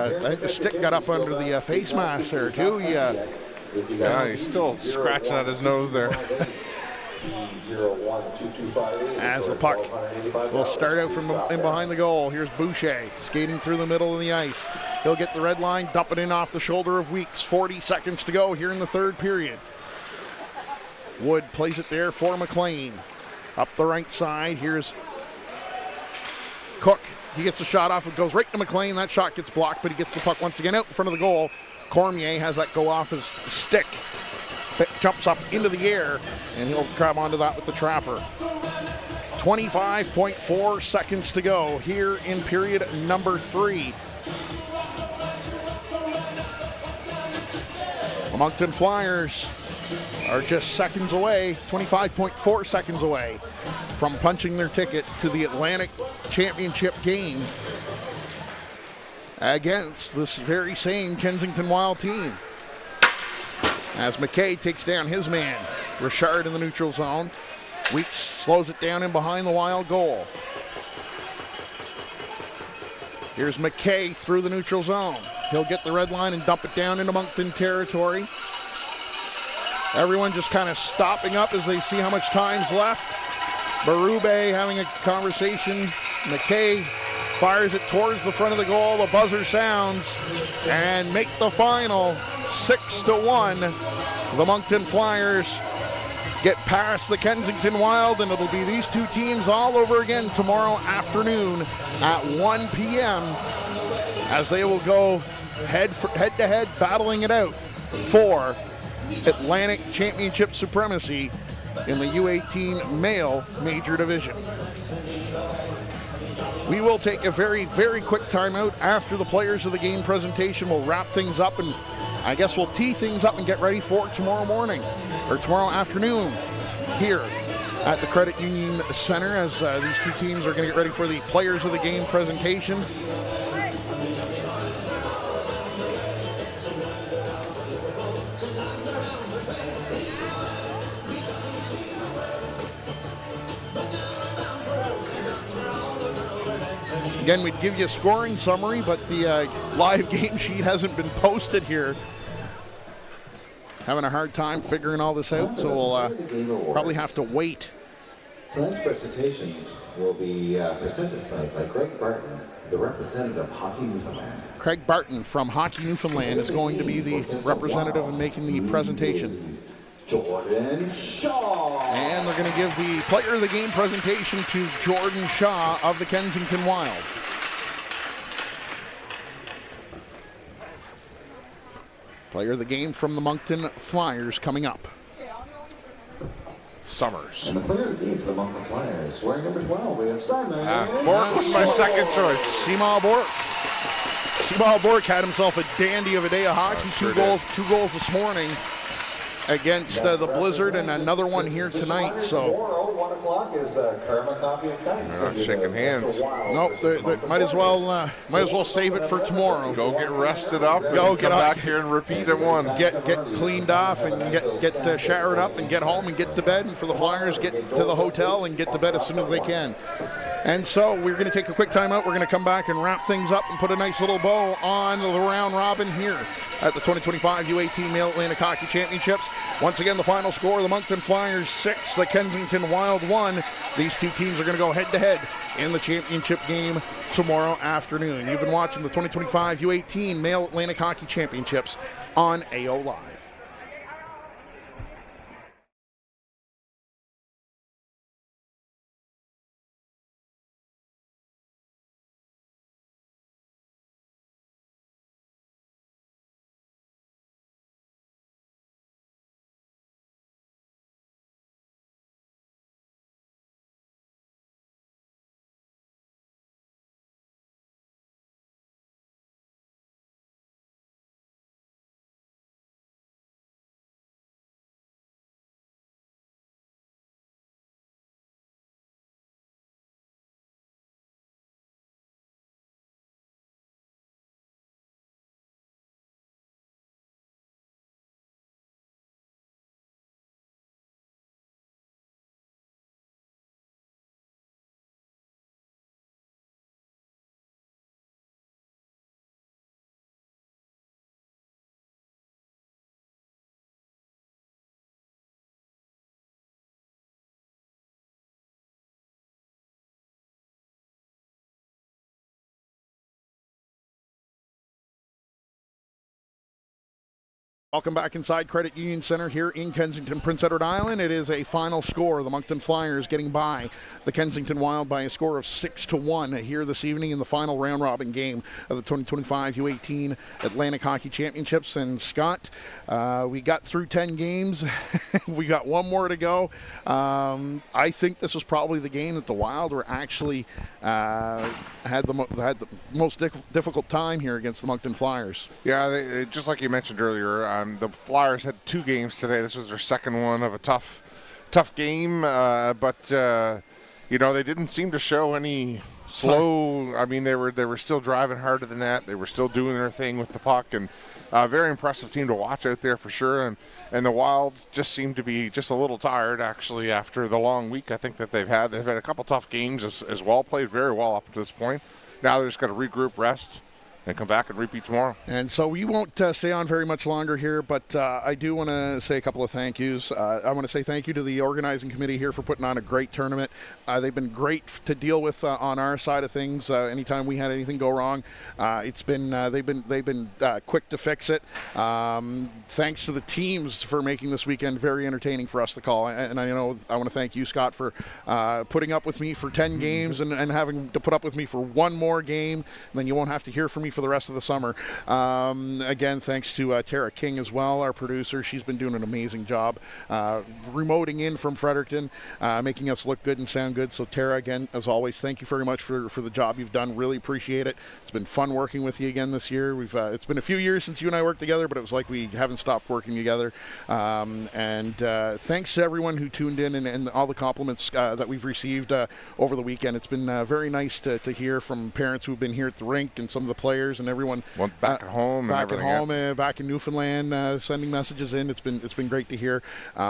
I think the stick got up under the face mask there too. Yeah, he's still scratching at his nose there. As the puck will start out from in behind the goal. Here's Boucher skating through the middle of the ice. He'll get the red line, dump it in off the shoulder of Weeks. 40 seconds to go here in the third period. Wood plays it there for McLean. Up the right side, here's Cook. He gets a shot off. It goes right to McLean. That shot gets blocked, but he gets the puck once again out in front of the goal. Cormier has that go off his stick. Jumps up into the air, and he'll grab onto that with the trapper. 25.4 seconds to go here in period number 3. The Moncton Flyers are just seconds away, 25.4 seconds away from punching their ticket to the Atlantic Championship game against this very same Kensington Wild team. As McKay takes down his man, Richard in the neutral zone. Weeks slows it down in behind the Wild goal. Here's McKay through the neutral zone. He'll get the red line and dump it down into Moncton territory. Everyone just kind of stopping up as they see how much time's left. Berube having a conversation. McKay fires it towards the front of the goal. The buzzer sounds and make the final 6-1. The Moncton Flyers get past the Kensington Wild, and it'll be these two teams all over again tomorrow afternoon at 1 p.m. as they will go head-to-head battling it out for Atlantic Championship supremacy in the U18 male major division. We will take a very, very quick timeout after the players of the game presentation. We'll wrap things up, and I guess we'll tee things up and get ready for tomorrow morning or tomorrow afternoon here at the Credit Union Center as these two teams are going to get ready for the players of the game presentation. Again, we'd give you a scoring summary, but the live game sheet hasn't been posted here. Having a hard time figuring all this out, so we'll probably have to wait. Tonight's presentation will be presented tonight by Greg Barton, the representative of Hockey Newfoundland. Craig Barton from Hockey Newfoundland is going to be the representative and making the presentation. Jordan Shaw. And they're going to give the player of the game presentation to Jordan Shaw of the Kensington Wild. Player of the game from the Moncton Flyers coming up. Summers. And the player of the game for the Moncton Flyers, wearing number 12, we have Simon. Bork was my second choice. Seamal Bork. Seamal Bork had himself a dandy of a day of hockey. Sure two goals this morning against the Blizzard, and another one here tonight. So Tomorrow, 1 o'clock, is the Karma Coffee and Skies. They're not shaking hands. nope, they might as well save it for tomorrow. Go get rested up. Go and get come up. back here and repeat at 1. Get cleaned off and get showered up and get home and get to bed. And for the Flyers, get to the hotel and get to bed as soon as they can. And so we're going to take a quick timeout. We're going to come back and wrap things up and put a nice little bow on the round robin here at the 2025 U18 Male Atlantic Hockey Championships. Once again, the final score, the Moncton Flyers 6, the Kensington Wild 1. These two teams are going to go head-to-head in the championship game tomorrow afternoon. You've been watching the 2025 U18 Male Atlantic Hockey Championships on AO Live. Welcome back inside Credit Union Center here in Kensington, Prince Edward Island. It is a final score. The Moncton Flyers getting by the Kensington Wild by a score of 6-1 here this evening in the final round-robin game of the 2025 U18 Atlantic Hockey Championships. And Scott, we got through 10 games. We got one more to go. I think this was probably the game that the Wild were actually had the most difficult time here against the Moncton Flyers. Yeah, just like you mentioned earlier, the Flyers had 2 games today. This was their second one of a tough game, but they didn't seem to show any slow. I mean, they were still driving hard to the net. They were still doing their thing with the puck, and very impressive team to watch out there for sure. And the Wild just seemed to be just a little tired actually after the long week I think that they've had. They've had a couple tough games as well, played very well up to this point. Now they're just got to regroup, rest, and come back and repeat tomorrow. And so we won't stay on very much longer here, but I do want to say a couple of thank yous. I want to say thank you to the organizing committee here for putting on a great tournament. They've been great to deal with on our side of things. Anytime we had anything go wrong, they've been quick to fix it. Thanks to the teams for making this weekend very entertaining for us to call. And I want to thank you, Scott, for putting up with me for 10 games and having to put up with me for one more game. And then you won't have to hear from me for the rest of the summer. Again, thanks to Tara King as well, our producer. She's been doing an amazing job remoting in from Fredericton, making us look good and sound good. So Tara, again, as always, thank you very much for the job you've done. Really appreciate it. It's been fun working with you again this year. It's been a few years since you and I worked together, but it was like we haven't stopped working together. And thanks to everyone who tuned in and all the compliments that we've received over the weekend. It's been very nice to hear from parents who've been here at the rink and some of the players and everyone back at home, back in Newfoundland, sending messages in. It's been great to hear.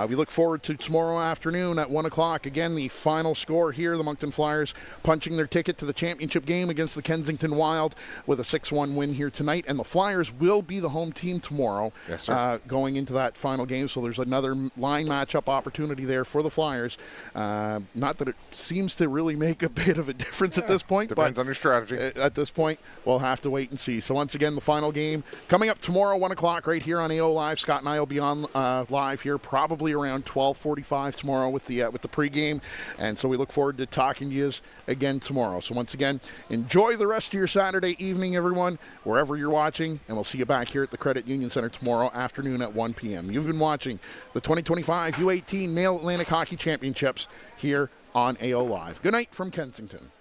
We look forward to tomorrow afternoon at 1 o'clock. Again, the final score here: the Moncton Flyers punching their ticket to the championship game against the Kensington Wild with a 6-1 win here tonight. And the Flyers will be the home team tomorrow, yes, sir. Going into that final game. So there's another line matchup opportunity there for the Flyers. Not that it seems to really make a bit of a difference at this point. Depends on your strategy. At this point, we'll have to wait and see. So once again, the final game coming up tomorrow, 1 o'clock, right here on AO Live. Scott and I will be on live here probably around 12:45 tomorrow with the pregame, and so we look forward to talking to you again tomorrow. So once again, enjoy the rest of your Saturday evening, everyone, wherever you're watching, and we'll see you back here at the Credit Union Center tomorrow afternoon at 1 p.m. You've been watching the 2025 U18 Male Atlantic Hockey Championships here on AO Live. Good night from Kensington.